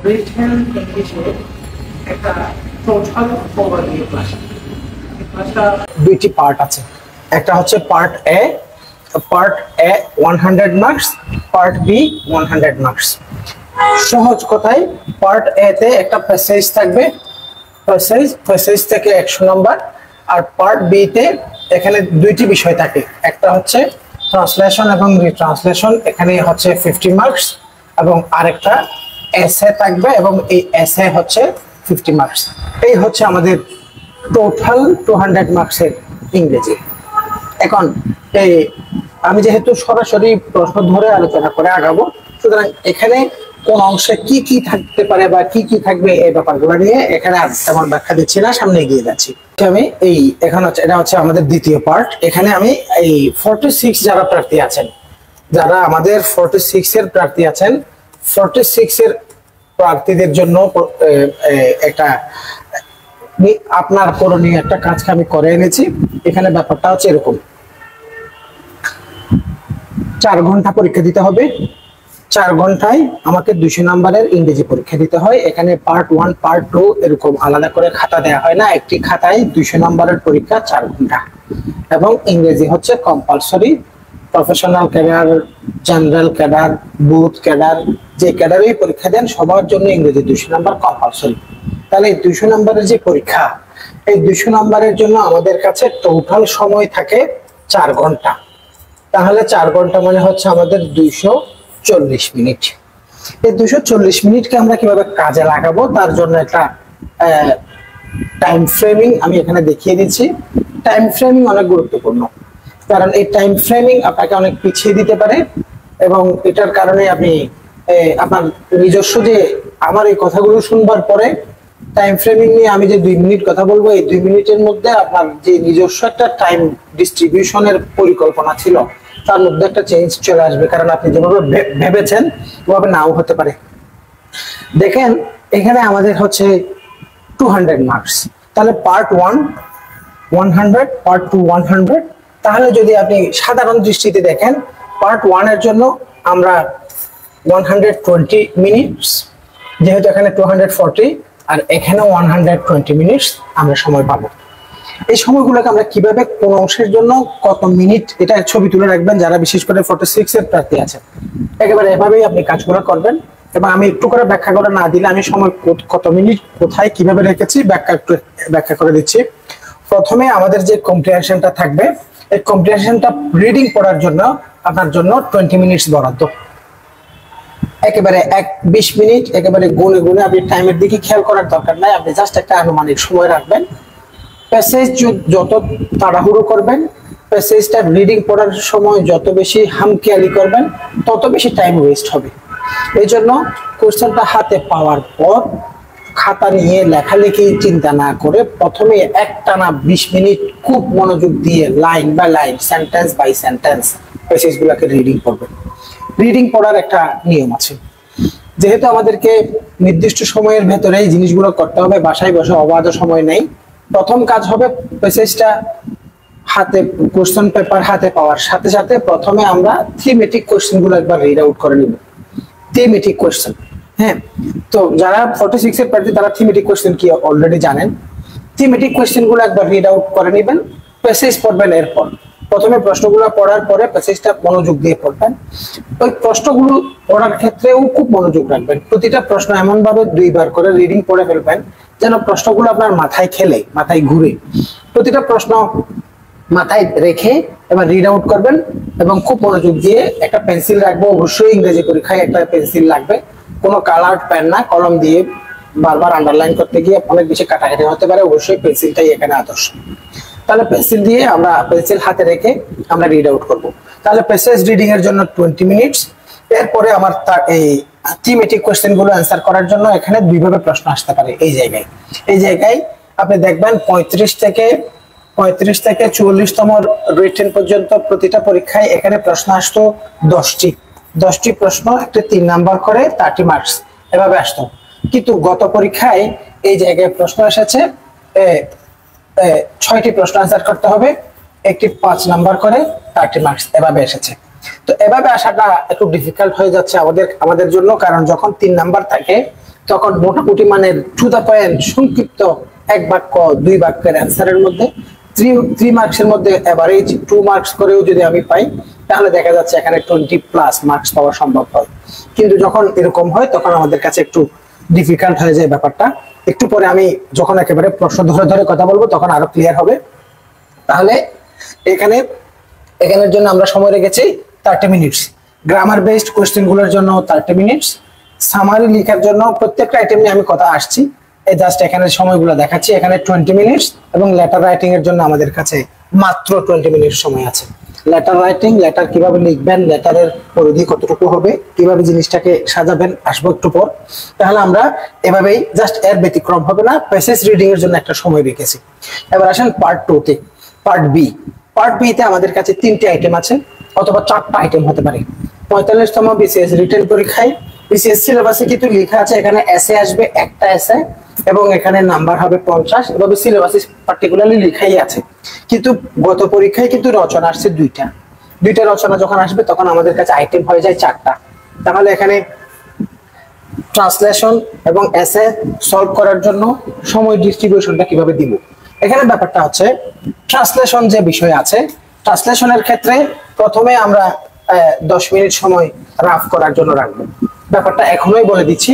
Written ইংলিশে একটা total overview class. ক্লাসটা দুইটি পার্ট আছে, একটা হচ্ছে part A 100 marks, part B 100 marks. সহজ কথায় পার্ট এ তে একটা প্যাসেজ থাকবে, প্যাসেজ থেকে 100 নম্বর। আর পার্ট বি তে এখানে দুইটি বিষয় থাকে, একটা হচ্ছে ট্রান্সলেশন এবং রিট্রান্সলেশন, এখানে হচ্ছে 50 মার্কস, এবং আরেকটা এসে থাকবে এবং এই এসে হচ্ছে 50 মার্কস। এই হচ্ছে আমাদের টোটাল 200 মার্কসের ইংরেজি। এখন এই আমি যেহেতু সরাসরি প্রশ্ন ধরে আলোচনা করে আগাবো, সুতরাং এখানে কোন অংশে কি কি থাকতে পারে বা কি কি থাকবে এই ব্যাপারগুলো নিয়ে এখানে তেমন ব্যাখ্যা দিচ্ছি না, সামনে এগিয়ে যাচ্ছি। আমি এই এখন হচ্ছে এটা হচ্ছে আমাদের দ্বিতীয় পার্ট। এখানে আমি এই 46 যারা প্রার্থী আছেন, যারা আমাদের 46 এর প্রার্থী আছেন, 46 এর প্রার্থীদের জন্য একটা আপনার করণীয় একটা কাজ আমি করে এনেছি। এখানে ব্যাপারটা হচ্ছে এরকম, 4 ঘন্টা পরীক্ষা দিতে হবে। 4 ঘন্টায় আমাকে 200 নম্বরের ইংরেজি পরীক্ষা দিতে হয়। এখানে পার্ট 1 পার্ট 2 এরকম আলাদা করে খাতা দেওয়া হয় না, একটি খাতায় 200 নম্বরের পরীক্ষা 4 ঘন্টা। এবং ইংরেজি হচ্ছে compulsory. Professional cadre, general cadre, booth cadre, যে ক্যাডারেই পরীক্ষা দেন সবার জন্য ইংরেজি 200 নম্বর কম্পালসরি। তাহলে এই 200 নম্বরের যে পরীক্ষা, এই 200 নম্বরের জন্য আমাদের কাছে টোটাল সময় থাকে 4 ঘন্টা। তাহলে 4 ঘন্টা মানে হচ্ছে আমাদের 240 মিনিট। এই 240 মিনিটকে আমরা কিভাবে কাজে লাগাবো তার জন্য একটা টাইম ফ্রেমিং আমি এখানে দেখিয়ে দিচ্ছি। টাইম ফ্রেমিং অনেক গুরুত্বপূর্ণ, কারণ এই টাইম ফ্রেমিং আপনাকে অনেক পিছিয়ে দিতে পারে, এবং এটার কারণে আপনি আপনার নিজস্ব যে আমার এই কথাগুলো শুনবার পরে টাইম ফ্রেমিং নিয়ে আমি যে 2 মিনিট কথা বলবো, এই 2 মিনিটের মধ্যে আপনার যে নিজস্ব একটা টাইম ডিস্ট্রিবিউশনের পরিকল্পনা ছিল তার মধ্যে একটা চেঞ্জ চলে আসবে, কারণ আপনি যেভাবে ভেবেছেন ওভাবে নাও হতে পারে। দেখেন এখানে আমাদের হচ্ছে 200 মার্কস, তাহলে পার্ট 1 100, পার্ট 2 100। তাহলে যদি আপনি সাধারণ দৃষ্টিতে দেখেন, পার্ট 1 এর জন্য আমরা 120 মিনিটস, যেহেতু এখানে 240 আর এখানে 120 মিনিটস আমরা সময় পাবো। এই সময়গুলোকে আমরা কিভাবে কোন অংশের জন্য কত মিনিট, এটা ছবি তুলে রাখবেন যারা বিশেষ করে 46 এর প্রার্থী আছে। একেবারে এভাবেই আপনি কাজগুলো করবেন, এবং আমি একটু করে ব্যাখ্যা করে না দিলে আমি সময় কত মিনিট কোথায় কিভাবে রেখেছি ব্যাখ্যা করে দিচ্ছি। প্রথমে আমাদের যে কম্প্রিহেনশনটা থাকবে, এই কম্প্রিহেনশনটা রিডিং পড়ার জন্য আপনার জন্য 20 মিনিটস বরাদ্দ। একেবারে 20 মিনিট একেবারে গুনে গুনে, আপনি টাইমের দিকে খেয়াল করার দরকার নাই, আপনি জাস্ট একটা আনুমানিক সময় রাখবেন। প্যাসেজ যত তাড়াহুড়ো করবেন, প্যাসেজটা রিডিং পড়ার সময় যত বেশি হামখেয়ালি করবেন, তত বেশি টাইম ওয়েস্ট হবে। এই জন্য কোশ্চেনটা হাতে পাওয়ার পর খাতা নিয়ে লেখালেখি চিন্তা না করে প্রথমে একটানা 20 মিনিট খুব মনোযোগ দিয়ে line by line, sentence by sentence প্যাসেজগুলোকে রিডিং করবেন। রিডিং পড়ার একটা নিয়ম আছে, যেহেতু আমাদেরকে নির্দিষ্ট সময়ের ভেতরে এই জিনিসগুলো করতে হবে, বাসায় বসে অবাধ সময় নেই। প্রথম কাজ হবে প্যাসেজটা হাতে, কোশ্চেন পেপার হাতে পাওয়ার সাথে সাথে প্রথমে আমরা থিমেটিক কোশ্চেনগুলো একবার রিড আউট করে নিব। থিমেটিক কোশ্চেন, হ্যাঁ, তো যারা 46 এর প্রার্থী তারা থিমেটিক কোশ্চেন কি অলরেডি জানেন। থিমেটিক কোশ্চেনগুলো একবার রিড আউট করে নেবেন, প্যাসেজ পড়বেন। এরপর প্রথমে প্রশ্নগুলো পড়ার পরে প্যাসেজটা মনোযোগ দিয়ে পড়বেন। ওই প্রশ্নগুলো পড়ার ক্ষেত্রেও খুব মনোযোগ রাখবেন। প্রতিটা প্রশ্ন এমন ভাবে 2 বার করে রিডিং পড়ে ফেলবেন যেন প্রশ্নগুলো আপনার মাথায় খেলে, মাথায় ঘুরে। প্রতিটা প্রশ্ন মাথায় রেখে এবার রিড আউট করবেন, এবং খুব মনোযোগ দিয়ে একটা পেন্সিল রাখবো। অবশ্যই ইংরেজি পরীক্ষায় একটা পেন্সিল লাগবে, কোনো কালার পেন না, কলম দিয়ে বারবার আন্ডারলাইন করতে গিয়ে অনেক বেশি কাটাকাটি হতে পারে, অবশ্যই পেন্সিলটাই এখানে আদর্শ। তাহলে পেন্সিল দিয়ে আমরা পেন্সিল হাতে রেখে আমরা রিড আউট করবো। তাহলে প্যাসেজ রিডিং এর জন্য 20 মিনিটস। এরপরে আমার এই থিমেটিক কোশ্চেন গুলো অ্যান্সার করার জন্য এখানে 2 ভাবে প্রশ্ন আসতে পারে। এই জায়গায় আপনি দেখবেন 35 থেকে 44তম রিটেন পর্যন্ত প্রতিটা পরীক্ষায় এখানে প্রশ্ন আসতো 10টি প্রশ্ন, একটা 3 নাম্বার করে 30 মার্কস এভাবে আসতো। কিন্তু গত পরীক্ষায় এই জায়গায় প্রশ্ন এসেছে 6টি প্রশ্ন অ্যান্সার করতে হবে, একটি 5 নাম্বার করে 30 মার্কস এভাবে এসেছে। তো এভাবে আসাটা একটু ডিফিকাল্ট হয়ে যাচ্ছে আমাদের জন্য, কারণ যখন 3 নাম্বার থাকে তখন মোটামুটি মানের টু দ্য পয়েন্ট সংক্ষিপ্ত এক বাক্য দুই বাক্যের অ্যান্সারের মধ্যে 3 মার্কসের মধ্যে এভারেজ 2 মার্কস করেও যদি আমি পাই, তাহলে দেখা যাচ্ছে এখানে 20+ মার্কস পাওয়া সম্ভব হয়। কিন্তু যখন এরকম হয় তখন আমাদের কাছে একটু ডিফিকাল্ট হয়ে যায় ব্যাপারটা। একটু পরে আমি যখন একেবারে প্রশ্ন ধরে ধরে কথা বলবো তখন আরো ক্লিয়ার হবে। তাহলে এখানের জন্য আমরা সময় রেখেছি 30 মিনিটস, গ্রামার বেসড কোশ্চেন গুলোর জন্য 30 মিনিটস, সামারি লেখার জন্য প্রত্যেকটা আইটেম নিয়ে আমি কথা আসছি, এই জাস্ট এখানে সময়গুলো দেখাচ্ছি। এখানে 20 মিনিটস এবং লেটার রাইটিং এর জন্য আমাদের কাছে মাত্র 20 মিনিট সময় আছে। লেটার রাইটিং, লেটার কিভাবে লিখবেন, লেটারের পরিধি কতটুকু হবে, কিভাবে জিনিসটাকে সাজাবেন, আসবো একটু পর। তাহলে আমরা এভাবেই জাস্ট এর ব্যতিক্রম হবে না, প্যাসেজ রিডিং এর জন্য একটা সময় রেখেছি। এবার আসেন পার্ট 2 তে, পার্ট বি। পার্ট বি তে আমাদের কাছে 3টে আইটেম আছে অথবা 4টা আইটেম হতে পারে। 45তম বিসিএস রিটেন পরীক্ষায় বিসিএস সিলেবাসে কিন্তু লেখা আছে এখানে এসে আসবে একটা এসে এবং এখানে নাম্বার হবে 50, এভাবে সিলেবাসে পার্টিকুলারলি লেখাই আছে। কিন্তু গত পরীক্ষায় কিন্তু রচনা আসছে দুইটা রচনা যখন আসবে তখন আমাদের কাছে আইটেম হয়ে যায় 4টা। তাহলে এখানে ট্রান্সলেশন এবং এসে সলভ করার জন্য সময় ডিস্ট্রিবিউশনটা কিভাবে দিব। এখানে ব্যাপারটা হচ্ছে ট্রান্সলেশন যে বিষয় আছে, ট্রান্সলেশনের ক্ষেত্রে প্রথমে আমরা 10 মিনিট সময় রাফ করার জন্য রাখবো। ব্যাপারটা এখনোই বলে দিচ্ছি,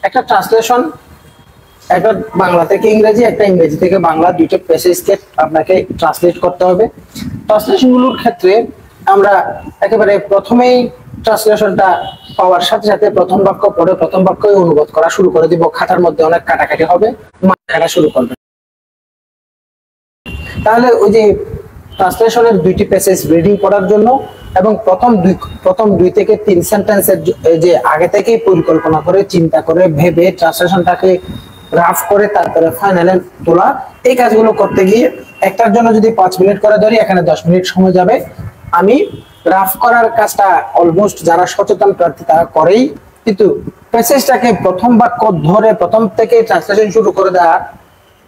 একটা ট্রান্সলেশন, একটা বাংলা থেকে ইংরেজি, একটা ইংরেজি থেকে বাংলা, দুইটা প্যাসেজকে আপনাকে ট্রান্সলেট করতে হবে। ট্রান্সলেশন গুলোর ক্ষেত্রে আমরা একেবারে প্রথমেই ট্রান্সলেশনটা পাওয়ার সাথে সাথে প্রথম বাক্য পড়ে প্রথম বাক্যই অনুবাদ করা শুরু করে দিব। খাতার মধ্যে অনেক কাটাকাটি হবে, কাটা শুরু করবে। তাহলে ওই যে ট্রান্সলেশনের 2টি প্যাসেজ রিডিং পড়ার জন্য এবং প্রথম 2 থেকে 3 সেন্টেন্সের যে আগে থেকেই পরিকল্পনা করে চিন্তা করে ভেবে ট্রান্সলেশনটাকে রাফ করে তারপরে ফাইনালে তোলা, এই কাজগুলো করতে গিয়ে একটার জন্য যদি 5 মিনিট করে ধরি এখানে 10 মিনিট সময় যাবে। আমি রাফ করার কাজটা অলমোস্ট যারা সচেতন প্রার্থী তারা করেই, কিন্তু প্যাসেজটাকে প্রথম বাক্য ধরে প্রথম থেকে ট্রান্সলেশন শুরু করে দেওয়া,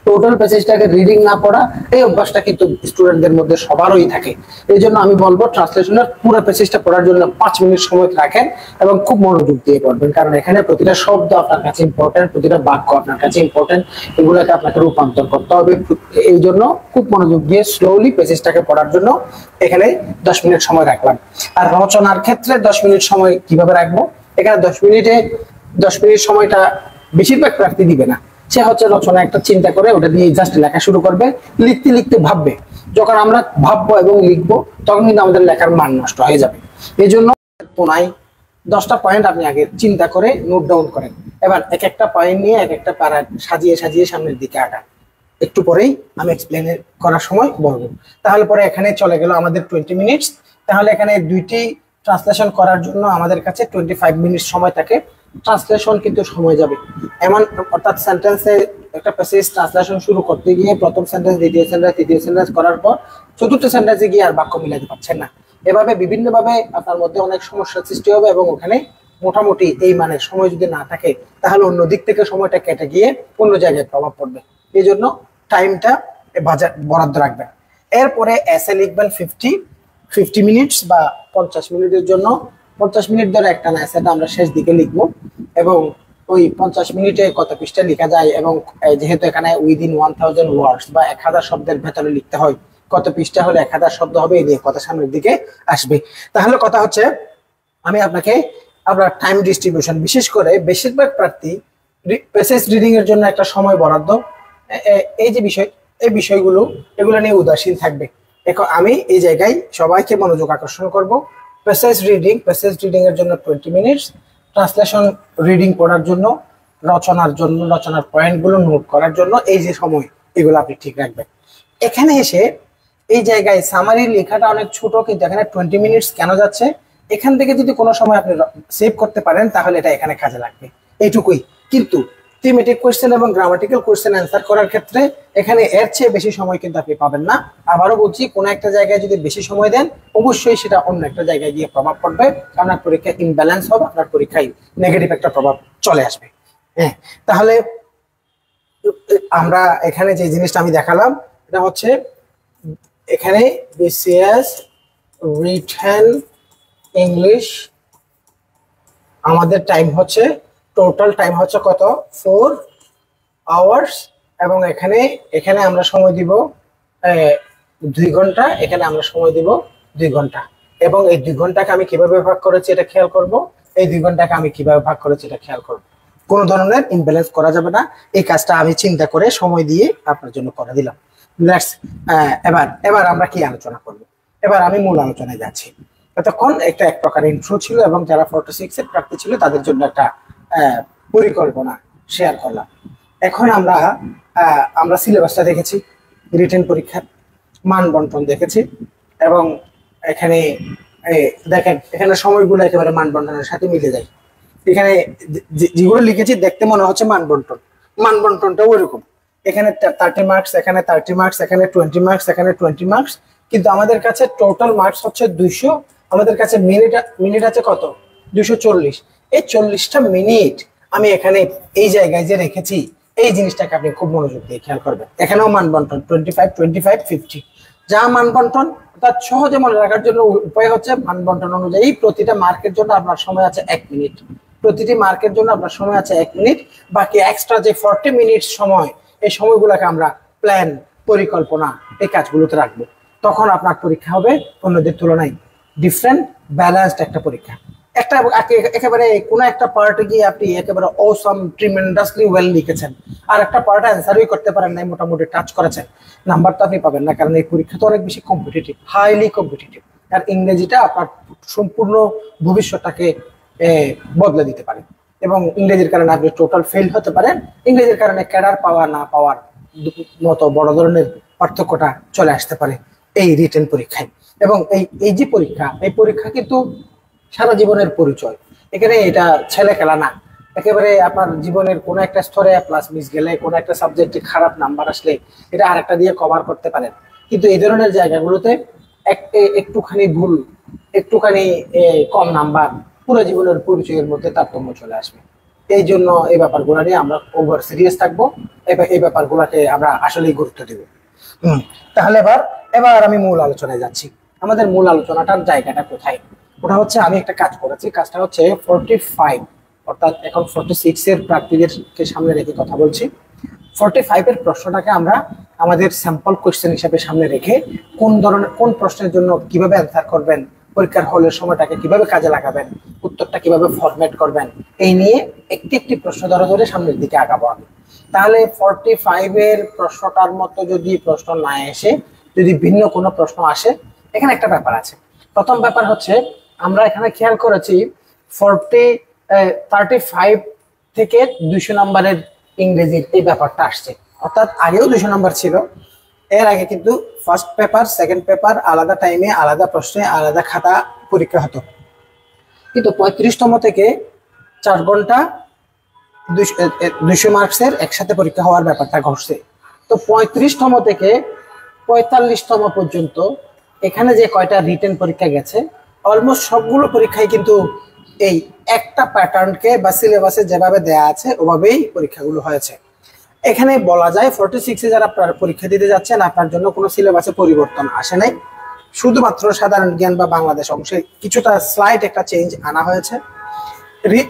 টোটাল প্যাসেজটাকে রিডিং না পড়া, এই অভ্যাসটা কিন্তু স্টুডেন্টদের মধ্যে সবারই থাকে। এই জন্য আমি বলবো ট্রান্সলেশনের পুরো প্যাসেজটা পড়ার জন্য 5 মিনিট সময় রাখেন এবং খুব মনোযোগ দিয়ে পড়বেন, কারণ এখানে প্রতিটা শব্দ আপনার কাছে ইম্পর্টেন্ট, প্রতিটা বাক্য আপনার কাছে ইম্পর্টেন্ট, এগুলোকে আপনাকে রূপান্তর করতে হবে। এই জন্য খুব মনোযোগ দিয়ে স্লোলি প্যাসেজটাকে পড়ার জন্য এখানে 10 মিনিট সময় রাখলাম। আর রচনার ক্ষেত্রে 10 মিনিট সময় কিভাবে রাখবো, এখানে 10 মিনিট সময়টা বেশিরভাগ প্রার্থী দিবে না। সে হচ্ছে রচনা একটা চিন্তা করে ওটা দিয়ে জাস্ট লেখা শুরু করবে, লিখতে লিখতে ভাববে। যখন আমরা ভাববো এবং লিখবো তখন কিন্তু আমাদের লেখার মান নষ্ট হয়ে যাবে। এই জন্য 10টা পয়েন্ট আপনি আগে চিন্তা করে নোট ডাউন করেন, এবার এক একটা পয়েন্ট নিয়ে এক একটা প্যারা সাজিয়ে সাজিয়ে সামনের দিকে আগান। একটু পরেই আমি এক্সপ্লেন করার সময় বলবো। তাহলে পরে এখানে চলে গেল আমাদের 20 মিনিটস। তাহলে এখানে 2টি ট্রান্সলেশন করার জন্য আমাদের কাছে 25 মিনিট সময় থাকে। ট্রান্সলেশন কিন্তু সময় যাবে এমন, অর্থাৎ সেন্টেন্সে একটা প্যাসেজ ট্রান্সলেশন শুরু করতে গিয়ে প্রথম সেন্টেন্স, দ্বিতীয় সেন্টেন্স, তৃতীয় সেন্টেন্স করার পর চতুর্থ সেন্টেন্সে গিয়ে আর বাক্য মিলাতে পারছেন না। এভাবে বিভিন্নভাবে আপনার মধ্যে অনেক সমস্যার সৃষ্টি হবে এবং ওখানে মোটামুটি এই মানের সময় যদি না থাকে তাহলে অন্য দিক থেকে সময়টা কেটে গিয়ে অন্য জায়গায় প্রভাব পড়বে। এই জন্য টাইমটা বরাদ্দ রাখবেন। এরপরে এসে লিখবেন 50 মিনিটস বা 50 মিনিটের জন্য 50 মিনিট ধরে একটা এসেটা আমরা শেষ দিকে লিখবো এবং ওই 50 মিনিটে কত পৃষ্ঠা লেখা যায় এবং যেহেতু এখানে উইদিন 1000 ওয়ার্ডস বা 1000 শব্দের ভেতরে লিখতে হয়, কত পৃষ্ঠা হলে 1000 শব্দ হবে, এই নিয়ে কথা সামনের দিকে আসবে। তাহলে কথা হচ্ছে আমি আপনাকে আপনার টাইম ডিস্ট্রিবিউশন, বিশেষ করে বেশিরভাগ প্রার্থী প্যাসেজ রিডিং এর জন্য একটা সময় বরাদ্দ, এই যে বিষয়গুলো এগুলো নিয়ে উদাসীন থাকবে। এখন আমি এই জায়গায় সবাইকে মনোযোগ আকর্ষণ করব। প্যাসেজ রিডিং এর জন্য 20 মিনিটস, ট্রান্সলেশন রিডিং পড়ার জন্য, রচনার পয়েন্টগুলো নোট করার জন্য এই যে সময়, এগুলো আপনি ঠিক রাখবেন। এখানে এসে এই জায়গায় সামারি লেখাটা অনেক ছোট, কিন্তু এখানে 20 মিনিটস কেন যাচ্ছে, এখান থেকে যদি কোনো সময় আপনি সেভ করতে পারেন তাহলে এটা এখানে কাজে লাগবে, এইটুকুই। কিন্তু থিমেটিক কোশ্চেন এবং গ্রামাটিক্যাল কোশ্চেন অ্যান্সার করার ক্ষেত্রে এখানে এর চেয়ে বেশি সময় কিন্তু আপনি পাবেন না। আবারও বলছি, কোনো একটা জায়গায় যদি বেশি সময় দেন অবশ্যই সেটা অন্য একটা জায়গায় গিয়ে প্রভাব পড়বে, আপনার পরীক্ষা ইমব্যালেন্স হবে, আপনার পরীক্ষায় নেগেটিভ একটা প্রভাব চলে আসবে। হ্যাঁ, তাহলে আমরা এখানে যে জিনিসটা আমি দেখালাম এটা হচ্ছে এখানে বিসিএস রিটেন ইংলিশ, আমাদের টাইম হচ্ছে টোটাল টাইম হচ্ছে কত 4 আওয়ার্স, এবং এখানে এখানে আমরা সময় দিব 2 ঘন্টা, এখানে আমরা সময় দিব 2 ঘন্টা। এবং এই 2 ঘন্টাকে আমি কিভাবে ভাগ করেছি এটা খেয়াল করব, এই 2 ঘন্টাকে আমি কিভাবে ভাগ করেছি এটা খেয়াল করব। কোনো ধরনের ইমব্যালেন্স করা যাবে না। এই কাজটা আমি চিন্তা করে সময় দিয়ে আপনার জন্য করে দিলাম। লেটস এবার এবার আমরা কি আলোচনা করব, এবার আমি মূল আলোচনায় যাচ্ছি। এতক্ষণ একটা এক প্রকার ইন্ট্রো ছিল এবং যারা 46 এর প্রার্থী ছিল তাদের জন্য একটা পরিকল্পনা শেয়ার করলাম। এখন আমরা সিলেবাসটা দেখেছি, রিটেন পরীক্ষার মান বন্টন দেখেছি, এবং এখানে দেখেন এখানে সময়গুলো একেবারে মান বন্টনের সাথে মিলে যায়। এখানে যেগুলো লিখেছি দেখতে মনে হচ্ছে মান বন্টনটা ওইরকম। এখানে 30 মার্কস, এখানে 30 মার্কস, এখানে 20 মার্কস, এখানে 20 মার্কস, কিন্তু আমাদের কাছে টোটাল মার্কস হচ্ছে 200। আমাদের কাছে মিনিট আছে কত 240। এই 40টা মিনিট আমি এখানে এই জায়গায় যে রেখেছি, এই জিনিসটাকে আপনি খুব মনোযোগ দিয়ে খেয়াল করবেন। এখানেও মান বন্টন 25 25 50, যা মান বন্টন তার সহজে মনে রাখার জন্য উপায় হচ্ছে মান বন্টন অনুযায়ী প্রতিটা মার্কের জন্য আপনার সময় আছে 1 মিনিট, প্রতিটি মার্কের জন্য আপনার সময় আছে 1 মিনিট। বাকি এক্সট্রা যে 40 মিনিট সময়, এই সময়গুলোকে আমরা প্ল্যান, পরিকল্পনা, এই কাজগুলোতে রাখবো। তখন আপনার পরীক্ষা হবে অন্যদের তুলনায় ডিফারেন্ট, ব্যালেন্সড একটা পরীক্ষা। একটা একেবারে কোনো একটা পার্টে গিয়ে আপনি একেবারে অসাম ট্রিমেন্ডাসলি ওয়েল লিখেছেন, আর একটা পার্ট অ্যান্সারই করতে পারেন নাই, মোটামুটি টাচ করেছেন, নাম্বার তো আপনি পাবেন না, কারণ এই পরীক্ষা তো অনেক বেশি কম্পিটিটিভ, হাইলি কম্পিটিটিভ। আর ইংরেজিটা আপনার সম্পূর্ণ ভবিষ্যৎটাকে বদলে দিতে পারে, এবং ইংরেজির কারণে আপনি টোটাল ফেল হতে পারেন। ইংরেজির কারণে ক্যাডার পাওয়া না পাওয়ার মতো বড় ধরনের পার্থক্যটা চলে আসতে পারে এই রিটেন পরীক্ষায়। এবং এই যে পরীক্ষা, এই পরীক্ষা কিন্তু সারা জীবনের পরিচয়। এখানে এটা ছেলে খেলা না, একেবারে আপনার জীবনের কোনো একটা স্তরে প্লাস মিস গেলে, কোনো একটা সাবজেক্টে খারাপ নাম্বার আসলে এটা আরেকটা দিয়ে কভার করতে পারেন। কিন্তু এই ধরনের জায়গাগুলোতে একটুখানি ভুল, একটুখানি কম নাম্বার, পুরো জীবনের পরিচয়ের মধ্যে তারতম্য চলে আসবে। এই জন্য এই ব্যাপারগুলো নিয়ে আমরা ওভার সিরিয়াস থাকবো, এই ব্যাপারগুলোকে আমরা আসলেই গুরুত্ব দেব। তাহলে এবার আমি মূল আলোচনায় যাচ্ছি। আমাদের মূল আলোচনাটার জায়গাটা কোথায়? ওটা হচ্ছে, আমি একটা কাজ করেছি, কাজটা হচ্ছে 45, অর্থাৎ এখন 46 এর প্রার্থীদেরকে সামনে রেখে কথা বলছি। 45 এর প্রশ্নটাকে আমরা আমাদের স্যাম্পল কোয়েশ্চেন হিসাবে সামনে রেখে কোন প্রশ্নের জন্য কিভাবে অ্যান্সার করবেন, পরীক্ষার হলের সময়টাকে কিভাবে কাজে লাগাবেন, উত্তরটা কিভাবে ফরম্যাট করবেন, এই নিয়ে একটি একটি প্রশ্ন ধরে ধরে সামনের দিকে আগাবো আমি। তাহলে 45 এর প্রশ্নটার মতো যদি প্রশ্ন না এসে যদি ভিন্ন কোনো প্রশ্ন আসে, এখানে একটা ব্যাপার আছে। প্রথম ব্যাপার হচ্ছে, আমরা এখানে খেয়াল করেছি 35 থেকে 200 নম্বরের ইংরেজির এই ব্যাপারটা আসছে, অর্থাৎ আগেও 200 নম্বর ছিল। এর আগে কিন্তু ফার্স্ট পেপার, সেকেন্ড পেপার আলাদা টাইমে, আলাদা প্রশ্নে, আলাদা খাতা পরীক্ষা হতো। কিন্তু 35তম থেকে 4 ঘন্টা 200 মার্কসের একসাথে পরীক্ষা হওয়ার ব্যাপারটা ঘটছে। তো 35তম থেকে 45তম পর্যন্ত এখানে যে কয়টা রিটেন পরীক্ষা গেছে, অলমোস্ট সবগুলো পরীক্ষায় কিন্তু এই একটা প্যাটার্নকে বা সিলেবাসে যেভাবে দেয়া আছে ওভাবেই পরীক্ষাগুলো হয়েছে। এখানে বলা যায় 46-এ যারা পরীক্ষা দিতে যাচ্ছেন, আপনার জন্য কোনো সিলেবাসে পরিবর্তন আসে নাই, শুধুমাত্র সাধারণ জ্ঞান বা বাংলাদেশ অংশে কিছুটা স্লাইড একটা চেঞ্জ আনা হয়েছে।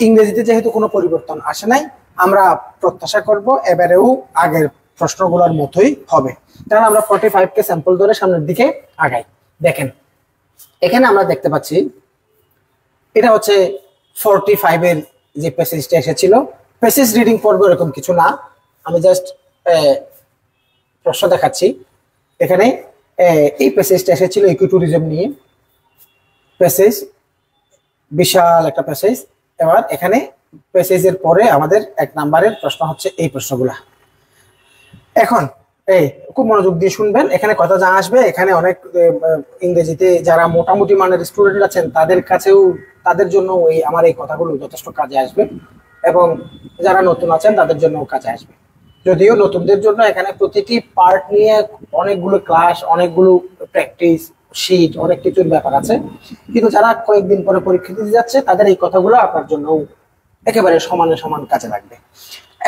ইংরেজিতে যেহেতু কোনো পরিবর্তন আসে নাই, আমরা প্রত্যাশা করব এবারেও আগের প্রশ্নগুলোর মতোই হবে। কারণ আমরা 45কে স্যাম্পল ধরে সামনের দিকে আগাই। দেখেন এখানে আমরা দেখতে পাচ্ছি, এটা হচ্ছে 45 এর যে প্যাসেজটা এসেছিল। প্যাসেজ রিডিং পর্ব এরকম কিছু না, আমি জাস্ট প্রশ্ন দেখাচ্ছি। এখানে এই প্যাসেজটা এসেছিল ইকো ট্যুরিজম নিয়ে, প্যাসেজ বিশাল একটা প্যাসেজ। এবার এখানে প্যাসেজের পরে আমাদের 1 নাম্বারের প্রশ্ন হচ্ছে এই প্রশ্নগুলা। এখন খুব মনোযোগ দিয়ে শুনবেন, এখানে কথা যা আসবে, এখানে অনেক ইংরেজিতে যারা মোটামুটি মানের স্টুডেন্ট আছেন তাদের জন্য আমার এই কথাগুলো যথেষ্ট কাজে আসবে, এবং যারা নতুন আছেন তাদের জন্য কাজে আসবে। যদিও নতুনদের জন্য এখানে প্রতিটি পার্ট নিয়ে অনেকগুলো ক্লাস, অনেকগুলো প্র্যাকটিস শীট, অনেক কিছুর ব্যাপার আছে, কিন্তু যারা কয়েকদিন পরে পরীক্ষা দিতে যাচ্ছে তাদের এই কথাগুলো আপনার জন্য একেবারে সমানে সমান কাজে লাগবে।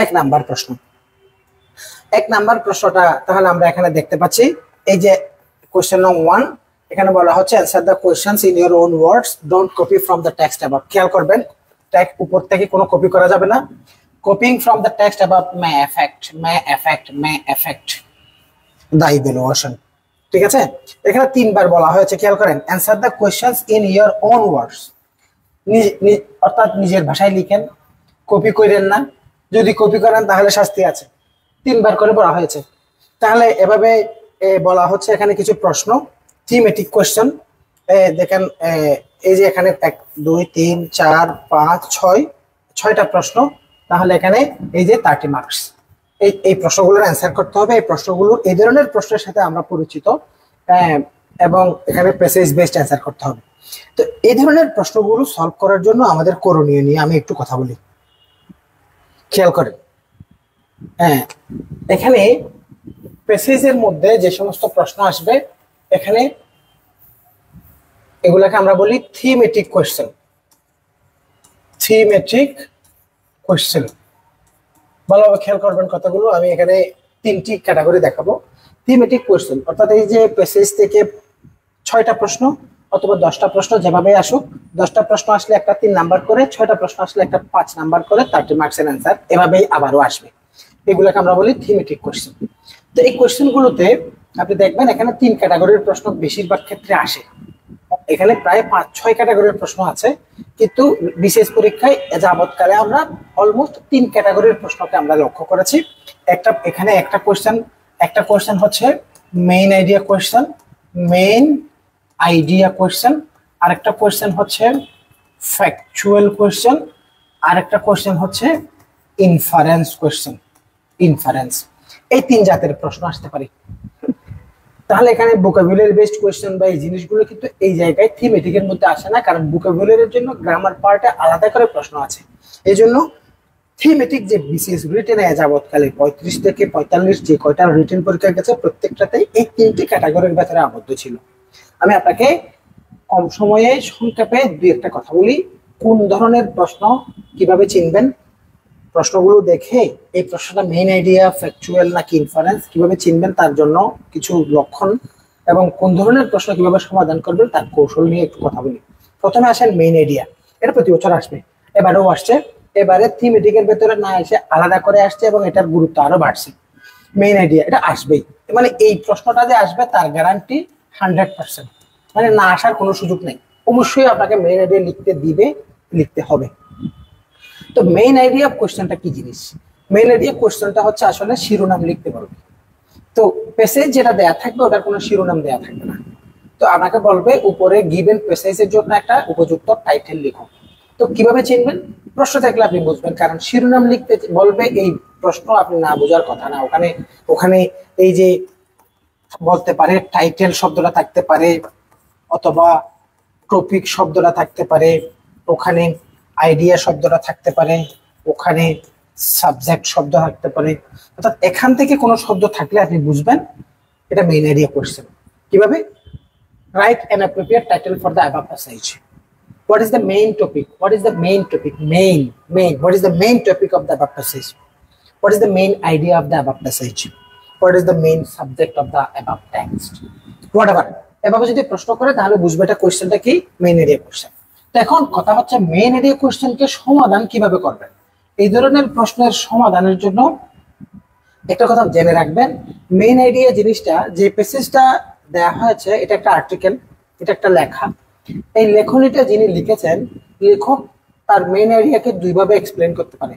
1 নাম্বার প্রশ্ন, 1 নাম্বার প্রশ্নটা তাহলে আমরা এখানে দেখতে পাচ্ছি, এই যে কোয়েশ্চেন নং 1, এখানে বলা হচ্ছে answer the questions in your own words, don't copy from the text above. খেয়াল করবেন টেক্সট উপর থেকে কোনো কপি করা যাবে না। Copying from the text above may affect the evaluation. ঠিক আছে, এখানে তিনবার বলা হয়েছে, খেয়াল করেন। Answer the questions in your own words, অর্থাৎ নিজের ভাষায় লিখেন, কপি করেন না। যদি কপি করেন তাহলে শাস্তি আছে। তিনবার করে বলা হয়েছে। তাহলে এভাবে বলা হচ্ছে এখানে কিছু প্রশ্ন, থিমেটিক কোয়েশ্চেন। দেখেন এই যে এখানে 1 2 3 4 5 6 6টা প্রশ্ন। তাহলে এখানে এই যে 30 মার্কস। এই প্রশ্নগুলোর অ্যান্সার করতে হবে। এই প্রশ্নগুলো এই ধরনের প্রশ্নের সাথে আমরা পরিচিত, এবং এখানে প্যাসেজ বেসড অ্যান্সার করতে হবে। তো এই ধরনের প্রশ্নগুলো সলভ করার জন্য আমাদের করণীয় নিয়ে আমি একটু কথা বলি, খেয়াল করেন। এখানে প্যাসেজের মধ্যে যে সমস্ত প্রশ্ন আসবে, এখানে এগুলাকে আমরা বলি থিমেটিক কোয়েশ্চেন। থিমেটিক কোয়েশ্চেন ভালোভাবে খেয়াল করবেন কথাগুলো। আমি এখানে 3টি ক্যাটাগরি দেখাবো। থিমেটিক কোয়েশ্চেন অর্থাৎ এই যে প্যাসেজ থেকে 6টা প্রশ্ন অথবা 10টা প্রশ্ন যেভাবে আসুক, 10টা প্রশ্ন আসলে একটা 3 নাম্বার করে, 6টা প্রশ্ন আসলে একটা 5 নাম্বার করে, 30 মার্কসের অ্যান্সার এভাবেই আবারও আসবে। এগুলোকে আমরা বলি থিমেটিক কোয়েশ্চেন। তো এই কোয়েশ্চেনগুলোতে আপনি দেখবেন এখানে 3 ক্যাটাগরির প্রশ্ন বেশিরভাগ ক্ষেত্রে আসে। এখানে প্রায় 5-6 ক্যাটাগরির প্রশ্ন আছে, কিন্তু বিশেষ পরীক্ষায় যাবৎকালে আমরা অলমোস্ট 3 ক্যাটাগরির প্রশ্নকে আমরা লক্ষ্য করেছি। এখানে একটা কোয়েশ্চেন হচ্ছে মেইন আইডিয়া কোয়েশ্চেন, আরেকটা কোয়েশ্চেন হচ্ছে ফ্যাকচুয়াল কোয়েশ্চেন, আরেকটা কোয়েশ্চেন হচ্ছে ইনফারেন্স কোয়েশ্চেন। এই 3 জাতের প্রশ্ন আসতে পারে। তাহলে এখানে ভোকাবুলারি বেসড কোয়েশ্চেন বা এই জিনিসগুলো কিন্তু এই জায়গায় থিমেটিকের মধ্যে আসে না, কারণ ভোকাবুলারির জন্য গ্রামার পার্টে আলাদা করে প্রশ্ন আছে। এই জন্য থিমেটিক যে বিসিএস রিটেন যাবৎকালে 35 থেকে 45 যে কয়টা রিটেন পরীক্ষা গেছে, প্রত্যেকটাতেই এই 3টি ক্যাটাগরির ভেতরে আবদ্ধ ছিল। আমি আপনাকে কম সময়ে সংক্ষেপে 2-1টা কথা বলি। কোন ধরনের প্রশ্ন কিভাবে চিনবেন, প্রশ্নগুলো দেখে এই প্রশ্নটা মেইন আইডিয়া, ফ্যাকচুয়াল নাকি ইনফারেন্স কিভাবে চিনবেন তার জন্য কিছু লক্ষণ, এবং কোন ধরনের প্রশ্ন কিভাবে সমাধান করবেন তার কৌশল নিয়ে একটু কথা বলি। প্রথমে আসেন মেইন আইডিয়া। এটা প্রতি বছর আসবে, এবারেও আসছে। এবারে থিমেটিকের ভেতরে না এসে আলাদা করে আসছে এবং এটার গুরুত্ব আরো বাড়ছে। মেইন আইডিয়া এটা আসবেই, মানে এই প্রশ্নটা যে আসবে তার গ্যারান্টি 100%, মানে না আসার কোনো সুযোগ নেই। অবশ্যই আপনাকে মেইন আইডিয়া লিখতে হবে। তো মেইন আইডিয়া কোশ্চেনটা কি জিনিস? মেইন আইডিয়া কোশ্চেনটা হচ্ছে আসলে শিরোনাম লিখতে পারবে। তো প্যাসেজ যেটা দেয়া থাকবে ওটার কোনো শিরোনাম দেয়া থাকবে না। তো আপনাকে বলবে উপরে গিভেন প্যাসেজের জন্য একটা উপযুক্ত টাইটেল লিখো। তো কিভাবে চিনবেন? প্রশ্ন থাকলে আপনি বুঝবেন, কারণ শিরোনাম লিখতে বলবে এই প্রশ্ন আপনি না বোঝার কথা না। ওখানে এই যে বলতে পারে টাইটেল শব্দটা থাকতে পারে, অথবা টপিক শব্দটা থাকতে পারে, ওখানে আইডিয়া শব্দটা থাকতে পারে, ওখানে সাবজেক্ট শব্দ থাকতে পারে। অর্থাৎ এখান থেকে কোনো শব্দ থাকলে আপনি বুঝবেন এটা মেইন আইডিয়া কোশ্চেন। কিভাবে? Write an appropriate title for the above passage. What is the main topic? What is the main topic? What is the main topic of the above passage? What is the main idea of the above passage? What is the main subject of the above text? Whatever. এভাবে যদি প্রশ্ন করে তাহলে বুঝবে এটা কোশ্চেনটা কি, main area question. তো এখন কথা হচ্ছে মেইন এরিয়া কোশ্চেনকে সমাধান কিভাবে করবেন। এই ধরনের প্রশ্নের সমাধানের জন্য একটা কথা জেনে রাখবেন, মেইন আইডিয়া জিনিসটা, যে প্যাসেজটা দেয়া হয়েছে এটা একটা আর্টিকেল, এটা একটা লেখা। এই লেখনীটা যিনি লিখেছেন, লেখক তার মেইন আইডিয়াকে দুইভাবে এক্সপ্লেইন করতে পারে।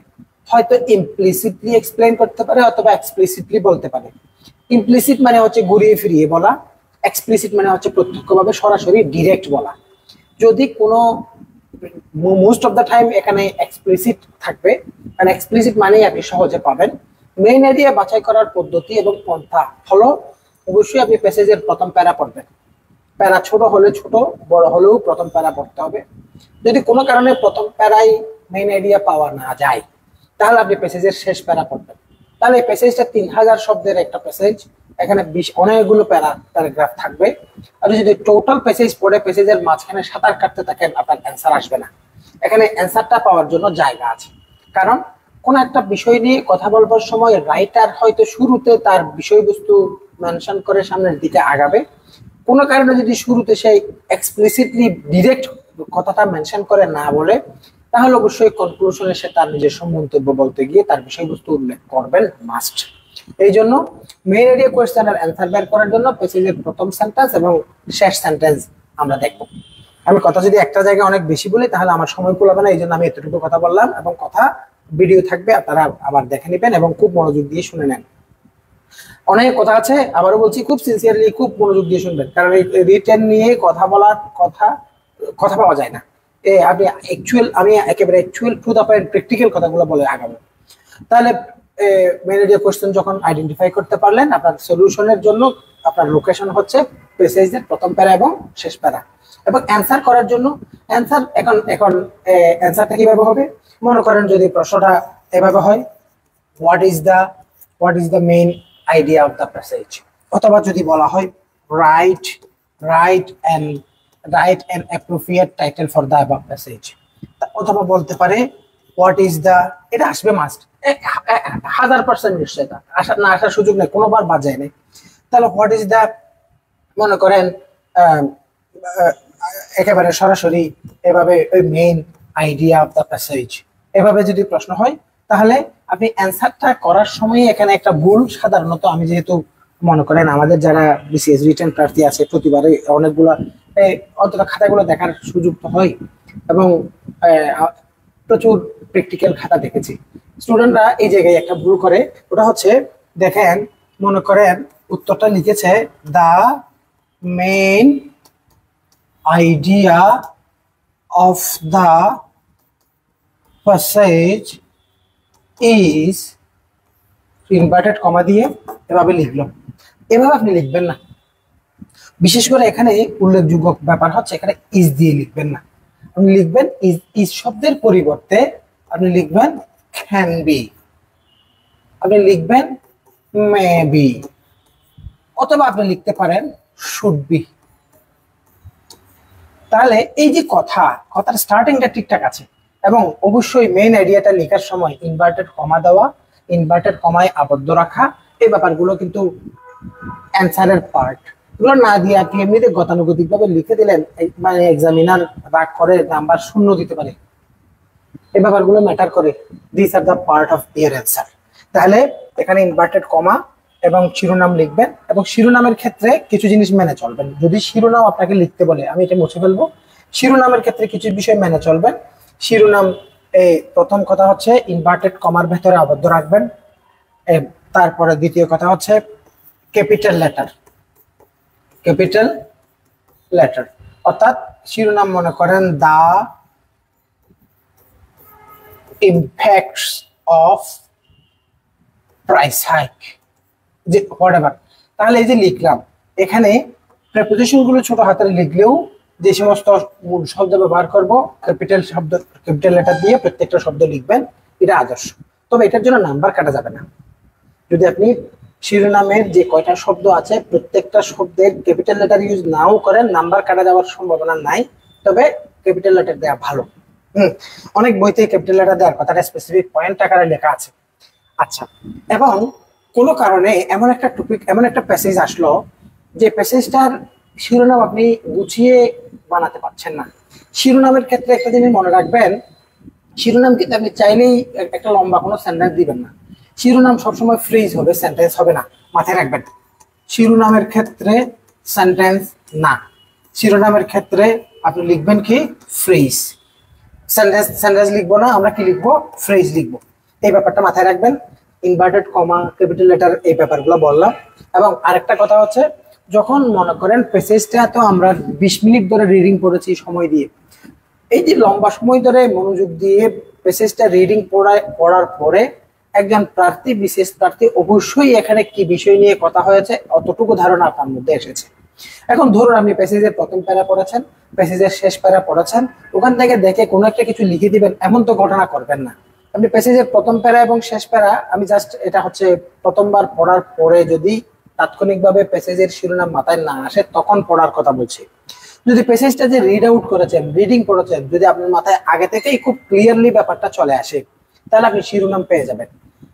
হয়তো ইমপ্লিসিটলি এক্সপ্লেইন করতে পারে অথবা এক্সপ্লিসিটলি বলতে পারে। ইমপ্লিসিট মানে হচ্ছে ঘুরিয়ে ফিরিয়ে বলা, এক্সপ্লিসিট মানে হচ্ছে প্রত্যক্ষভাবে সরাসরি ডিরেক্ট বলা। যদি কোনো মোস্ট অফ দ্য টাইম এখানে এক্সপ্লিসিট থাকবে, কারণ এক্সপ্লিসিট মানেই আপনি সহজে পাবেন। মেইন আইডিয়া বাছাই করার পদ্ধতি এবং পন্থা হলো, অবশ্যই আপনি প্যাসেজের প্রথম প্যারা পড়বেন। প্যারা ছোট হলে ছোট, বড় হলেও প্রথম প্যারা পড়তে হবে। যদি কোনো কারণে প্রথম প্যারাই মেইন আইডিয়া পাওয়া না যায়, তাহলে আপনি প্যাসেজের শেষ প্যারা পড়বেন। তাহলে এই প্যাসেজটা 3000 শব্দের একটা প্যাসেজ, এখানে অনেকগুলো প্যারাগ্রাফ থাকবে। আর যদি টোটাল প্যাসেজ পড়ে প্যাসেজের মাঝখানে সাঁতার কাটতে থাকেন, আপনার অ্যান্সার আসবে না। এখানে অ্যান্সারটা পাওয়ার জন্য জায়গা আছে, কারণ কোন একটা বিষয় নিয়ে কথা বলবার সময় রাইটার হয়তো শুরুতে তার বিষয়বস্তু মেনশন করে সামনের দিকে আগাবে। কোনো কারণে যদি শুরুতে সেই এক্সপ্লিসিটলি ডিরেক্ট কথাটা মেনশন করে না বলে, তাহলে অবশ্যই কনক্লুশনে সে তার নিজস্ব মন্তব্য বলতে গিয়ে তার বিষয়বস্তু উল্লেখ করবেন মাস্ট। এই জন্য মেইন আইডিয়া কোয়েশ্চেনের অ্যান্সার বের করার জন্য পেসেজের প্রথম সেন্টেন্স এবং শেষ সেন্টেন্স আমরা দেখব। আমি কথা যদি একটা জায়গায় অনেক বেশি বলি তাহলে আমার সময় কুলাবে না, এই জন্য আমি এতটুকু কথা বললাম, এবং কথা ভিডিও থাকবে, আপনারা আবার দেখে নেবেন এবং খুব মনোযোগ দিয়ে শুনে নেন। অনেক কথা আছে, আবারও বলছি, খুব সিনসিয়ারলি খুব মনোযোগ দিয়ে শুনবেন, কারণ এই রিটেন নিয়ে কথা বলার কথা পাওয়া যায় না। আমি একেবারে actual to the point practical কথাগুলো বলে আগাবো। তাহলে মেইন আইডিয়া কোশ্চেন যখন আইডেন্টিফাই করতে পারলেন, আপনার সলিউশনের জন্য আপনার লোকেশন হচ্ছে পেসেজের প্রথম প্যারা এবং শেষ প্যারা। এবং অ্যান্সার করার জন্য এখন অ্যান্সারটা কিভাবে হবে? মনে করেন যদি প্রশ্নটা এভাবে হয়, what is the main idea of the passage, অথবা যদি বলা হয় write an appropriate title for the above passage, অথবা বলতে পারে হোয়াট ইজ দ্য, এটা আসবে মাস্ট 1000% নিশ্চয়তা, আসার সুযোগ নেই, কোনোবার বাজায় নেই। তাহলে হোয়াট ইজ দ্য, মনে করেন একেবারে সরাসরি এভাবে ওই main idea of the passage এভাবে যদি প্রশ্ন হয়, তাহলে আপনি অ্যান্সারটা করার সময় এখানে একটা ভুল, সাধারণত আমি যেহেতু মনে করেন আমাদের যারা বিসিএস রিটেন প্রার্থী আছে প্রতিবারে অনেকগুলো অন্তত খাতাগুলো দেখার সুযোগ তো হয়, এবং প্রচুর প্র্যাকটিক্যাল খাতা দেখেছি, স্টুডেন্টরা এই জায়গায় একটা ভুল করে। ওটা হচ্ছে, দেখেন, মনে করেন উত্তরটা লিখেছে the main idea of the passage is, inverted comma দিয়ে এভাবে লিখলো। এভাবে আপনি লিখবেন না, বিশেষ করে এখানে উল্লেখযোগ্য ব্যাপার হচ্ছে এখানে ইজ দিয়ে লিখবেন না, আপনি লিখবেন ইজ শব্দের পরিবর্তে আপনি লিখবেন ক্যান বি, আপনি লিখবেন মে বি, অথবা আপনি লিখতে পারেন শুড বি। তাহলে এই যে কথার স্টার্টিংটা ঠিকঠাক আছে, এবং অবশ্যই মেইন আইডিয়াটা লেখার সময় ইনভার্টেড কমা দেওয়া, ইনভার্টেড কমায় আবদ্ধ রাখা, এই ব্যাপারগুলো কিন্তু অ্যান্সারের পার্ট। এগুলো না দিয়ে আপনি এমনিতে গতানুগতিক ভাবে লিখে দিলেন, মানে এক্সামিনার রাগ করে নাম্বার 0 দিতে পারে। এই ব্যাপারগুলো ম্যাটার করে, this are the part of year answer. তাহলে এখানে ইনভার্টেড কমা এবং শিরোনাম লিখবেন, এবং শিরোনামের ক্ষেত্রে কিছু জিনিস মেনে চলবেন। যদি শিরোনাম আপনাকে লিখতে বলে, আমি এটা মুছে ফেলবো, শিরোনামের ক্ষেত্রে কিছু বিষয় মেনে চলবেন। শিরোনাম প্রথম কথা হচ্ছে ইনভার্টেড কমার ভেতরে আবদ্ধ রাখবেন। তারপরে দ্বিতীয় কথা হচ্ছে ক্যাপিটাল লেটার, অর্থাৎ শিরোনাম মনে করেন দা ইম্প্যাক্টস অফ প্রাইস হাইক, যে হোয়াটএভার। তাহলে এই যে লিখলাম, এখানে প্রেপোজিশন গুলো ছোট হাতের লিখলেও যে সমস্ত মূল শব্দ ব্যবহার করব ক্যাপিটাল লেটার দিয়ে প্রত্যেকটা শব্দ লিখবেন, এটা আদর্শ। তবে এটার জন্য নাম্বার কাটা যাবে না। যদি আপনি শিরোনামের যে কয়টা শব্দ আছে প্রত্যেকটা শব্দের ক্যাপিটাল লেটার ইউজ নাও করেন, নাম্বার কাটা যাওয়ার সম্ভাবনা নাই, তবে ক্যাপিটাল লেটার দেওয়া ভালো। অনেক বইতে ক্যাপিটাল লেটার দেওয়ার কথাটা স্পেসিফিক পয়েন্ট আকারে লেখা আছে। আচ্ছা, এবং কোনো কারণে এমন একটা প্যাসেজ আসলো যে প্যাসেজটার শিরোনাম আপনি গুছিয়ে বানাতে পারছেন না। শিরোনামের ক্ষেত্রে একটা জিনিস মনে রাখবেন, শিরোনাম কিন্তু আপনি চাইলেই একটা লম্বা কোনো সেন্টেন্স দিবেন না। শিরোনাম সবসময় ফ্রেজ হবে, সেন্টেন্স হবে না, মাথায় রাখবেন। শিরোনামের ক্ষেত্রে সেন্টেন্স না, শিরোনামের ক্ষেত্রে আপনি লিখবেন কি ফ্রেজ। সেন্টেন্স লিখবো না, আমরা কি লিখবো? ফ্রেজ লিখবো। এই ব্যাপারটা মাথায় রাখবেন। ইনভার্টেড কমা, ক্যাপিটাল লেটার, এই ব্যাপারগুলো বললাম। এবং আরেকটা কথা হচ্ছে, যখন মনে করেন প্যাসেজটা তো আমরা 20 মিনিট ধরে রিডিং করেছি সময় দিয়ে, এই যে লম্বা সময় ধরে মনোযোগ দিয়ে প্যাসেজটা রিডিং পড়ার পরে একজন প্রার্থী, বিশেষ প্রার্থী অবশ্যই এখানে কি বিষয় নিয়ে কথা হয়েছে অতটুকু ধারণা আপনার মধ্যে এসেছে। এখন ধরুন আপনি প্যাসেজের প্রথম প্যারা পড়েছেন, প্যাসেজের শেষ প্যারা পড়েছেন, ওখান থেকে দেখে কোনো একটা কিছু লিখে দিবেন এমন তো ঘটনা করবেন না। আপনি প্যাসেজের প্রথম প্যারা এবং শেষ প্যারা, আমি জাস্ট এটা হচ্ছে প্রথমবার পড়ার পরে যদি তাৎক্ষণিকভাবে প্যাসেজের শিরোনাম মাথায় না আসে তখন পড়ার কথা বলছি। যদি প্যাসেজটা যে রিড আউট করেছেন, রিডিং করেছেন, যদি আপনার মাথায় আগে থেকেই খুব ক্লিয়ারলি ব্যাপারটা চলে আসে, তাহলে আপনি শিরোনাম পেয়ে যাবেন।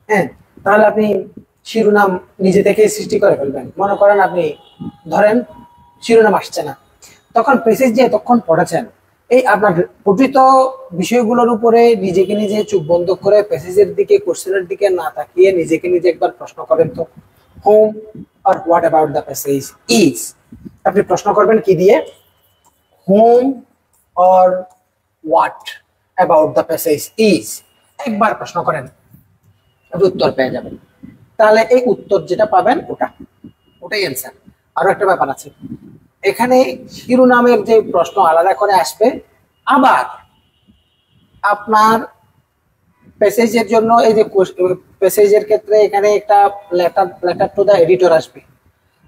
হ্যাঁ, তাহলে আপনি শিরোনাম নিজে থেকেই সৃষ্টি করে ফেলবেন। মনে করেন আপনি ধরেন শিরোনাম আসছে না, তখন প্যাসেজ যে এতক্ষণ পড়েছেন এই আপনার পঠিত বিষয়গুলোর উপরে নিজেকে নিজে চোখ বন্ধ করে প্যাসেজের দিকে, কোশ্চেনের দিকে না তাকিয়ে নিজেকে নিজে একবার প্রশ্ন করেন তো, হোম আর what about the passage is. আপনি প্রশ্ন করবেন কি দিয়ে? Whom or what about the passage is। একবার প্রশ্ন করেন, আপনি উত্তর পেয়ে যাবেন। তাহলে এই উত্তর যেটা পাবেন ওটাই অ্যান্সার। আরো একটা ব্যাপার আছে, এখানে শিরোনামের যে প্রশ্ন আলাদা করে আসবে, আবার আপনার প্যাসেজের জন্য এই যে প্যাসেজের ক্ষেত্রে এখানে একটা লেটার টু দ্য এডিটর আসবে।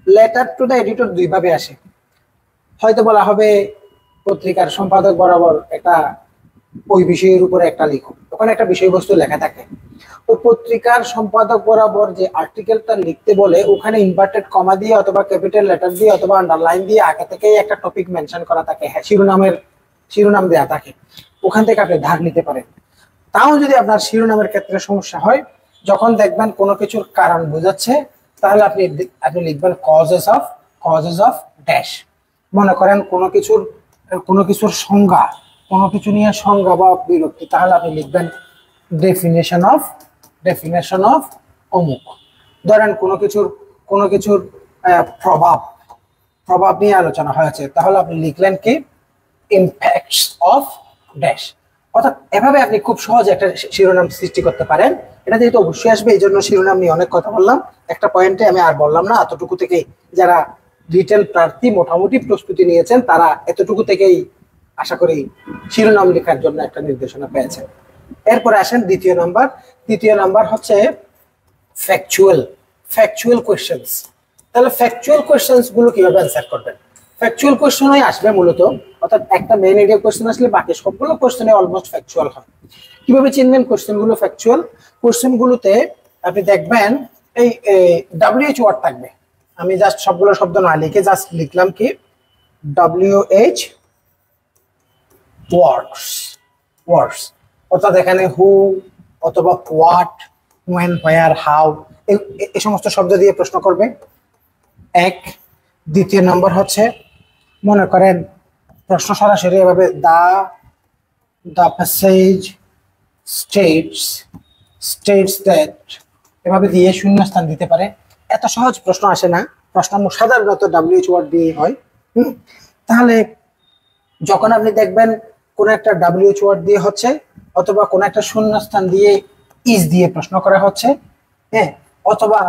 লেটার টু দ্য এডিটর দুই ভাবে আসে। হয়তো বলা হবে পত্রিকার সম্পাদক বরাবর একটা ওই বিষয়ের উপরে একটা লিখো, ওখানে একটা বিষয়বস্তু লেখা থাকে। ও পত্রিকার সম্পাদক বরাবর যে আর্টিকেলটা লিখতে বলে, ওখানে ইনভার্টেড কমা দিয়ে অথবা ক্যাপিটাল লেটার দিয়ে অথবা আন্ডারলাইন দিয়ে আগে থেকেই একটা টপিক মেনশন করা থাকে, হ্যাঁ শিরোনাম দেয়া থাকে, ওখান থেকে আপনি ধার নিতে পারেন। তাও যদি আপনার শিরোনামের ক্ষেত্রে সমস্যা হয়, যখন দেখবেন কোনো কিছুর কারণ বোঝাচ্ছে, তাহলে আপনি লিখবেন কজেস অফ ড্যাশ। মনে করেন কোনো কিছুর সংজ্ঞা, কোনো কিছু নিয়ে সংজ্ঞা বা বিরক্তি, তাহলে আপনি লিখবেন ডেফিনেশন অফ অমুক। ধরেন কোনো কিছুর প্রভাব নিয়ে আলোচনা হয়েছে, তাহলে আপনি লিখলেন কি ইম্প্যাক্টস অফ ড্যাশ। অর্থাৎ এভাবে আপনি খুব সহজে একটা শিরোনাম সৃষ্টি করতে পারেন। এটা যেহেতু অবশ্যই আসবে, এই জন্য শিরোনাম নিয়ে অনেক কথা বললাম। একটা পয়েন্টে আমি আর বললাম না, এতটুকু থেকেই যারা রিটেন প্রার্থী মোটামুটি প্রস্তুতি নিয়েছেন, তারা এতটুকু থেকেই আশা করি শিরোনাম লেখার জন্য একটা নির্দেশনা পেয়েছেন। এরপরে আসেন দ্বিতীয় নাম্বার হচ্ছে ফ্যাকচুয়াল কোয়েশ্চেন্স। তাহলে ফ্যাকচুয়াল কোয়েশ্চেন্স গুলো কিভাবে অ্যান্সার করবেন? ফ্যাকচুয়াল কোয়েশ্চেনই আসবে মূলত, অর্থাৎ একটা মেইন এরিয়া কোয়েশ্চেন আসলে বাকি সবগুলো কোয়েশ্চেনে অলমোস্ট ফ্যাকচুয়াল হয়। কিভাবে চিনবেন কোয়েশ্চেনগুলো ফ্যাকচুয়াল? কোয়েশ্চেনগুলোতে আপনি দেখবেন এই WH ওয়ার্ড থাকবে। আমি জাস্ট সবগুলো শব্দ না লিখে জাস্ট লিখলাম কি WH ওয়ার্ডস, অর্থাৎ এখানে হু অথবা হোয়াট, when, where, how এই সমস্ত শব্দ দিয়ে প্রশ্ন করবে। এক। দ্বিতীয় নম্বর হচ্ছে, মনে করেন প্রশ্ন সরাসরি এভাবে দ্য প্যাসেজ স্টেটস দ্যাট, এভাবে দিয়ে শূন্যস্থান দিতে পারে। এত সহজ প্রশ্ন আসে না, প্রশ্ন সাধারণত WH ওয়ার্ড দিয়ে হয়। তাহলে যখন আপনি দেখবেন কোন একটা WH ওয়ার্ড দিয়ে হচ্ছে, অথবা কোন একটা শূন্যস্থান দিয়ে ইজ দিয়ে প্রশ্ন করা হচ্ছে, হ্যাঁ, অথবা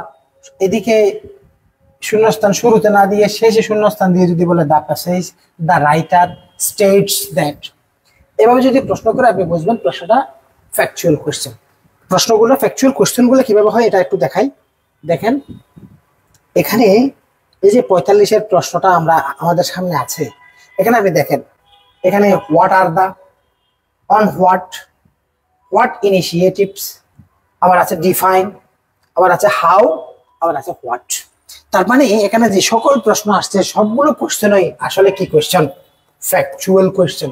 এদিকে শূন্যস্থান শুরুতে না দিয়ে শেষে শূন্যস্থান দিয়ে যদি বলে the passage, the writer states that, এভাবে যদি প্রশ্ন করে আপনি বুঝবেন প্রশ্নটা ফ্যাকচুয়াল কোয়েশ্চেন। ফ্যাকচুয়াল কোয়েশ্চেনগুলো কিভাবে হয় এটা একটু দেখাই। দেখেন এখানে এই যে 45-এর প্রশ্নটা আমাদের সামনে আছে, এখানে আপনি দেখেন এখানে what are the, on what initiatives, আবার আছে ডিফাইন, আবার আছে হাউ, আবার আছে হোয়াট। তার মানে এখানে যে সকল প্রশ্ন আসছে সবগুলো কোশ্চেনই আসলে কি কোশ্চেন? Factual question.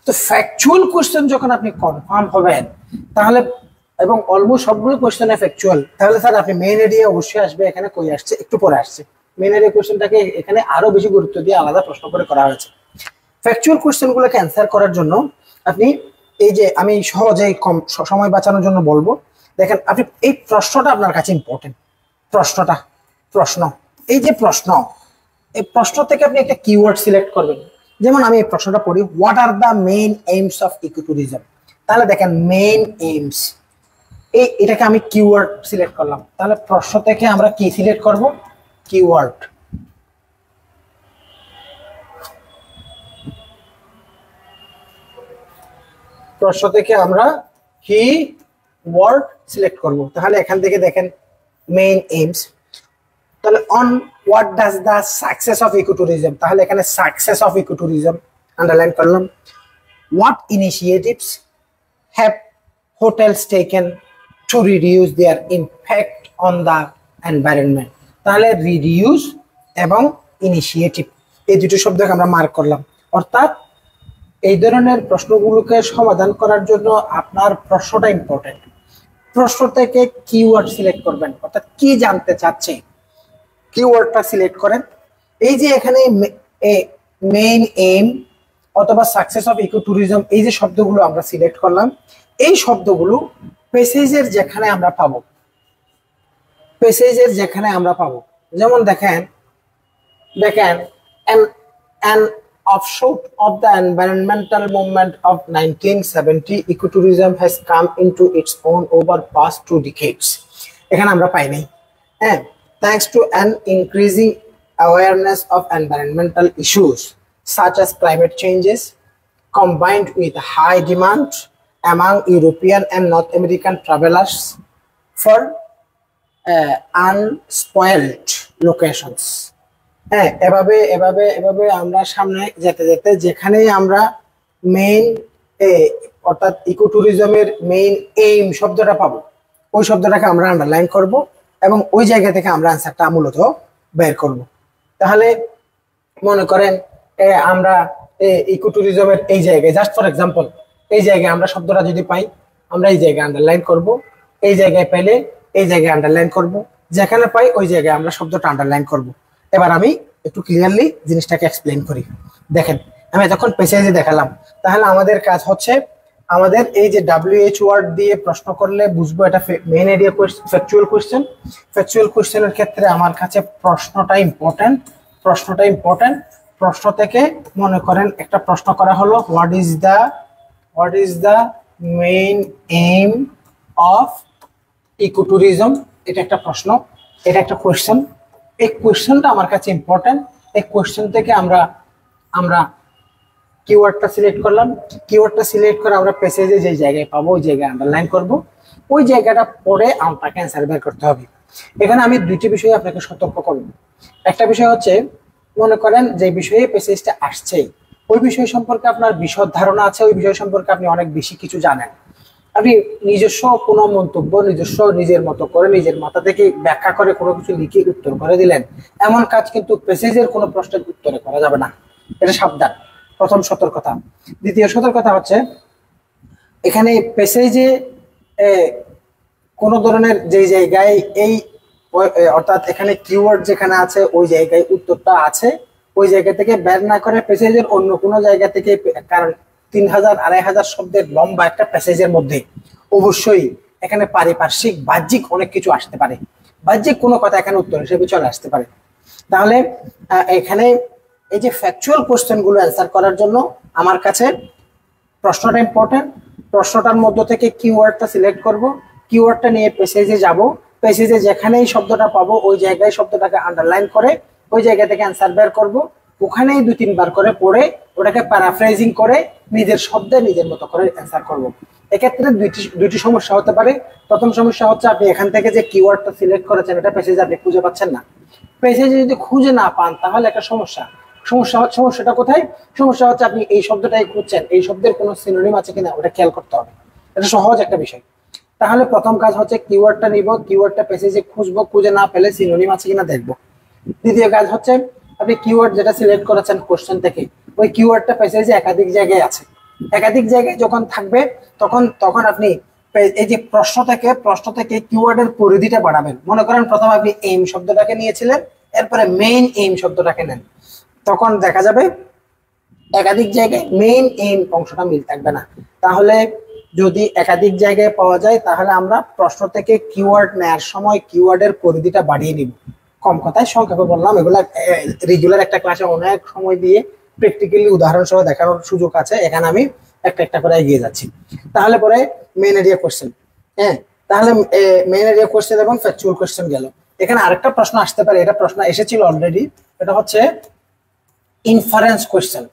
তো ফ্যাকচুয়াল কোশ্চেন যখন আপনি কনফার্ম হবেন, তাহলে এবং অলমোস্ট সবগুলো কোশ্চেনে ফ্যাকচুয়াল, তাহলে স্যার আপনি মেইন এরিয়া অবশ্যই আসবে। এখানে কই আসছে? একটু পরে আসছে। মেইন এরিয়া কোশ্চেনটাকে এখানে আরো বেশি গুরুত্ব দিয়ে আলাদা প্রশ্ন করে করা হয়েছে। ফ্যাকচুয়াল কোশ্চেনগুলোকে অ্যান্সার করার জন্য আপনি এই যে আমি সহজেই কম সময় বাঁচানোর জন্য বলবো, দেখেন আপনি এই প্রশ্নটা আপনার কাছে ইম্পর্টেন্ট। এই যে এই প্রশ্ন থেকে আপনি একটা কিওয়ার্ড সিলেক্ট করবেন। যেমন আমি এই প্রশ্নটা পড়ি, what are the main aims of ecotourism. তাহলে দেখেন মেইন এইমস, এটাকে আমি কিওয়ার্ড সিলেক্ট করলাম। তাহলে প্রশ্ন থেকে আমরা কি সিলেক্ট করব? কিওয়ার্ড। প্রশ্ন থেকে আমরা কিওয়ার্ড সিলেক্ট করব। তাহলে এখান থেকে দেখেন মেইন এইমস। তাহলে on what does the success of ecotourism, তাহলে এখানে সাকসেস অফ ইকোট্যুরিজম আন্ডারলাইন করলাম। What initiatives have hotels taken to reduce their impact on the environment, তাহলে রিডিউস এবং ইনিশিয়েটিভ এই দুটো শব্দকে আমরা মার্ক করলাম। অর্থাৎ এই ধরনের প্রশ্নগুলোকে সমাধান করার জন্য আপনার প্রশ্নটা ইম্পর্টেন্ট। প্রশ্ন থেকে কিওয়ার্ড সিলেক্ট করবেন, অর্থাৎ কি জানতে চাচ্ছে কিওয়ার্ডটা সিলেক্ট করেন। এই যে এখানে এ মেইন এইম অথবা সাকসেস অফ ইকো ট্যুরিজম, এই যে শব্দগুলো আমরা সিলেক্ট করলাম, এই শব্দগুলো প্যাসেজের যেখানে আমরা পাবো, প্যাসেজের যেখানে আমরা পাবো, যেমন দেখেন an an offshoot of the environmental movement of 1970, ecotourism has come into its own over past 2 decades. এখানে আমরা পাই নাই। হ্যাঁ, thanks to an increasing awareness of environmental issues such as climate changes combined with high demand among European and North American travelers for unspoiled locations. হ্যাঁ, এভাবে এভাবে এভাবে আমরা সামনে যেতে যেতে যেখানেই আমরা মেইন অর্থাৎ ইকো ট্যুরিজমের মেইন এইম শব্দটা পাবো, ওই শব্দটাকে আমরা আন্ডারলাইন করব এবং ওই জায়গা থেকে আমরা আনসারটা মূলত বের করব। তাহলে মনে করেন আমরা ইকো ট্যুরিজমের এই জায়গায়, জাস্ট ফর এক্সাম্পল, এই জায়গায় আমরা শব্দটা যদি পাই, আমরা এই জায়গায় আন্ডারলাইন করব, এই জায়গায় পেলে এই জায়গায় আন্ডারলাইন করব, যেখানে পাই ওই জায়গায় আমরা শব্দটা আন্ডারলাইন করব। এবার আমি একটু ক্লিয়ারলি জিনিসটাকে এক্সপ্লেইন করি। দেখেন, আমি যখন পেসেজে দেখালাম, তাহলে আমাদের কাজ হচ্ছে আমাদের এই যে WH ওয়ার্ড দিয়ে প্রশ্ন করলে বুঝবো এটা main area factual question. Factual কোশ্চেনের ক্ষেত্রে আমার কাছে প্রশ্নটা ইম্পর্টেন্ট। প্রশ্ন থেকে মনে করেন একটা প্রশ্ন করা হলো, what is the main aim of eco tourism, এটা একটা প্রশ্ন, এটা একটা কোশ্চেন। এই কোশ্চেনটা আমার কাছে ইম্পর্টেন্ট। এই কোশ্চেন থেকে আমরা কিওয়ার্ডটা সিলেক্ট করলাম, কিওয়ার্ডটা সিলেক্ট করে আমরা প্যাসেজে যে জায়গায় পাবো ওই জায়গায় আন্ডারলাইন করব, ওই জায়গাটা পরে আমাকে অ্যান্সার বের করতে হবে। এখানে আমি দুইটি বিষয়ে আপনাকে সতর্ক করব। একটা বিষয় হচ্ছে, মনে করেন যে বিষয়ে প্যাসেজটা আসছে ওই বিষয় সম্পর্কে আপনার বিশদ ধারণা আছে, ওই বিষয় সম্পর্কে আপনি অনেক বেশি কিছু জানেন, আপনি নিজস্ব কোনো মন্তব্য নিজের মতো করে নিজের মাথা থেকে ব্যাখ্যা করে কোনো কিছু লিখে উত্তর করে দিলেন, এমন কাজ কিন্তু প্যাসেজের কোনো প্রশ্নের উত্তরে করা যাবে না। এটা সাবধান, প্রথম সতর্কতা। দ্বিতীয় সতর্কতা হচ্ছে, এখানে প্যাসেজে কোন ধরনের যে জায়গায় এই অর্থাৎ এখানে কিওয়ার্ড যেখানে আছে ওই জায়গায় উত্তরটা আছে, ওই জায়গা থেকে বের না করে প্যাসেজের অন্য কোনো জায়গা থেকে, কারণ 3000-2500 শব্দের লম্বা একটা প্যাসেজের মধ্যে অবশ্যই এখানে পারিপার্শ্বিক বাহ্যিক অনেক কিছু আসতে পারে, বাহ্যিক কোনো কথা এখানে উত্তর হিসেবে চলে আসতে পারে। তাহলে এখানে এই যে ফ্যাকচুয়াল কোশ্চেন গুলো অ্যান্সার করার জন্য আমার কাছে প্রশ্নটা ইম্পর্টেন্ট। প্রশ্নটার মধ্য থেকে কিওয়ার্ডটা সিলেক্ট করব, কিওয়ার্ডটা নিয়ে প্যাসেজে যাব, প্যাসেজে যেখানেই শব্দটা পাবো ওই জায়গায় শব্দটাকে আন্ডারলাইন করে ওই জায়গা থেকে অ্যান্সার বের করব, ওখানেই 2-3 বার করে পড়ে ওটাকে প্যারাফ্রেজিং করে নিজের শব্দে নিজের মতো করে অ্যান্সার করব। এক্ষেত্রে দুইটি সমস্যা হতে পারে। প্রথম সমস্যা হচ্ছে, আপনি এখান থেকে যে কিওয়ার্ডটা সিলেক্ট করেছেন এটা প্যাসেজে আপনি খুঁজে পাচ্ছেন না। প্যাসেজে যদি খুঁজে না পান তাহলে একটা সমস্যাটা কোথায়? সমস্যা হচ্ছে আপনি এই শব্দটাই খুঁজছেন, এই শব্দের কোনো সিনোনিম আছে কিনা ওটা খেয়াল করতে হবে। এটা সহজ একটা বিষয়। তাহলে প্রথম কাজ হচ্ছে কিওয়ার্ডটা নিব, কিওয়ার্ডটা প্যাসেজে খুঁজবো, খুঁজে না পেলে সিনোনিম আছে কিনা দেখবো। দ্বিতীয় কাজ হচ্ছে, আপনি কিওয়ার্ড যেটা সিলেক্ট করেছেন কোশ্চেন থেকে, ওই কিওয়ার্ডটা প্যাসেজে একাধিক জায়গায় আছে, একাধিক জায়গায় যখন থাকবে তখন আপনি এই যে প্রশ্ন থেকে কিওয়ার্ডের পরিধিটা বাড়াবেন। মনে করেন প্রথমে আপনি এইম শব্দটাকে নিয়েছিলেন, এরপরে মেইন এইম শব্দটাকে নেন, তখন দেখা যাবে একাধিক জায়গায় মেইন এইম অংশটা মিল থাকবে না। তাহলে যদি একাধিক জায়গায় পাওয়া যায় তাহলে আমরা প্রশ্ন থেকে কিওয়ার্ড নেওয়ার সময় কিওয়ার্ডের পরিধিটা বাড়িয়ে নিব। কম কথায় সংক্ষেপে বললাম, এগুলা রেগুলার একটা ক্লাসে অনেক সময় দিয়ে প্র্যাকটিক্যালি উদাহরণ সহ দেখানোর সুযোগ আছে, এখানে আমি একটা করে এগিয়ে যাচ্ছি। তাহলে পরে মেইন এরিয়া কোশ্চেন, হ্যাঁ, তাহলে মেইন এরিয়া কোশ্চেন এবং ফ্যাকচুয়াল কোশ্চেন গেল। এখানে আরেকটা প্রশ্ন আসতে পারে, এটা প্রশ্ন এসেছিল অলরেডি, এটা হচ্ছে ইনফারেন্স কোশ্চেন।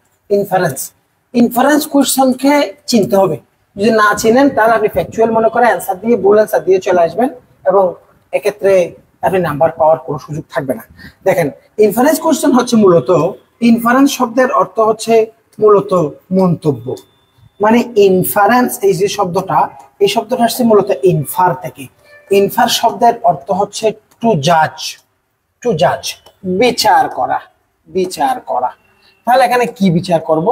ইনফারেন্স কোশ্চেনকে চিনতে হবে, যদি না চিনেন তাহলে আপনি ফ্যাকচুয়াল মনে করে অ্যান্সার দিয়ে ভুল অ্যান্সার দিয়ে চলে আসবেন এবং এক্ষেত্রে আপনি নাম্বার পাওয়ার কোনো সুযোগ থাকবে না। দেখেন, ইনফারেন্স কোশ্চেন হচ্ছে মূলত, ইনফারেন্স শব্দের অর্থ হচ্ছে মূলত মন্তব্য, মানে ইনফারেন্স এই যে শব্দটা, এই শব্দটা আসছে মূলত ইনফার থেকে। ইনফার শব্দের অর্থ হচ্ছে টু জাজ, বিচার করা। তাহলে এখানে কি বিচার করব?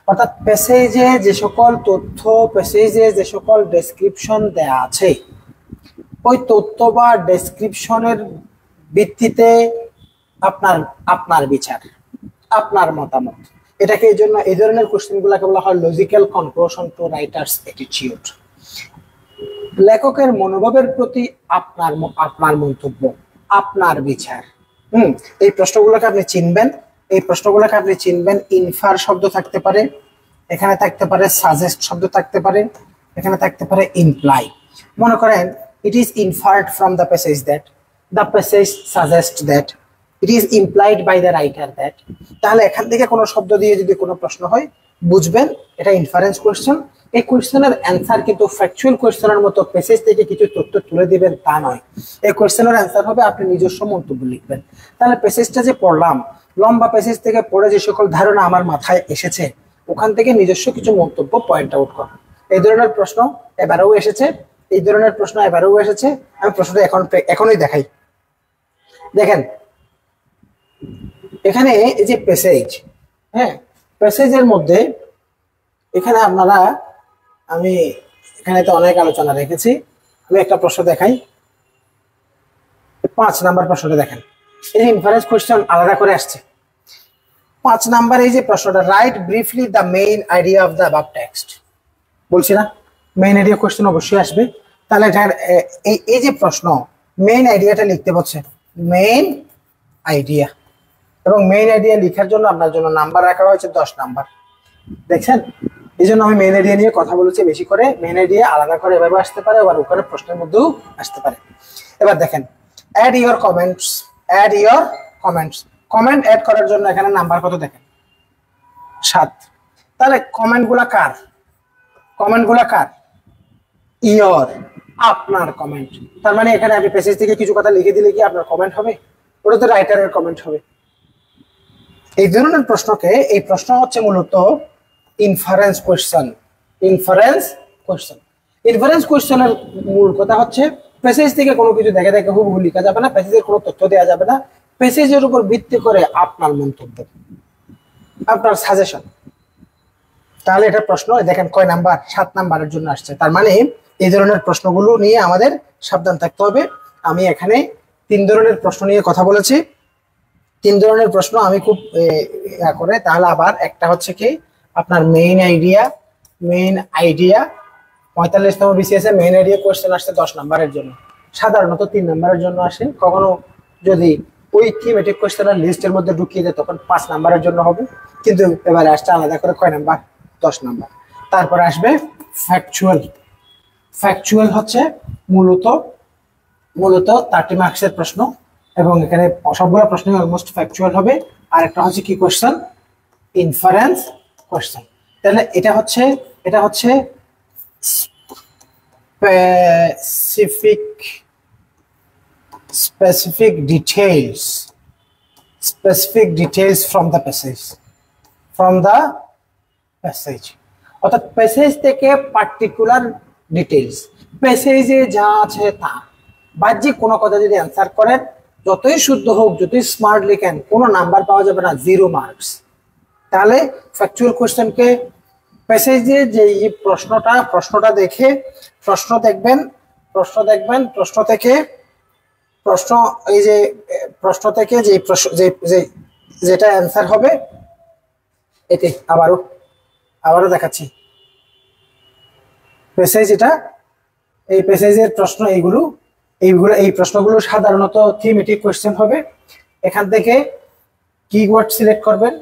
অর্থাৎ প্যাসেজে যে সকল তথ্য, প্যাসেজে যে সকল ডেসক্রিপশন দেয়া আছে, ওই তথ্য বা ডেসক্রিপশনের ভিত্তিতে আপনার আপনার মতামত। এটাকে এই জন্য এই ধরনের কোশ্চেন গুলাকে বলা হয় logical conclusion to writer's attitude. লেখকের মনোভাবের প্রতি আপনার আপনার মন্তব্য, আপনার বিচার। এই প্রশ্নগুলোকে আপনি চিনবেন, এই প্রশ্নগুলোকে আপনি চিনবেন। ইনফার শব্দ থাকতে পারে, এখানে থাকতে পারে সাজেস্ট শব্দ থাকতে পারে, এখানে থাকতে পারে ইমপ্লাই। মনে করেন it is inferred from the passage suggest that, it is implied by the writer that. তাহলে এখান থেকে কোনো শব্দ দিয়ে যদি কোনো প্রশ্ন হয়, বুঝবেন এটা ইনফারেন্স কোয়েশ্চেন। এই কোয়েশ্চেনের অ্যান্সার কিন্তু ফ্যাকচুয়াল কোয়েশ্চেনের মতো প্যাসেজ থেকে কিছু তথ্য তুলে দিবেন তা নয়। এই কোয়েশ্চেনের অ্যান্সার হবে আপনি নিজস্ব মন্তব্য লিখবেন। তাহলে প্যাসেজটা যে পড়লাম, লম্বা প্যাসেজ থেকে পড়ে যে সকল ধারণা আমার মাথায় এসেছে, ওখান থেকে নিজস্ব কিছু মন্তব্য পয়েন্ট আউট করা। এই ধরনের প্রশ্ন এবারেও এসেছে, এই ধরনের প্রশ্ন এবারেও এসেছে। আমি প্রশ্নটা এখনই দেখাই। দেখেন এখানে এই যে প্যাসেজ, হ্যাঁ, প্যাসেজের মধ্যে এখানে আপনারা, আমি এখানে তো অনেক আলোচনা রেখেছি, আমি একটা প্রশ্ন দেখাই। 5 নাম্বার প্রশ্নটা দেখেন, এই যে ইনফারেন্স কোয়েশ্চেন আলাদা করে আসছে। 5 নাম্বার এই যে প্রশ্নটা, right briefly the main idea of the above text. বলছি না মেইন আইডিয়া কোয়েশ্চেন অবশ্যই আসবে। তাহলে এই যে প্রশ্ন, মেইন আইডিয়াটা লিখতে বলছে, মেইন আইডিয়া। এবং মেইন আইডিয়া লেখার জন্য আপনার জন্য নাম্বার রাখা হয়েছে 10 নাম্বার। দেখছেন, এই জন্য আমি মেইন আইডিয়া নিয়ে কথা বলেছি বেশি করে। মেইন আইডিয়া আলাদা করে এভাবে আসতে পারে, আবার ওখানে প্রশ্নের মধ্যেও আসতে পারে। এবার দেখেন, add your comments, add your comments. Comment add করার জন্য এখানে নাম্বার কত দেখেন, 7। তাহলে কমেন্টগুলা কার? কমেন্টগুলা কার? ইওর, আপনার কমেন্ট। তার মানে এখানে আপনি প্যাসেজ থেকে কিছু কথা লিখে দিলে কি আপনার কমেন্ট হবে? ওটা তো রাইটারের কমেন্ট হবে। এই ধরনের প্রশ্নকে, এই প্রশ্ন হচ্ছে মূলত inference question. Inference question, inference কোয়েশ্চেনের মূল কথা হচ্ছে প্যাসেজ থেকে কোনো কিছু দেখে দেখে হুবহু লেখা যাবে না, প্যাসেজের কোনো তথ্য দেওয়া যাবে না, প্যাসেজের উপর ভিত্তি করে আপনার মন্তব্য, আপনার সাজেশন। তাহলে এটা প্রশ্ন দেখেন কয় নাম্বার, 7 নাম্বারের জন্য আসছে। তার মানে এই ধরনের প্রশ্নগুলো নিয়ে আমাদের সাবধান থাকতে হবে। আমি এখানে 3 ধরনের প্রশ্ন নিয়ে কথা বলেছি। 3 ধরনের প্রশ্ন আমি খুব করে, তাহলে আবার একটা হচ্ছে কি আপনার মেইন আইডিয়া। মেইন আইডিয়া 45তম বিসিএস এ মেইন আইডিয়া কোশ্চেন আসছে 10 নাম্বারের জন্য, সাধারণত 3 নাম্বারের জন্য আসে। কখনো যদি ওই থিমেটিক কোশ্চেনের লিস্টের মধ্যে ঢুকিয়ে দেয় তখন 5 নাম্বারের জন্য হবে, কিন্তু এবারে আসছে আলাদা করে কয় নাম্বার, 10 নাম্বার। তারপরে আসবে ফ্যাকচুয়াল। ফ্যাকচুয়াল হচ্ছে মূলত 30 মার্কসের প্রশ্ন, এবং এখানে সবগুলো প্রশ্নই অলমোস্ট ফ্যাকচুয়াল হবে। আর একটা হচ্ছে কি কোশ্চেন, ইনফারেন্স কোশ্চেন। তাহলে এটা হচ্ছে specific details from the passage, অর্থাৎ প্যাসেজ থেকে পার্টিকুলার ডিটেইলস, প্যাসেজে যা আছে তা। বাহ্যিক কোনো কথা যদি অ্যান্সার করেন, যতই শুদ্ধ হোক, যতই স্মার্ট লিখেন, কোনো নাম্বার পাওয়া যাবে না, 0 মার্কস। তাহলে ফ্যাকচুয়াল কোশ্চেনকে প্যাসেজে যে প্রশ্নটা দেখে প্রশ্ন দেখবেন, প্রশ্ন থেকে যেটা অ্যান্সার হবে, এতে আবারও দেখাচ্ছি প্যাসেজ। এই প্যাসেজের প্রশ্ন এই প্রশ্নগুলো সাধারণত থিমেটিক কোশ্চেন হবে। এখান থেকে কিওয়ার্ড সিলেক্ট করবেন।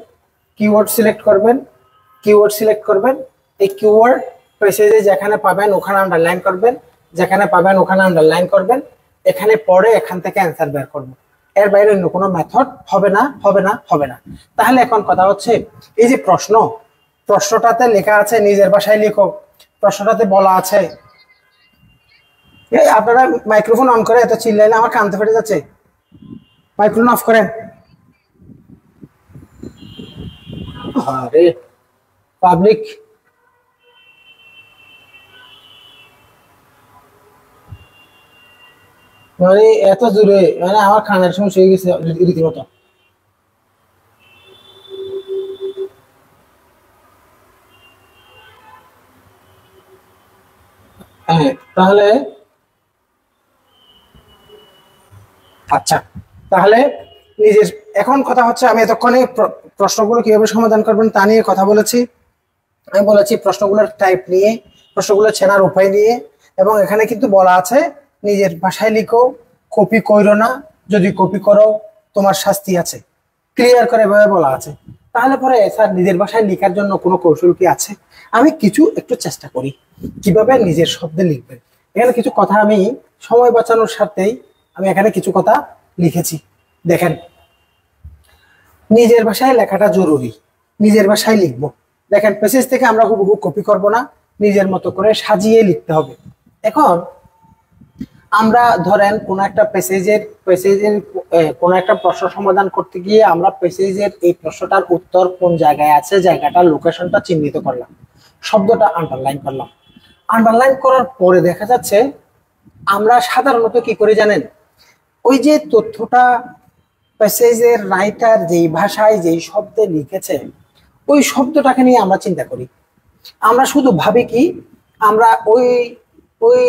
এই কিওয়ার্ড প্যাসেজে যেখানে পাবেন ওখানে আন্ডারলাইন করবেন, এখানে পড়ে এখান থেকে অ্যান্সার বের করবেন। এর বাইরে অন্য কোনো মেথড হবে না। তাহলে এখন কথা হচ্ছে, এই যে প্রশ্নটাতে লেখা আছে, নিজের ভাষায় লিখো। প্রশ্নটাতে বলা আছে, আপনারা মাইক্রোফোন অন করে এত চিল্লাইলে আমার কান ফেটে যাচ্ছে, মাইক্রোফোন অফ করেন। আরে পাবলিক, মানে এত জোরে, মানে আমার কানের সমস্যা হয়ে গেছে রীতিমতো। হ্যাঁ, তাহলে আচ্ছা, তাহলে নিজের এখন কথা হচ্ছে আমি এতক্ষণে প্রশ্নগুলো কিভাবে সমাধান করবেন তা নিয়ে কথা বলেছি। আমি বলেছি প্রশ্নগুলোর টাইপ নিয়ে, প্রশ্নগুলো চেনার উপায় নিয়ে, এবং এখানে কিন্তু বলা আছে নিজের ভাষায় লিখো, কপি কইরো না, যদি কপি করো তোমার শাস্তি আছে, ক্লিয়ার করে এভাবে বলা আছে। তাহলে পরে স্যার নিজের ভাষায় লেখার জন্য কোনো কৌশল কি আছে? আমি কিছু একটু চেষ্টা করি কিভাবে নিজের শব্দে লিখবেন। এখানে কিছু কথা আমি সময় বাঁচানোর স্বার্থেই আমি এখানে কিছু কথা লিখেছি। দেখেন, নিজের ভাষায় লেখাটা জরুরি, নিজের ভাষায় লিখবো। দেখেন, প্যাসেজ থেকে আমরা হুবহু কপি করব না, নিজের মতো করে সাজিয়ে লিখতে হবে। এখন আমরা ধরেন কোন একটা প্যাসেজের কোন একটা প্রশ্ন সমাধান করতে গিয়ে আমরা প্যাসেজের এই প্রশ্নটার উত্তর কোন জায়গায় আছে, জায়গাটার লোকেশনটা চিহ্নিত করলাম, শব্দটা আন্ডারলাইন করলাম। আন্ডারলাইন করার পরে দেখা যাচ্ছে আমরা সাধারণত কি করে জানেন, ওই যে তথ্যটা প্যাসেজের রাইটার যেই ভাষায় যেই শব্দে লিখেছে ওই শব্দটাকে নিয়ে আমরা চিন্তা করি। আমরা শুধু ভাবি কি আমরা ওই ওই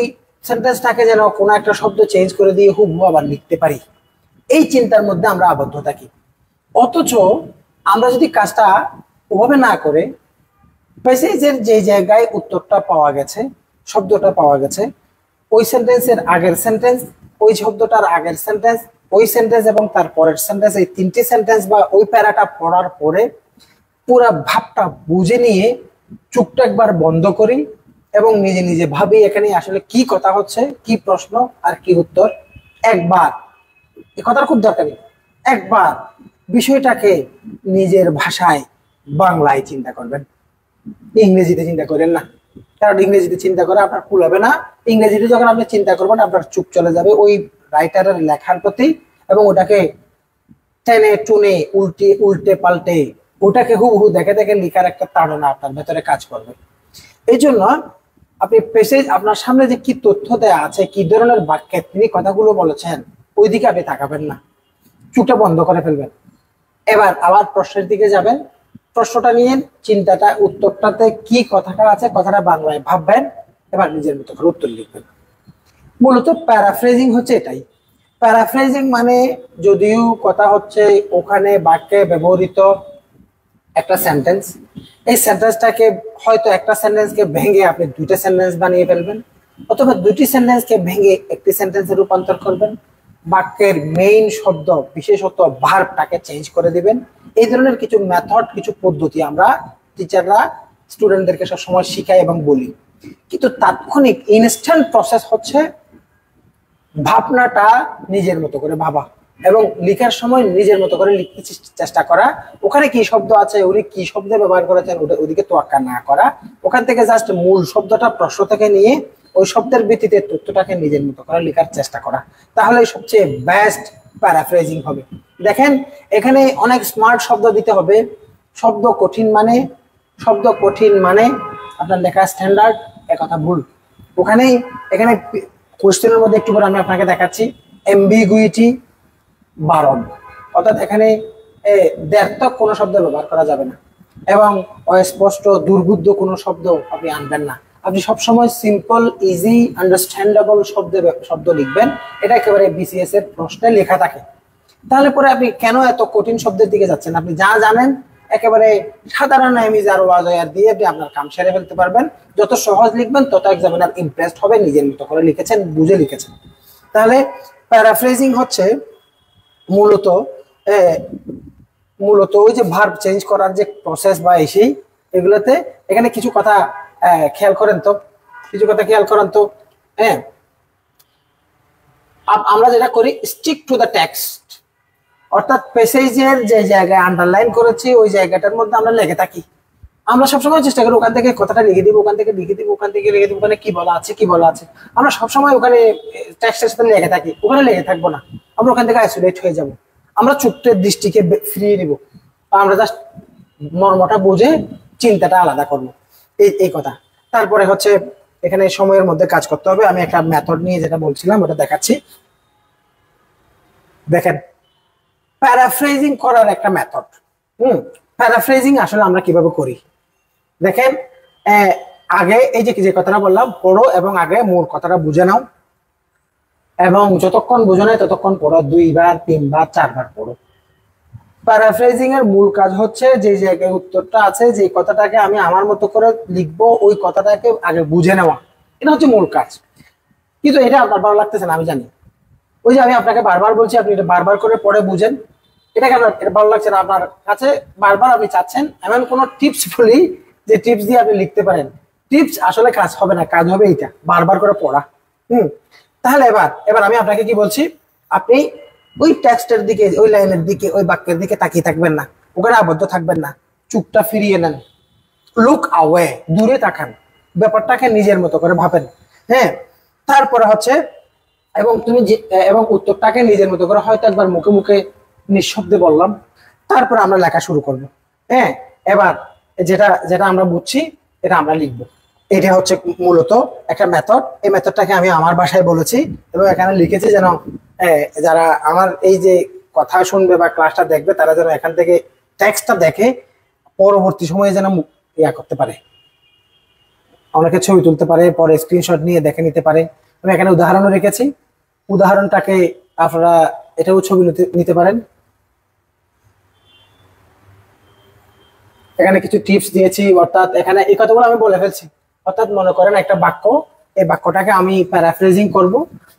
সেন্টেন্সটাকে যেন কোনো একটা শব্দ চেঞ্জ করে দিয়ে হুবহু আবার লিখতে পারি, এই চিন্তার মধ্যে আমরা আবদ্ধ থাকি। অথচ আমরা যদি কাজটা ওভাবে না করে প্যাসেজের যে জায়গায় উত্তরটা পাওয়া গেছে, শব্দটা পাওয়া গেছে, ওই সেন্টেন্সের আগের সেন্টেন্স, ওই শব্দটার আগের সেন্টেন্স, ওই সেন্টেন্স এবং তার পরের সেন্টেন্স, এই তিনটি সেন্টেন্স বা ওই প্যারাটা পড়ার পরে পুরা ভাবটা বুঝে নিয়ে চুপটা একবার বন্ধ করি এবং নিজে নিজে ভাবি এখানে আসলে কি কথা হচ্ছে, কি প্রশ্ন আর কি উত্তর। একবার, এ কথার খুব দরকারি, একবার বিষয়টাকে নিজের ভাষায় বাংলায় চিন্তা করবেন, ইংরেজিতে চিন্তা করেন না। কারণ ইংরেজিতে চিন্তা করে আপনার কুল হবে না। ইংরেজিতে যখন আপনি চিন্তা করবেন আপনার চুপ চলে যাবে ওই রাইটারের লেখার প্রতি, এবং ওটাকে টেনে টুনে উল্টে উল্টে পাল্টে ওটাকে হুবহু দেখে দেখে লেখার একটা তাড়না আপনার ভেতরে কাজ করবে। এই জন্য আপনি প্যাসেজ আপনার সামনে যে কি তথ্য দেয়া আছে, কি ধরনের বাক্যে তিনি কথাগুলো বলেছেন, ওই দিকে আপনি তাকাবেন না, চুপটা বন্ধ করে ফেলবেন। এবার আবার প্রশ্নের দিকে যাবেন, প্রশ্নটা নিয়ে চিন্তাটা, উত্তরটাতে কি কথাটা আছে কথাটা বাংলায় ভাববেন, এবার নিজের মতো করে উত্তর লিখবেন। মূলত প্যারাফ্রেজিং হচ্ছে এটাই। প্যারাফ্রেজিং মানে যদিও কথা হচ্ছে ওখানে বাক্যে ব্যবহৃত একটা সেন্টেন্স, এই সেন্টেন্সটাকে হয়তো একটা সেন্টেন্সকে ভেঙে আপনি দুইটা সেন্টেন্স বানিয়ে ফেলবেন, অথবা দুটি সেন্টেন্সকে ভেঙে একটি সেন্টেন্সে রূপান্তর করবেন, বাক্যের মেইন শব্দ বিশেষত ভার্বটাকে চেঞ্জ করে দিবেন। এই ধরনের কিছু মেথড, কিছু পদ্ধতি আমরা টিচাররা স্টুডেন্টদেরকে সবসময় শিখাই এবং বলি। কিন্তু তাৎক্ষণিক ইনস্ট্যান্ট প্রসেস হচ্ছে ভাবনাটা নিজের মতো করে ভাবা এবং লেখার সময় নিজের মতো করে লিখতে চেষ্টা করা। ওখানে কি শব্দ আছে, উনি কি শব্দ ব্যবহার করেছেন ওদিকে তোয়াক্কা না করা, ওখান থেকে জাস্ট মূল শব্দটা প্রশ্ন থেকে নিয়ে ওই শব্দের ভিত্তিতে তথ্যটাকে নিজের মতো করে লেখার চেষ্টা করা, তাহলে সবচেয়ে বেস্ট প্যারাফ্রেজিং হবে। দেখেন, এখানে অনেক স্মার্ট শব্দ দিতে হবে। শব্দ কঠিন মানে আপনার লেখা স্ট্যান্ডার্ড, একথা ভুল। এখানে কোশ্চেনের মধ্যে একটু পরে আমি আপনাকে দেখাচ্ছি অ্যাম্বিগুইটি বারণ, অর্থাৎ এখানে দ্ব্যর্থক কোনো শব্দ ব্যবহার করা যাবে না এবং অস্পষ্ট দুর্বোধ্য কোনো শব্দ আপনি আনবেন না। আপনি সবসময় সিম্পল, ইজি, আন্ডারস্ট্যান্ডেবল শব্দ লিখবেন। এটা একেবারে বিসিএস এর প্রশ্নে লেখা থাকে। তাহলে পরে আপনি কেন এত কঠিন শব্দের দিকে যাচ্ছেন? আপনি যা জানেন একেবারে সাধারণ এমিজার ওয়াজয়ার দিয়ে আপনি আপনার কাম সেরে ফেলতে পারবেন। যত সহজ লিখবেন তত এক্সামিনার ইমপ্রেসড হবে, নিজের মতো করে লিখেছেন, বুঝে লিখেছেন। তাহলে প্যারাফ্রেজিং হচ্ছে মূলত ওই যে ভার্ব চেঞ্জ করার যে প্রসেস বা এগুলোতে এখানে কিছু কথা খেয়াল করেন তো, হ্যাঁ, আমরা যেটা করি স্টিক টু দ্য টেক্সট, অর্থাৎ প্যাসেজের যে জায়গায় আন্ডারলাইন করেছি ওই জায়গাটার মধ্যে আমরা লেগে থাকি। আমরা সবসময় চেষ্টা করি ওখান থেকে কথাটা লিখে দিব, ওখান থেকে লিখে দিব, ওখানে কি বলা আছে আমরা সবসময় ওখানে টেক্সটের সাথে লেগে থাকি। ওখানে লেগে থাকবো না, আমরা ওখান থেকে আইসোলেট হয়ে যাব। আমরা চুপটের দৃষ্টিকে ফিরিয়ে নিব, আমরা জাস্ট মর্মটা বুঝে চিন্তাটা আলাদা করবো, এই কথা। তারপরে হচ্ছে এখানে সময়ের মধ্যে কাজ করতে হবে। আমি একটা মেথড নিয়ে যেটা বলছিলাম ওটা দেখাচ্ছি। দেখেন, প্যারাফ্রেজিং করার একটা মেথড। প্যারাফ্রেজিং আসলে আমরা কিভাবে করি দেখেন, আগে এই যে কথাটা বললাম পড়ো এবং আগে মূল কথাটা বুঝে নাও, এবং যতক্ষণ বুঝো নাই ততক্ষণ পড়ো, 2 বার 3 বার 4 বার পড়ো। প্যারাফ্রেজিং এর মূল কাজ হচ্ছে যে জায়গায় উত্তরটা আছে, যে কথাটাকে আমি আমার মতো করে লিখবো, ওই কথাটাকে আগে বুঝে নেওয়া, এটা হচ্ছে মূল কাজ। কিন্তু এটা আপনার ভালো লাগতেছে না আমি জানি, ওই যে আমি আপনাকে বারবার বলছি আপনি এটা বারবার করে পড়ে বুঝেন, এটা কেন এটা ভালো লাগছে না আপনার কাছে? বারবার আপনি চাচ্ছেন এমন কোন টিপস বলি যে টিপস দিয়ে আপনি লিখতে পারেন, টিপস আসলে কাজ হবে না, কাজ হবে এইটা বারবার করে পড়া। তাহলে এবার এবার আমি আপনাকে কি বলছি, আপনি ওই টেক্সটের দিকে, ওই লাইনের দিকে, ওই বাক্যের দিকে তাকিয়ে থাকবেন না, ওখানে আবদ্ধ থাকবেন না, চুপটা ফিরিয়ে নেন, লুক আওয়ে, দূরে তাকান, ব্যাপারটাকে নিজের মতো করে ভাবেন। হ্যাঁ, তারপরে হচ্ছে এবং তুমি এবং উত্তরটাকে নিজের মতো করে হয়তো একবার মুখে মুখে নিঃশব্দে বললাম, তারপর আমরা লেখা শুরু করব। হ্যাঁ, এবার যেটা যেটা আমরা বুঝছি এটা আমরা লিখব। এটা হচ্ছে মূলত একটা মেথড। এই মেথডটাকে আমি আমার ভাষায় বলেছি এবং এখানে লিখেছি যেন যারা আমার এই যে কথা শুনবে বা ক্লাসটা দেখবে তারা যেন এখান থেকে টেক্সটটা দেখে পরবর্তী সময়ে যেন ইয়া করতে পারে, অনেকে ছবি তুলতে পারে, পরে স্ক্রিনশট নিয়ে দেখে নিতে পারে। আমি এখানে উদাহরণও রেখেছি, উদাহরণটাকে আপনারা এটাও ছবি নিতে পারেন। এখানে কিছু টিপস দিয়েছি, অর্থাৎ এখানে এই কথাগুলো আমি বলে ফেলছি। অর্থাৎ মনে করেন একটা বাক্য, এই বাক্যটাকে আমি প্যারাফ্রেজিং করব,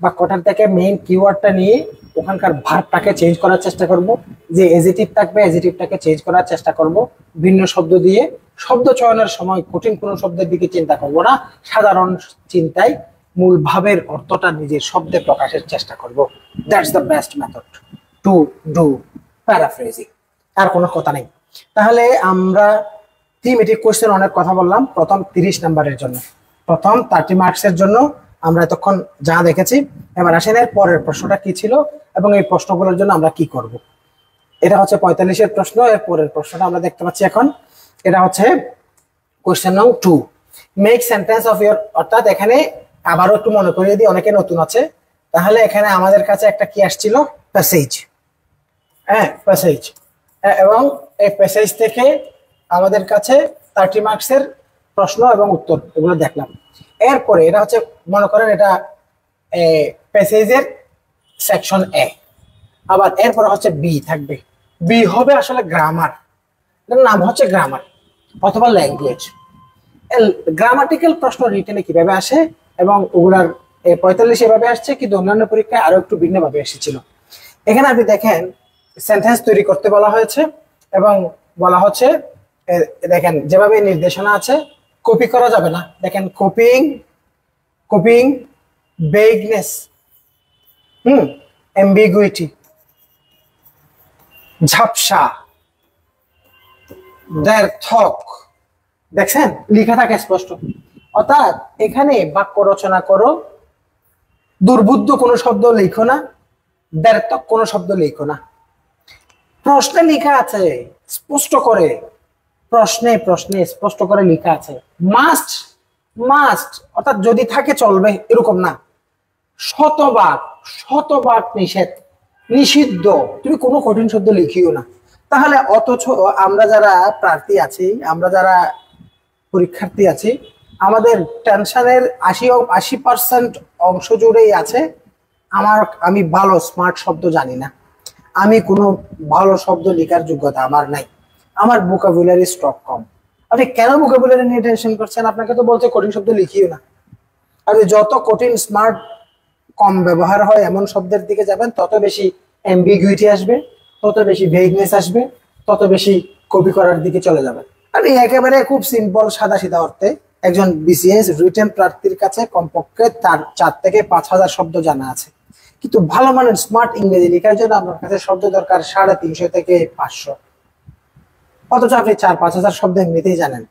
বাক্যটার থেকে মেইন কিওয়ার্ডটা নিয়ে ওখানকার ভার্বটাকে চেঞ্জ করার চেষ্টা করব, যে এজিটিভ থাকবে এজিটিভটাকে চেঞ্জ করার চেষ্টা করব ভিন্ন শব্দ দিয়ে। শব্দ চয়নের সময় কঠিন কোনো শব্দের দিকে চিন্তা করব না, সাধারণ চিন্তায় মূল ভাবের অর্থটা নিজের শব্দে প্রকাশের চেষ্টা করব। That's the best method to do paraphrasing. আর কোনো কথা নেই। তাহলে আমরা থিমেটিক কোশ্চেন অনেক কথা বললাম প্রথম 30 নাম্বারের জন্য, প্রথম 30 মার্কসের জন্য আমরা এতক্ষণ যা দেখেছি। এবার আসেন এর পরের প্রশ্নটা কি ছিল এবং এই প্রশ্নগুলোর জন্য আমরা কি করব। এটা হচ্ছে 45-এর প্রশ্ন। এর পরের প্রশ্নটা আমরা দেখতে পাচ্ছি এখন, এটা হচ্ছে কোশ্চেন নং 2, মেক সেন্টেন্স অফ ইওর। অর্থাৎ এখানে আবারও একটু মনে করিয়ে দিই, অনেকে নতুন আছে। তাহলে এখানে আমাদের কাছে একটা কি আসছিল, প্যাসেজ। হ্যাঁ, প্যাসেজ, এবং এই প্যাসেজ থেকে আমাদের কাছে 30 মার্কসের প্রশ্ন এবং উত্তর এগুলো দেখলাম। এরপরে এটা হচ্ছে মনে করেন এটা প্যাসেজের সেকশন এ, আবার এরপরে হচ্ছে বি থাকবে। বি হবে আসলে গ্রামার, এটার নাম হচ্ছে গ্রামার অথবা ল্যাঙ্গুয়েজ। গ্রামাটিক্যাল প্রশ্ন রিটেনে কিভাবে আসে এবং ওগুলার 45 এভাবে আসছে, কিন্তু অন্যান্য পরীক্ষায় আরো একটু ভিন্নভাবে এসেছিল। এখানে আপনি দেখেন সেন্টেন্স তৈরি করতে বলা হয়েছে এবং বলা হচ্ছে দেখেন যেভাবে নির্দেশনা আছে, কপি করা যাবে না। দেখেন কপিং, কপিং, ভেগনেস, অ্যাম্বিগুইটি, ঝাপসা, দ্ব্যর্থক। দেখছেন লেখা থাকে স্পষ্ট। অর্থাৎ এখানে বাক্য রচনা করো, দুর্বুদ্ধ কোনো শব্দ লেখো না, দ্ব্যর্থক কোনো শব্দ লেখো না। প্রশ্নে লেখা আছে স্পষ্ট করে, প্রশ্নে প্রশ্নে স্পষ্ট করে লেখা আছে মাস্ট, মাস্ট অর্থাৎ যদি থাকে চলবে এরকম না, শতভাগ, শতভাগ নিষেধ, নিষিদ্ধ, তুমি কোনো কঠিন শব্দ লিখিও না। তাহলে অথচ আমরা যারা প্রার্থী আছি, আমরা যারা পরীক্ষার্থী আছি, আমাদের টেনশনের 80% অংশ জুড়েই আছে আমি ভালো স্মার্ট শব্দ জানি না, আমি কোনো ভালো শব্দ লেখার যোগ্যতা আমার নাই, আমার ভোকাবুলারি স্টক কম। আপনি কেন ভোকাবুলারি নিয়ে টেনশন করছেন? আপনাকে তো বলছে কঠিন শব্দ লিখিও না। আপনি যত কঠিন, স্মার্ট, কম ব্যবহার হয় এমন শব্দের দিকে যাবেন, তত বেশি অ্যাম্বিগুইটি আসবে, তত বেশি ভেগনেস আসবে, তত বেশি কপি করার দিকে চলে যাবেন। আপনি একেবারে খুব সিম্পল সাদা সিধা অর্থে একজন বিসিএস রিটেন প্রার্থীর কাছে কমপক্ষে তার 4 থেকে 5,000 শব্দ জানা আছে, কিন্তু ভালো মানের স্মার্ট ইংরেজি লেখার জন্য আপনার কাছে শব্দ দরকার 350 থেকে 500, অথচ আপনি 4-5 হাজার শব্দ এমনিতেই জানেন।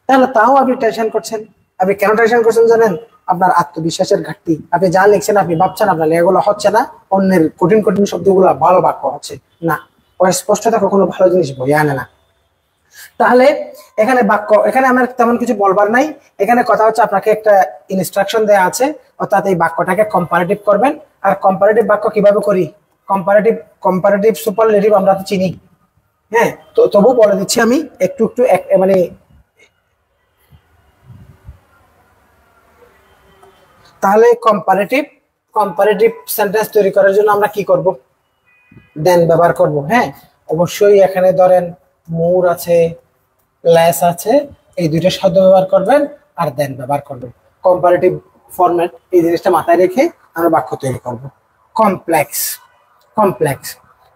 তাহলে তাও আপনি টেনশন করছেন। আপনি কেন টেনশন করছেন জানেন? আপনার আত্মবিশ্বাসের ঘাটতি। আপনি যা লিখছেন আপনি ভাবছেন আপনার লেখাগুলো হচ্ছে না, অন্যের কঠিন কঠিন শব্দগুলো ভালো বাক্য হচ্ছে না। অস্পষ্টতা কখনো ভালো জিনিস বয়ে আনে না। তাহলে এখানে বাক্য, এখানে আমার তেমন কিছু বলবার নাই। এখানে কথা হচ্ছে আপনাকে একটা ইনস্ট্রাকশন দেওয়া আছে, অর্থাৎ এই বাক্যটাকে কম্পারেটিভ করবেন। আর কম্পারেটিভ বাক্য কিভাবে করি? কম্পারেটিভ, কম্পারেটিভ সুপারলেটিভ আমরা তো চিনি। হ্যাঁ, তো তবু বলে দিচ্ছি আমি একটু একটু, মানে তাহলে কম্পারেটিভ, কম্পারেটিভ সেন্টেন্স তৈরি করার জন্য আমরা কি করব? দেন ব্যবহার করব। হ্যাঁ, অবশ্যই এখানে ধরেন মোর আছে, লেস আছে, এই দুইটা শব্দ ব্যবহার করবেন আর দেন ব্যবহার করবেন। কম্পারেটিভ ফরম্যাট এই জিনিসটা মাথায় রেখে আমরা বাক্য তৈরি করব। কমপ্লেক্স, কমপ্লেক্স,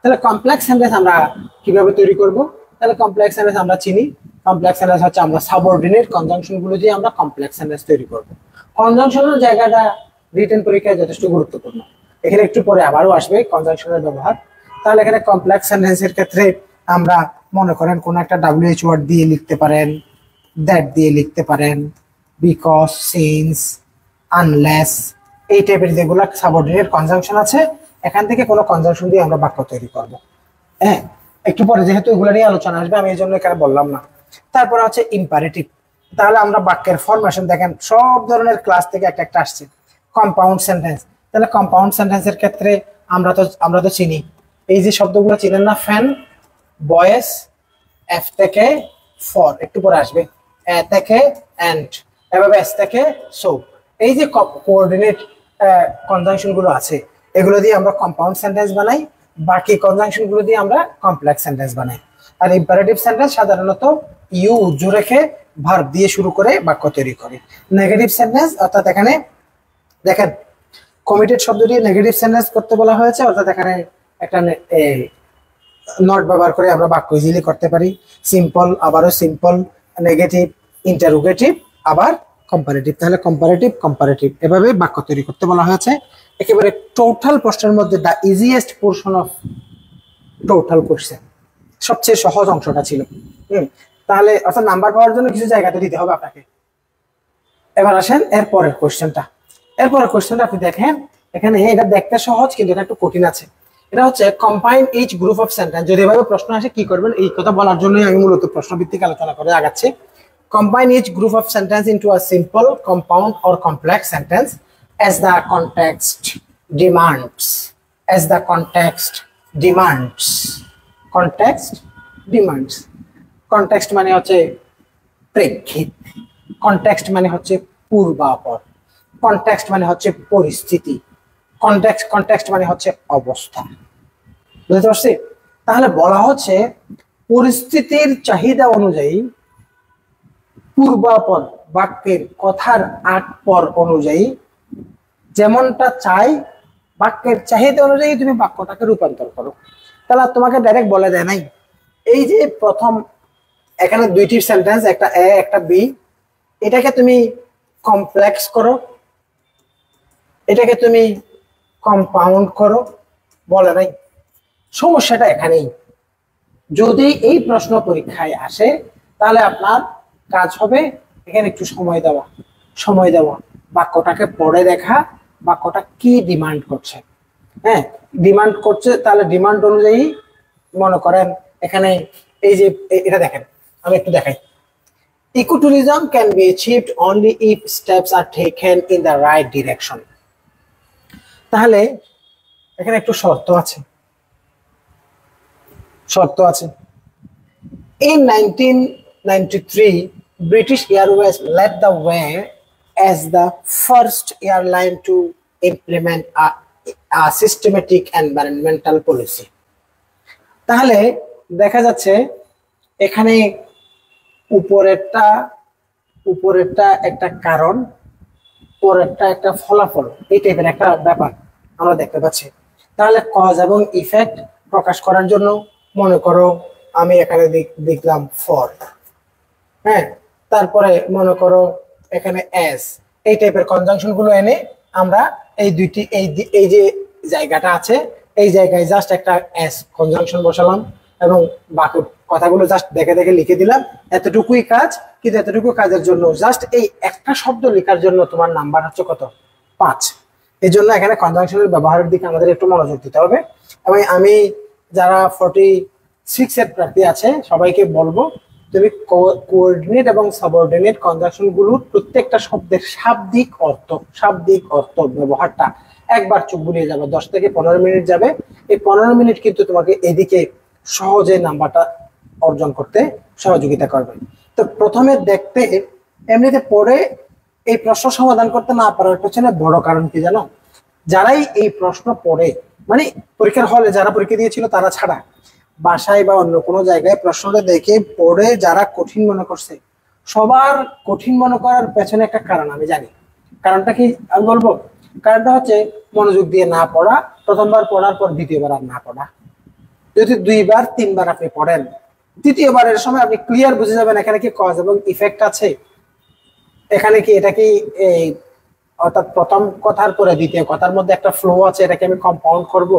তাহলে কমপ্লেক্স সেন্টেন্স আমরা কিভাবে তৈরি করব? তাহলে কমপ্লেক্স সেন্টেন্স আমরা চিনি। কমপ্লেক্স সেন্টেন্স হচ্ছে আমরা সাবঅর্ডিনেট কনজাংশন গুলো দিয়ে আমরা কমপ্লেক্স সেন্টেন্স তৈরি করব। কনজাংশনের জায়গাটা রিটেন পরীক্ষায় যথেষ্ট গুরুত্বপূর্ণ। এখানে একটু পরে আবারও আসবে কনজাংশনের ব্যবহার। তাহলে এখানে কমপ্লেক্স সেন্টেন্সের ক্ষেত্রে আমরা মনে করেন কোন একটা WH ওয়ার্ড দিয়ে লিখতে পারেন, দ্যাট দিয়ে লিখতে পারেন, বিকজ, সিন্স, আনলেস, এই টাইপের যেগুলো সাবঅর্ডিনেট কনজাংশন আছে এখান থেকে কোনো কনজাংশন দিয়ে আমরা বাক্য তৈরি করব। হ্যাঁ, একটু পরে যেহেতু এগুলো নিয়ে আলোচনা আসবে আমি এই জন্য এখানে বললাম না। তারপরে হচ্ছে ইম্পারেটিভ। তাহলে আমরা বাক্যের ফরমেশন দেখেন সব ধরনের ক্লাস থেকে একটা একটা আসছে। কম্পাউন্ড সেন্টেন্স, তাহলে কম্পাউন্ড সেন্টেন্সের ক্ষেত্রে আমরা তো চিনি এই যে শব্দগুলো চিনেন না, ফ্যান, বয়েস, এফ থেকে ফর, একটু পরে আসবে, এ থেকে এন্ড, এভাবে এস থেকে সো। এই যে কোঅর্ডিনেট কনজাংশন গুলো আছে এগুলো দিয়ে আমরা কম্পাউন্ড সেন্টেন্স বানাই, বাকি কনজাংশন গুলো দিয়ে আমরা কমপ্লেক্স সেন্টেন্স বানাই। আর ইম্পারেটিভ সেন্টেন্স সাধারণত ইউ উজ্জু রেখে ভার্ব দিয়ে শুরু করে বাক্য তৈরি করে। নেগেটিভ সেন্টেন্স অর্থাৎ এখানে দেখেন কমিটেড শব্দ দিয়ে নেগেটিভ সেন্টেন্স করতে বলা হয়েছে, অর্থাৎ এখানে একটা নট ব্যবহার করে আমরা বাক্য ইজিলি করতে পারি। সিম্পল, আবারও সিম্পল, নেগেটিভ, ইন্টারোগেটিভ, আবার কম্পারেটিভ। তাহলে কম্পারেটিভ, কম্পারেটিভ এভাবে বাক্য তৈরি করতে বলা হয়েছে। একেবারে টোটাল প্রশ্নের মধ্যে the easiest portion of total question, সবচেয়ে সহজ অংশটা ছিল। তাহলে অর্থাৎ নাম্বার পাওয়ার জন্য কিছু জায়গাতে দিতে হবে আপনাকে। এবার আসেন এরপরের কোশ্চেনটা। এরপরের কোশ্চেনটা আপনি দেখেন, এখানে এটা দেখতে সহজ কিন্তু এটা একটু কঠিন আছে। এটা হচ্ছে combine each group of sentence. যদি এভাবে প্রশ্ন আসে কি করবেন, এই কথা বলার জন্যই আমি মূলত প্রশ্নভিত্তিক আলোচনা করে আগাচ্ছি। Combine each group of sentence into a simple, compound or complex sentence as the context demands. As the context demands. Context demands. Context মানে হচ্ছে প্রেক্ষিত, কনটেক্সট মানে হচ্ছে পূর্বাপর, কনটেক্সট মানে হচ্ছে পরিস্থিতি, কনটেক্সট মানে হচ্ছে অবস্থা। বুঝতে পারছি? তাহলে বলা হচ্ছে পরিস্থিতির চাহিদা অনুযায়ী পূর্বাপর বাক্যের কথার আগ পর অনুযায়ী যেমনটা চাই বাক্যের চাহিদা অনুযায়ী তুমি বাক্যটাকে রূপান্তর করো। তাহলে তোমাকে ডাইরেক্ট বলে দেয় নাই এই যে প্রথম এখানে দুইটি সেন্টেন্স, একটা এ একটা বি, এটাকে তুমি কমপ্লেক্স করো, এটাকে তুমি কম্পাউন্ড করো, বলে নাই। সমস্যাটা এখানেই। যদি এই প্রশ্ন পরীক্ষায় আসে তাহলে আপনার কাজ হবে এখানে একটু সময় দেওয়া, বাক্যটাকে পড়ে দেখা, বাক্যটা কি ডিমান্ড করছে। হ্যাঁ, ডিমান্ড করছে, তাহলে ডিমান্ড অনুযায়ী মনে করেন এখানে এই যে এটা দেখেন, আমি একটু দেখাই। Ecotourism can be achieved only if steps are taken in the right direction. তাহলে এখানে একটু শর্ত আছে। In 1993, British Airways led the way as the first airline to implement a systematic environmental policy. তাহলে দেখা যাচ্ছে এখানে উপরেরটা একটা কারণ, পরেরটা একটা ফলাফল, এই টাইপের একটা ব্যাপার আমরা দেখতে পাচ্ছি। তাহলে কজ এবং ইফেক্ট প্রকাশ করার জন্য মনে করো আমি এখানে দেখলাম ফর, হ্যাঁ, তারপরে মনে করো এখানে এস, এই টাইপের কনজাংশন গুলো এনে আমরা এই দুইটি এই যে জায়গাটা আছে এই জায়গায় জাস্ট একটা এস কনজাংশন বসালাম এবং বাকি কথাগুলো জাস্ট দেখে দেখে লিখে দিলাম। এতটুকুই কাজ, কিন্তু এতটুকু কাজের জন্য জাস্ট এই একটা শব্দ লেখার জন্য তোমার নাম্বার হচ্ছে কত? 5। এই জন্য এখানে কনজাংশনের ব্যবহারের দিকে আমাদের একটু মনোযোগ দিতে হবে। এবং আমি যারা 46 এর প্রার্থী আছে সবাইকে বলবো তুমি কোঅর্ডিনেট এবং সাবঅর্ডিনেট কনজাংশন গুলোর প্রত্যেকটা শব্দের শাব্দিক অর্থ ব্যবহারটা একবার চোখ বুলিয়ে যাবে। 10 থেকে 15 মিনিট যাবে। এই 15 মিনিট কিন্তু তোমাকে এদিকে সহজে নাম্বারটা অর্জন করতে সহযোগিতা করবে। তো প্রথমে দেখতে এমনিতে পড়ে এই প্রশ্ন সমাধান করতে না পারার পেছনে বড় কারণ কি জানো? যারাই এই প্রশ্ন পড়ে, মানে পরীক্ষার হলে যারা পরীক্ষা দিয়েছিল তারা ছাড়া বাসায় বা অন্য কোনো জায়গায় প্রশ্নটা দেখে পড়ে যারা কঠিন মনে করছে, সবার কঠিন মনে করার পেছনে একটা কারণ আমি জানি। কারণটা কি আমি বলবো? কারণটা হচ্ছে মনোযোগ দিয়ে না পড়া, প্রথমবার পড়ার পর দ্বিতীয়বার আর না পড়া। যদি 2বার 3বার আপনি পড়েন, তৃতীয়বারের সময় আপনি ক্লিয়ার বুঝে যাবেন এখানে কি কজ এবং ইফেক্ট আছে, এখানে কি এটা কি এই অর্থাৎ প্রথম কথার পরে দ্বিতীয় কথার মধ্যে একটা ফ্লো আছে, এটাকে আমি কম্পাউন্ড করব,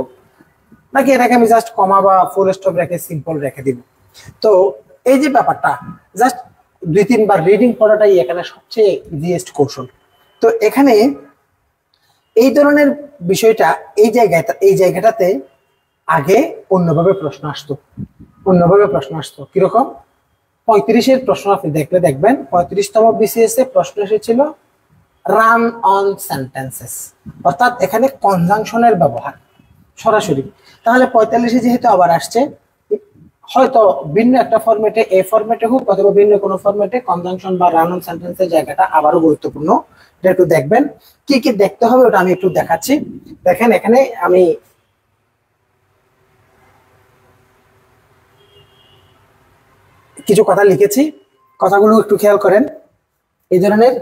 নাকি এটাকে আমি জাস্ট কমা বা ফুল স্টপ রেখে সিম্পল রেখে দিব। তো এই যে ব্যাপারটা, জাস্ট 2-3বার রিডিং পড়াটাই এখানে সবচেয়ে ইজিয়েস্ট কৌশল। তো এখানে এই ধরনের বিষয়টা এই জায়গাটাতে আগে অন্যভাবে প্রশ্ন আসতো, কিরকম? 35-এর প্রশ্ন আপনি দেখবেন 35তম বিসিএস এ প্রশ্ন এসেছিল রান অন সেন্টেন্সেস, অর্থাৎ এখানে কনজাংশনের ব্যবহার সরাসরি। তাহলে 45-এ যেহেতু আবার আসছে, হয়তো ভিন্ন একটা ফরম্যাটে, এই ফরম্যাটে হোক অথবা ভিন্ন কোনো ফরম্যাটে কনজাংশন বা রান অন সেন্টেন্সের জায়গাটা আবারও গুরুত্বপূর্ণ। এটা একটু দেখবেন, কি কি দেখতে হবে ওটা আমি একটু দেখাচ্ছি। দেখেন এখানে আমি কিছু কথা লিখেছি, কথাগুলো একটু খেয়াল করেন। এই ধরনের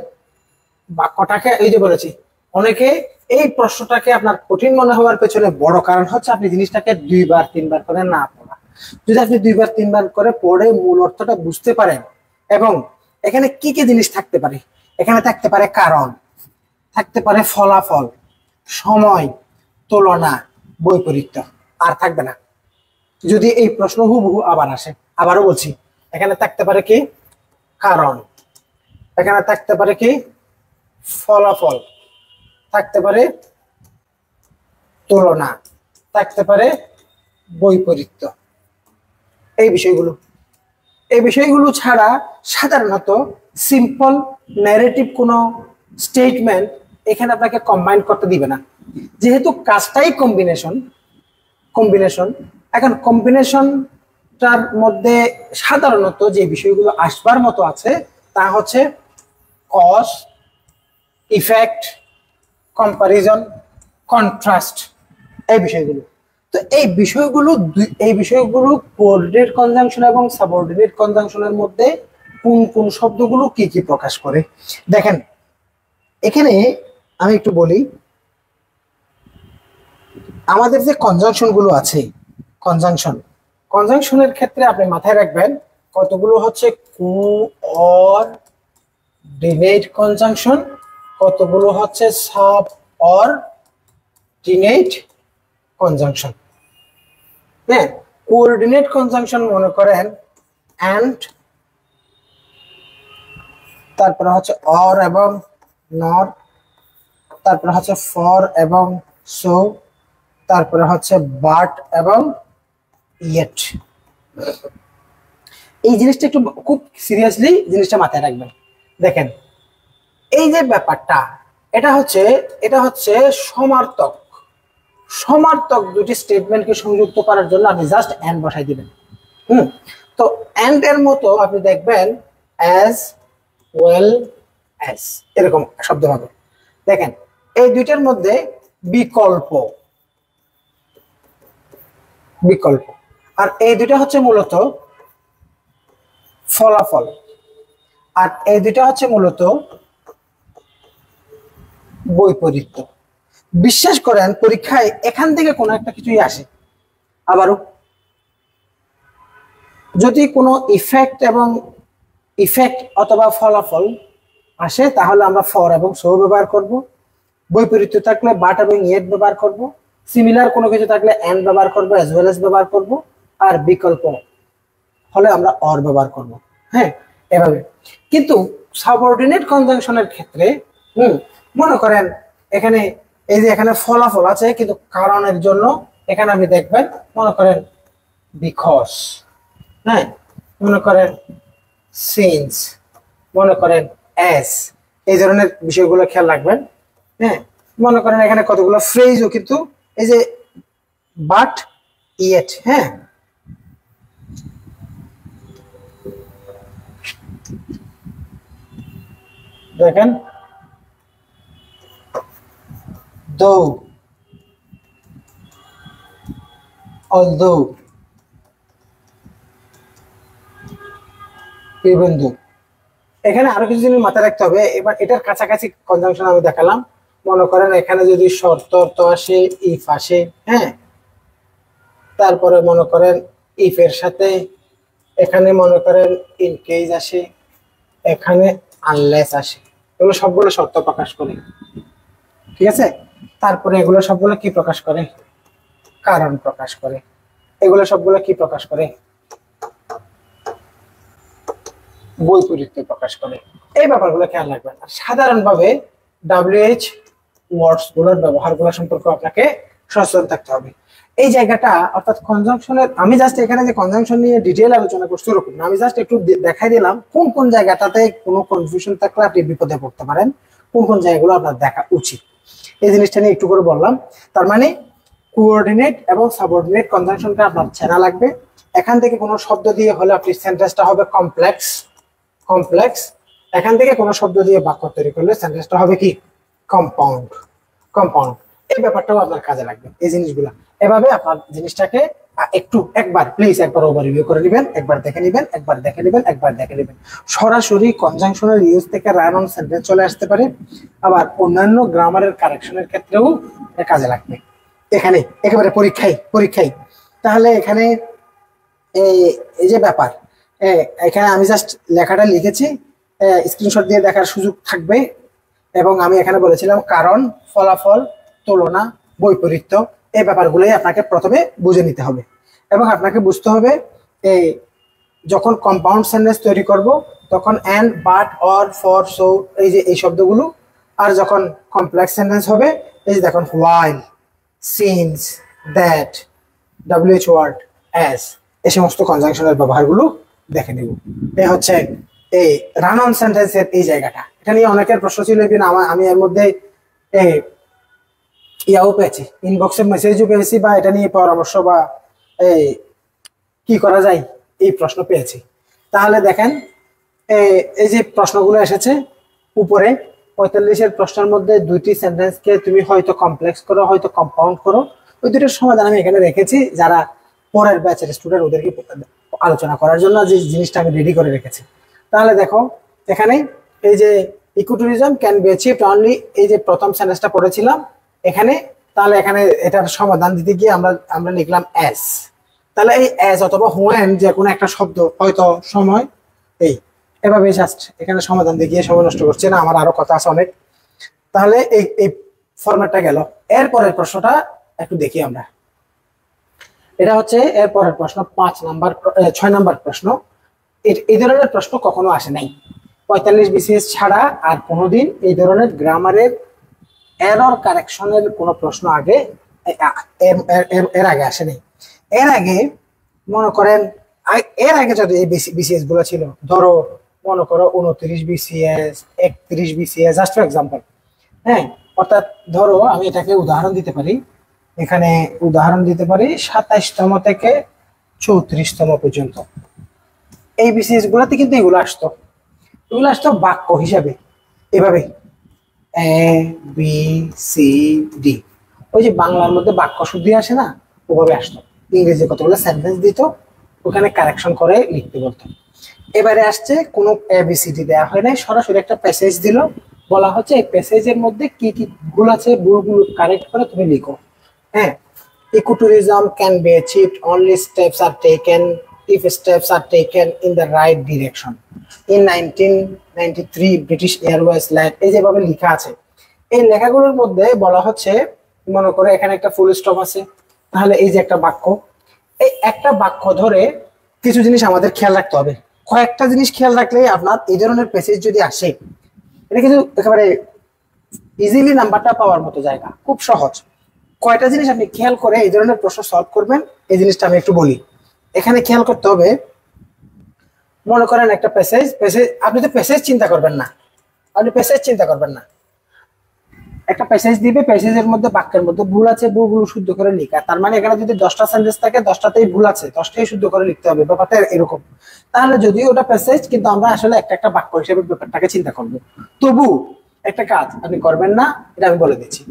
বাক্যটাকে এই যে বলেছি, অনেকে এই প্রশ্নটাকে আপনার কঠিন মনে হওয়ার পেছনে বড় কারণ হচ্ছে আপনি জিনিসটাকে 2বার 3বার করে না পড়া। যদি আপনি 2বার 3বার করে পড়ে মূল অর্থটা বুঝতে পারেন, এবং এখানে কি কি জিনিস থাকতে পারে, এখানে থাকতে পারে কারণ, থাকতে পারে ফলাফল, সময়, তুলনা, বৈপরীত্য, আর থাকবে না। যদি এই প্রশ্ন হুবহু আবার আসে, আবারও বলছি, এখানে থাকতে পারে কি কারণ, এখানে থাকতে পারে কি ফলাফল, থাকতে পারে তুলনা, থাকতে পারে বৈপরীত্য। এই বিষয়গুলো ছাড়া সাধারণত সিম্পল ন্যারেটিভ কোনো স্টেটমেন্ট এখানে আপনাকে কম্বাইন করতে দিবে না, যেহেতু কাজটাই কম্বিনেশন। এখন কম্বিনেশনটার মধ্যে সাধারণত যে বিষয়গুলো আসবার মতো আছে তা হচ্ছে কজ, ইফেক্ট, কম্পারিজন, কন্ট্রাস্ট, এই বিষয়গুলো। তো এই বিষয়গুলো কোঅর্ডিনেট কনজাংশন এবং সাবঅর্ডিনেট কনজাংশনের মধ্যে কোন কোন শব্দগুলো কি কি প্রকাশ করে দেখেন। এখানে আমি একটু বলি, আমাদের যে কনজাংশন গুলো আছে, কনজাংশনের ক্ষেত্রে আপনি মাথায় রাখবেন কতগুলো হচ্ছে কোঅর্ডিনেট কনজাংশন, কতগুলো হচ্ছে সাবঅর্ডিনেট কনজাংশন। হ্যাঁ, কোঅর্ডিনেট কনজাংশন মনে করেন এন্ড, তারপরে হচ্ছে অর এবং নর, তারপরে হচ্ছে ফর এবং সো, তারপরে হচ্ছে বাট এবং ইয়েট। এই জিনিসটা একটু খুব সিরিয়াসলি জিনিসটা মাথায় রাখবেন। দেখেন এই যে ব্যাপারটা, এটা হচ্ছে সমার্থক দুটি স্টেটমেন্টকে সংযুক্ত করার জন্য আপনি জাস্ট এন্ড বসাই দিবেন। তো এন্ড এর মতো আপনি দেখবেন অ্যাজ ওয়েল অ্যাজ, এরকম শব্দ হবে। দেখেন এই দুইটার মধ্যে বিকল্প, আর এই দুইটা হচ্ছে মূলত ফলাফল, আর এই দুইটা হচ্ছে মূলত বৈপরীত্য। বিশ্বাস করেন পরীক্ষায় এখান থেকে কোনো একটা কিছুই আসে। আবারও যদি কোনো ইফেক্ট অথবা ফলাফল আসে তাহলে আমরা ফর এবং সো ব্যবহার করব, বৈপরীত্য থাকলে বাট এবং ইয়েট ব্যবহার করব, সিমিলার কোনো কিছু থাকলে এন্ড ব্যবহার করব, অ্যাজ ওয়েল অ্যাজ ব্যবহার করব, আর বিকল্প হলে আমরা অর ব্যবহার করব। হ্যাঁ, এভাবে। কিন্তু সাবঅর্ডিনেট কনজাংশনের ক্ষেত্রে মনে করেন এখানে এই যে এখানে ফলাফল আছে কিন্তু কারণের জন্য, এখানে আপনি দেখবেন মনে করেন বিকজ, হ্যাঁ, মনে করেন সিন্স, মনে করেন অ্যাজ, এই ধরনের বিষয়গুলো খেয়াল রাখবেন। হ্যাঁ, মনে করেন এখানে কতগুলো ফ্রেজও কিন্তু এই যে বাট ইয়েট, হ্যাঁ, দেখেন though, although, পি বিন্দু। এখানে আরো কিছু জিনিস মাথায় রাখতে হবে। এবার এটার কাছাকাছি কনজাংশন আমি দেখালাম। মনে করেন এখানে যদি শর্ত আসে, ইফ আসে, হ্যাঁ, তারপরে মনে করেন ইফ এর সাথে এখানে মনে করেন ইন কেস আসে, এখানে আনলেস আসে, এগুলো সবগুলো শর্ত প্রকাশ করে, ঠিক আছে। তারপরে এগুলো সবগুলো কি প্রকাশ করে? কারণ প্রকাশ করে। এগুলো সবগুলো কি প্রকাশ করে? বৈপরীত্য প্রকাশ করে। এই ব্যাপারগুলো খেয়াল রাখবেন। আর সাধারণভাবে WH ওয়ার্ডস গুলোর ব্যবহার গুলো সম্পর্কে আপনাকে সচেতন থাকতে হবে। এই জায়গাটা অর্থাৎ কনজাংশনের, আমি জাস্ট এখানে যে কনজাংশন নিয়ে ডিটেইল আলোচনা করছি ওরকম না, আমি জাস্ট একটু দেখাই দিলাম কোন কোন জায়গাটাতে কোনো কনফিউশন থাকলে আপনি বিপদে পড়তে পারেন, কোন কোন জায়গাগুলো আপনার দেখা উচিত, এই জিনিসটা নিয়ে একটু করে বললাম। তার মানে কোঅর্ডিনেট এবং সাবঅর্ডিনেট কনজাংশনটা আপনার চেনা লাগবে। এখান থেকে কোনো শব্দ দিয়ে হলে আপনি সেন্টেন্সটা হবে কমপ্লেক্স, কমপ্লেক্স। এখান থেকে কোনো শব্দ দিয়ে বাক্য তৈরি করলে সেন্টেন্সটা হবে কি? Compound, compound. এই ব্যাপারটাও আপনার কাজে লাগবে, এই জিনিসগুলা। এভাবে আপনার জিনিসটাকে একটু একবার প্লিজ একবার ওভার রিভিউ করে নেবেন, একবার দেখে নেবেন, একবার দেখে নেবেন, একবার দেখে নেবেন। সরাসরি কনজাংশনের ইউজ থেকে রান অন সেন্টেন্স চলে আসতে পারে, আবার অন্যান্য গ্রামারের কারেকশনের ক্ষেত্রেও কাজে লাগবে। এখানে একেবারে পরীক্ষায় তাহলে এখানে এই যে ব্যাপার, এখানে আমি জাস্ট লেখাটা লিখেছি, স্ক্রিনশট দিয়ে দেখার সুযোগ থাকবে। এবং আমি এখানে বলেছিলাম কারণ, ফলাফল, তুলনা, বৈপরীত্য, এই ব্যাপারগুলোই আপনাকে প্রথমে বুঝে নিতে হবে। এবং আপনাকে বুঝতে হবে এই যখন কম্পাউন্ড সেন্টেন্স তৈরি করব তখন and, but, or, for, so, এই যে এই শব্দগুলো। আর যখন কমপ্লেক্স সেন্টেন্স হবে এই যে দেখুন while, since, that, WH word, as, এই সমস্ত কনজাংশনের ব্যবহারগুলো দেখে নেব। এই হচ্ছে এই রান অন সেন্টেন্সের এই জায়গাটা। এটা নিয়ে অনেকের প্রশ্ন ছিল, আমি এর মধ্যে ইয়াও পেয়েছি, ইনবক্সে মেসেজও পেয়েছি, বা এটা নিয়ে পরামর্শ বা এই কি করা যায় এই প্রশ্ন পেয়েছি। তাহলে দেখেন এই যে প্রশ্নগুলো এসেছে উপরে 45-এর প্রশ্নের মধ্যে দুইটি সেন্টেন্সকে তুমি হয়তো কমপ্লেক্স করো, হয়তো কম্পাউন্ড করো। ওই দুটোর সমাধান আমি এখানে রেখেছি, যারা পরের ব্যাচের স্টুডেন্ট ওদেরকে আলোচনা করার জন্য যে জিনিসটা আমি রেডি করে রেখেছি। তাহলে দেখো এখানে এই যে ecotourism can be achieved only, এই যে প্রথম সেন্টেন্সটা পড়েছিলাম এখানে। তাহলে এখানে এটার সমাধান দিতে গিয়ে আমরা লিখলাম অ্যাজ। তাহলে এই অ্যাজ অথবা হোয়েন যে কোনো একটা শব্দ, হয়তো সময়, এই এভাবে জাস্ট এখানে সমাধান দিয়ে গিয়ে সময় নষ্ট করছে না, আমার আরো কথা আছে অনেক। তাহলে এই ফরম্যাটটা গেল। এরপরের প্রশ্নটা একটু দেখি আমরা। এটা হচ্ছে এরপরের প্রশ্ন 6 নাম্বার প্রশ্ন। এই ধরনের প্রশ্ন কখনো আসে নাই 45 BCS ছাড়া, আর কোনোদিন এই ধরনের গ্রামারের এরর কারেকশনের কোনো প্রশ্ন আগে এর আগে আসে নাই। এর আগে মনে করেন এর আগে যদি এই BCS গুলো ছিল, ধরো মনে করো 29 BCS, 31 BCS, just for example, হ্যাঁ। অর্থাৎ ধরো আমি এটাকে উদাহরণ দিতে পারি, এখানে উদাহরণ দিতে পারি 27তম থেকে 34তম পর্যন্ত। এই BCS গুলাতে কিন্তু এগুলো আসতো বাক্য হিসাবে, এভাবে ABCD, ওই যে বাংলার মধ্যে বাক্য শুদ্ধি আসে না, ওভাবে আসতো। ইংরেজি কতগুলো সেন্টেন্স দিত, ওখানে কারেকশন করে লিখতে বলতো। এবারে আসছে কোনো ABCD দেওয়া হয় নাই, সরাসরি একটা প্যাসেজ দিল, বলা হচ্ছে এই প্যাসেজের মধ্যে কি কি ভুল আছে, ভুলগুলো কারেক্ট করে তুমি লিখো। হ্যাঁ, ecotourism can be achieved only steps are taken if steps are taken in the right direction. In 1993 British Airways land, এই যেভাবে লেখা আছে। এই লেখাগুলোর মধ্যে বলা হচ্ছে, মনে করে এখানে একটা ফুল স্টপ আছে, তাহলে এই যে একটা বাক্য, এই একটা বাক্য ধরে কিছু জিনিস আমাদের খেয়াল রাখতে হবে। কয়েকটা জিনিস খেয়াল রাখলেই আপনার এই ধরনের প্যাসেজ যদি আসে, এটা কিন্তু একেবারে ইজিলি নাম্বারটা পাওয়ার মতো জায়গা, খুব সহজ। কয়টা জিনিস আপনি খেয়াল করে এই ধরনের প্রশ্ন সলভ করবেন, এই জিনিসটা আমি একটু বলি। এখানে খেয়াল করতে হবে, মনে করেন একটা প্যাসেজ, আপনি তো প্যাসেজ চিন্তা করবেন না, একটা প্যাসেজ দিবে, প্যাসেজের মধ্যে বাক্যের মধ্যে ভুল আছে, ভুলগুলো শুদ্ধ করে লেখা। তার মানে এখানে যদি 10টা সেন্টেন্স থাকে 10টাতেই ভুল আছে, 10টাই শুদ্ধ করে লিখতে হবে, ব্যাপারটা এরকম। তাহলে যদিও ওটা প্যাসেজ, কিন্তু আমরা আসলে একটা বাক্য হিসেবে ব্যাপারটাকে চিন্তা করবো। তবু একটা কাজ আপনি করবেন না, এটা আমি বলে দিচ্ছি।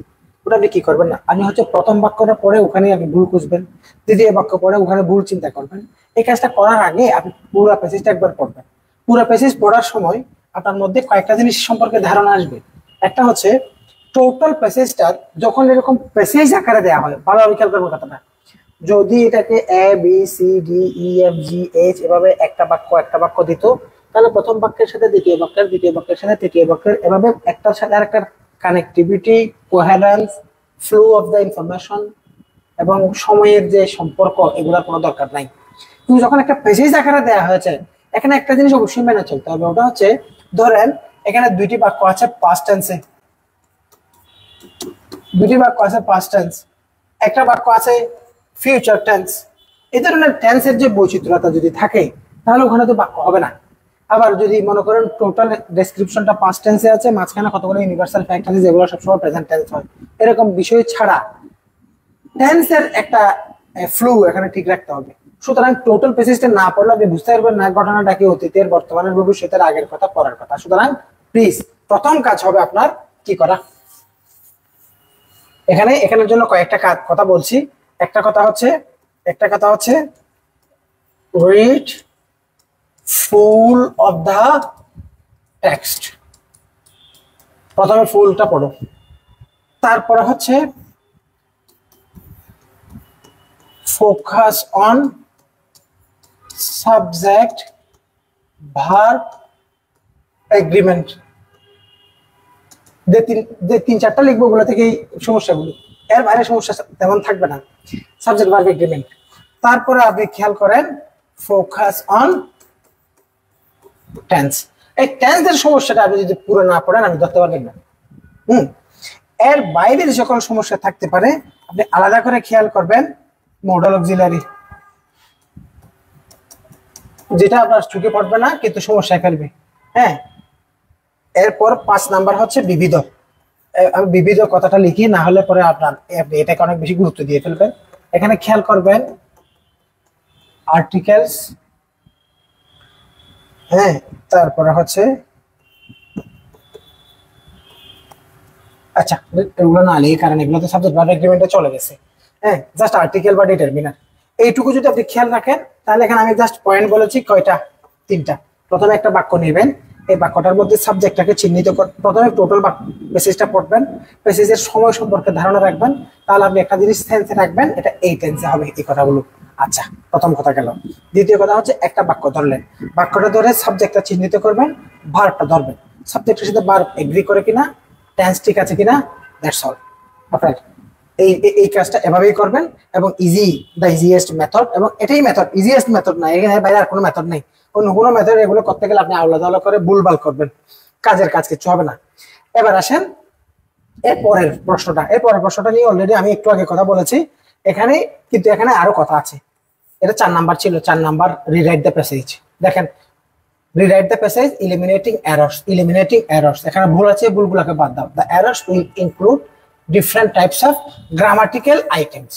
ওটা আপনি কি করবেন না, আপনি হচ্ছে প্রথম বাক্যটা পড়ে ওখানে আপনি ভুল খুঁজবেন, দ্বিতীয় বাক্য পড়ে ওখানে ভুল চিন্তা করবেন। এই কাজটা করার আগে আপনি পুরো প্যাসেজটা একবার পড়বেন, পুরো প্যাসেজ পড়ার সময় আপনার মধ্যে কয়েকটা জিনিস সম্পর্কে ধারণা আসবে। একটা হচ্ছে টোটাল প্যাসেজটার যখন এরকম প্যাসেজ আকারে দেওয়া হয়, ভালোভাবে খেয়াল করবেন কথাটা, যদি এটাকে A B C D E F G H এভাবে একটা বাক্য দিত, তাহলে প্রথম বাক্যের সাথে দ্বিতীয় বাক্যের, দ্বিতীয় বাক্যের সাথে তৃতীয় বাক্যের, এভাবে একটার সাথে আরেকটার connectivity, coherence, flow of the information এবং সময়ের যে সম্পর্ক, এগুলোর কোনো দরকার নাই। কিন্তু যখন একটা প্যাসেজ আকারে দেওয়া হয়েছে, এখানে একটা জিনিস অবশ্যই মেনে চলতে হবে। ওটা হচ্ছে, ধরেন এখানে দুইটি বাক্য আছে পাস্ট টেন্সে, দুটি বাক্য আছে পাস্ট টেন্স, একটা বাক্য আছে ফিউচার টেন্স। এই ধরনের টেন্সের যে বৈচিত্র্যতা যদি থাকে, তাহলে ওখানে তো বাক্য হবে না। আবার যদি মনে করেন টোটাল ডেসক্রিপশনটা পাস্ট টেন্সে আছে, মাঝখানে কতগুলো ইউনিভার্সাল ফ্যাক্ট আছে যেগুলো সবসময় প্রেজেন্ট টেন্স হয়, এরকম বিষয় ছাড়া টেন্সের একটা ফ্লো এখানে ঠিক রাখতে হবে। সুতরাং টোটাল প্যাসেজটা না পড়লে আপনি বুঝতে পারবেন না ঘটনাটা কি অতীতের, বর্তমানের, ভবিষ্যতের, আগের কথা, পরের কথা। সুতরাং প্লিজ প্রথম কাজ হবে আপনার কি করা, এখানের জন্য কয়েকটা কথা বলছি। একটা কথা হচ্ছে read full of the text, প্রথমে ফুলটা পড়ো। তারপরে হচ্ছে focus on subject verb agreement. যে তিন চারটা লিখবো ওগুলো থেকেই সমস্যাগুলো, এর বাইরে সমস্যা তেমন থাকবে না। সাবজেক্ট ভার্ব এগ্রিমেন্ট, তারপরে আপনি খেয়াল করেন ফোকাস অন টেন্স। এই টেন্সের সমস্যাটা আপনি যদি পুরো না পড়েন আমি ধরতে পারবেন না। এর বাইরে যে সকল সমস্যা থাকতে পারে আপনি আলাদা করে খেয়াল করবেন। মডাল অক্সিলারি, যেটা আপনার চোখে পড়বে না কিন্তু সমস্যায় ফেলবে। হ্যাঁ, এরপর 5 নাম্বার হচ্ছে বিবিধ। আমি বিবিধ কথাটা লিখি, না হলে পরে আপনি এটাকে অনেক বেশি গুরুত্ব দিয়ে ফেলবেন। এখানে খেয়াল করবেন আর্টিকেলস, হ্যাঁ, তারপরে হচ্ছে আচ্ছা এগুলো না লিখে, কারণ এগুলো তো সাবজেক্ট ভার্ব এগ্রিমেন্টে চলে গেছে। হ্যাঁ, জাস্ট আর্টিকেল বা ডিটারমিনার, এইটুকু যদি আপনি খেয়াল রাখেন, তাহলে এখানে আমি জাস্ট পয়েন্ট বলেছি কয়টা, 3টা। প্রথমে একটা বাক্য নেবেন, এই বাক্যটার মধ্যে সাবজেক্টটাকে চিহ্নিত করে প্রথমে টোটাল প্যাসেজটা পড়বেন, প্যাসেজের সময় সম্পর্কে ধারণা রাখবেন, তাহলে আপনি একটা জিনিস টেন্সে রাখবেন, এটা এই টেন্সে হবে এই কথাগুলো। আচ্ছা, প্রথম কথা গেল। দ্বিতীয় কথা হচ্ছে একটা বাক্য ধরলেন, বাক্যটা ধরে সাবজেক্টটা চিহ্নিত করবেন, ভার্বটা ধরবেন, সাবজেক্টের সাথে ভার্ব এগ্রি করে কিনা, টেন্স ঠিক আছে কিনা, দ্যাটস অল। আপনার এই কাজটা এভাবেই করবেন, এবং দ্য ইজিয়েস্ট মেথড, এবং এটাই মেথড, ইজিয়েস্ট মেথড না, এখানে বাইরে আর কোনো মেথড নেই। অন্য কোনো মেথড এগুলো করতে গেলে আপনি আলাদা করে ভুলভাল করবেন, কাজের কাজ কিছু হবে না। এবার আসেন এরপরের প্রশ্নটা নিয়ে অলরেডি আমি একটু আগে কথা বলেছি। এখানে আরো কথা আছে। এটা 4 নাম্বার ছিল, 4 নাম্বার রিরাইট দ্য প্যাসেজ। দেখেন, রিরাইট দ্য প্যাসেজ, ইলিমিনেটিং এরর্স। এখানে ভুল আছে, ভুলগুলোকে বাদ দাও। The errors will include different types of grammatical items.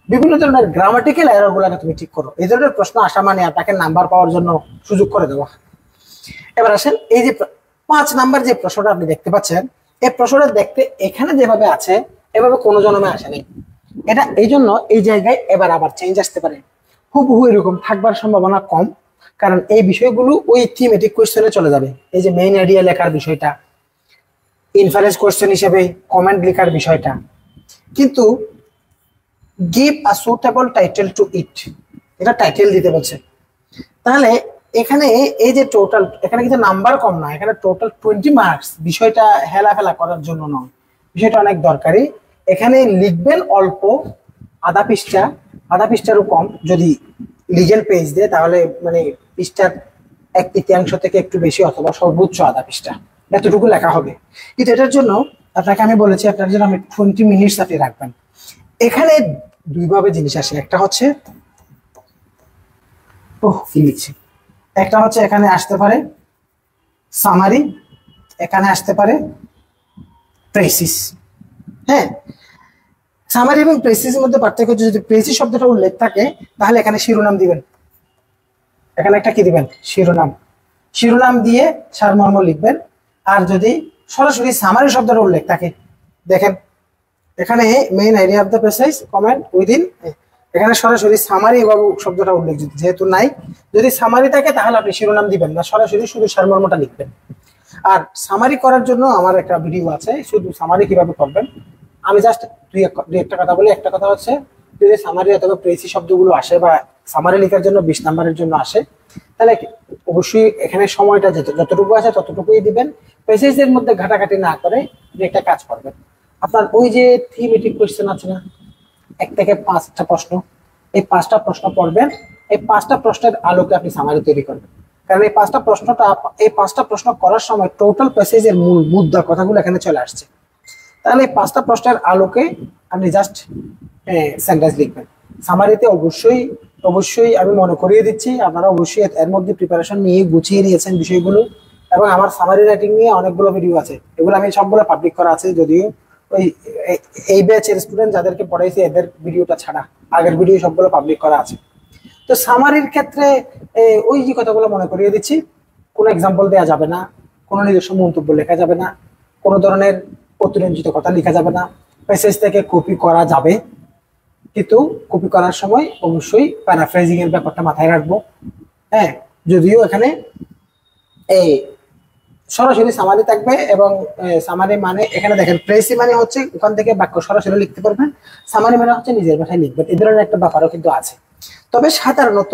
বিভিন্ন ধরনের গ্রামাটিক্যাল এরর গুলাকে তুমি ঠিক করো। এই ধরনের প্রশ্ন আসা মানে আপনাকে নাম্বার পাওয়ার জন্য সুযোগ করে দেওয়া। এবার আসেন, এই যে 5 নাম্বার যে প্রশ্নটা আপনি দেখতে পাচ্ছেন, এই প্রশ্নটা দেখতে এখানে যেভাবে আছে এভাবে কোনো জন্মে আসেনি। এটা এই জন্য এই জায়গায় এবার আবার চেঞ্জ আসতে পারে, হুবহু এরকম থাকবার সম্ভাবনা কম, কারণ এই বিষয়গুলো ওই থিমেটিক কোয়েশ্চেনে চলে যাবে। এই যে মেইন আইডিয়া লেখার বিষয়টা, ইনফারেন্স কোয়েশ্চেন হিসেবে কমেন্ট লেখার বিষয়টা, কিন্তু give a suitable title to it, এটা টাইটেল দিতে বলছে। তাহলে এখানে এই যে টোটাল, এখানে কিন্তু নাম্বার কম না, এখানে টোটাল 20 মার্কস। বিষয়টা হেলাফেলা করার জন্য নয়, বিষয়টা অনেক দরকারি। এখানে লিখবেন অল্প, আধা পৃষ্ঠারও কম। যদি লিগেল পেজ দেয় তাহলে মানে পৃষ্ঠার 1/3 থেকে একটু বেশি, অথবা সর্বোচ্চ আধা পৃষ্ঠা, এতটুকু লেখা হবে। কিন্তু এটার জন্য আপনাকে আমি বলেছি, আপনার জন্য আমি 20 মিনিটস আপনি রাখবেন। এখানে দুইভাবে জিনিস আসে, একটা হচ্ছে কি লিখছি, একটা হচ্ছে এখানে আসতে পারে সামারি, এখানে আসতে পারে প্রেসিস। হ্যাঁ, সামারি এবং প্রেসিসের মধ্যে পার্থক্য হচ্ছে, যদি প্রেসিস শব্দটা উল্লেখ থাকে তাহলে এখানে শিরোনাম দিবেন, এখানে একটা কি দিবেন, শিরোনাম দিয়ে সারমর্ম লিখবেন। আর যদি সরাসরি সামারি শব্দটা উল্লেখ থাকে, দেখেন এখানে main idea of the passage, comment within এখানে সরাসরি সামারি বাবু শব্দটা উল্লেখ যেহেতু নাই, যদি সামারি থাকে তাহলে আপনি শিরোনাম দিবেন না, সরাসরি শুধু সারমর্মটা লিখবেন। আর সামারি করার জন্য আমার একটা ভিডিও আছে শুধু সামারি কিভাবে করবেন। আমি জাস্ট দুই একটা কথা বলি। একটা কথা হচ্ছে, যদি সামারি অথবা প্রেসি শব্দগুলো আসে বা সামারি লেখার জন্য 20 নাম্বারের জন্য আসে, তাহলে অবশ্যই এখানে সময়টা যতটুকু আছে ততটুকুই দিবেন। প্রেসিসের মধ্যে ঘাটাঘাটি না করে একটা কাজ করবেন। আপনার ওই যে থিমেটিক কোয়েশ্চেন আছে না, 1 থেকে 5টা প্রশ্ন, এই 5টা প্রশ্ন পড়বেন। এই 5টা প্রশ্নের আলোকে আপনি সামারি তৈরি করবেন। কারণ এই 5টা প্রশ্ন করার সময় টোটাল প্যাসেজের মূল মুদ্রা কথাগুলো এখানে চলে আসছে। তাহলে এই 5টা প্রশ্নের আলোকে আপনি জাস্ট সেন্টেন্স লিখবেন। সামারিতে অবশ্যই আমি মনে করিয়ে দিচ্ছি, আপনারা অবশ্যই এর মধ্যে প্রিপারেশন নিয়ে গুছিয়ে নিয়েছেন বিষয়গুলো। এবং আমার সামারি রাইটিং নিয়ে অনেকগুলো ভিডিও আছে, এগুলো আমি সবগুলো পাবলিক করা আছে। যদিও ওই এই ব্যাচের স্টুডেন্ট যাদেরকে পড়াইছি এদের ভিডিওটা ছাড়া আগের ভিডিও সবগুলো পাবলিক করা আছে। তো সামারির ক্ষেত্রে ওই যে কথাগুলো মনে করিয়ে দিচ্ছি, কোনো এক্সাম্পল দেওয়া যাবে না, কোনো নিজস্ব মন্তব্য লেখা যাবে না, কোনো ধরনের অতিরঞ্জিত কথা লেখা যাবে না। প্যাসেজ থেকে কপি করা যাবে, কিন্তু কপি করার সময় অবশ্যই প্যারাফ্রেজিং এর ব্যাপারটা মাথায় রাখবো। হ্যাঁ, যদিও এখানে এই সরাসরি সামারি থাকবে। এবং সামারি মানে এখানে দেখেন, প্রেসি মানে হচ্ছে ওখান থেকে বাক্য সরাসরি লিখতে পারবেন, সামারি মানে হচ্ছে নিজের ভাষায় লিখবেন। এই ধরনের একটা ব্যাপারও কিন্তু আছে। তবে সাধারণত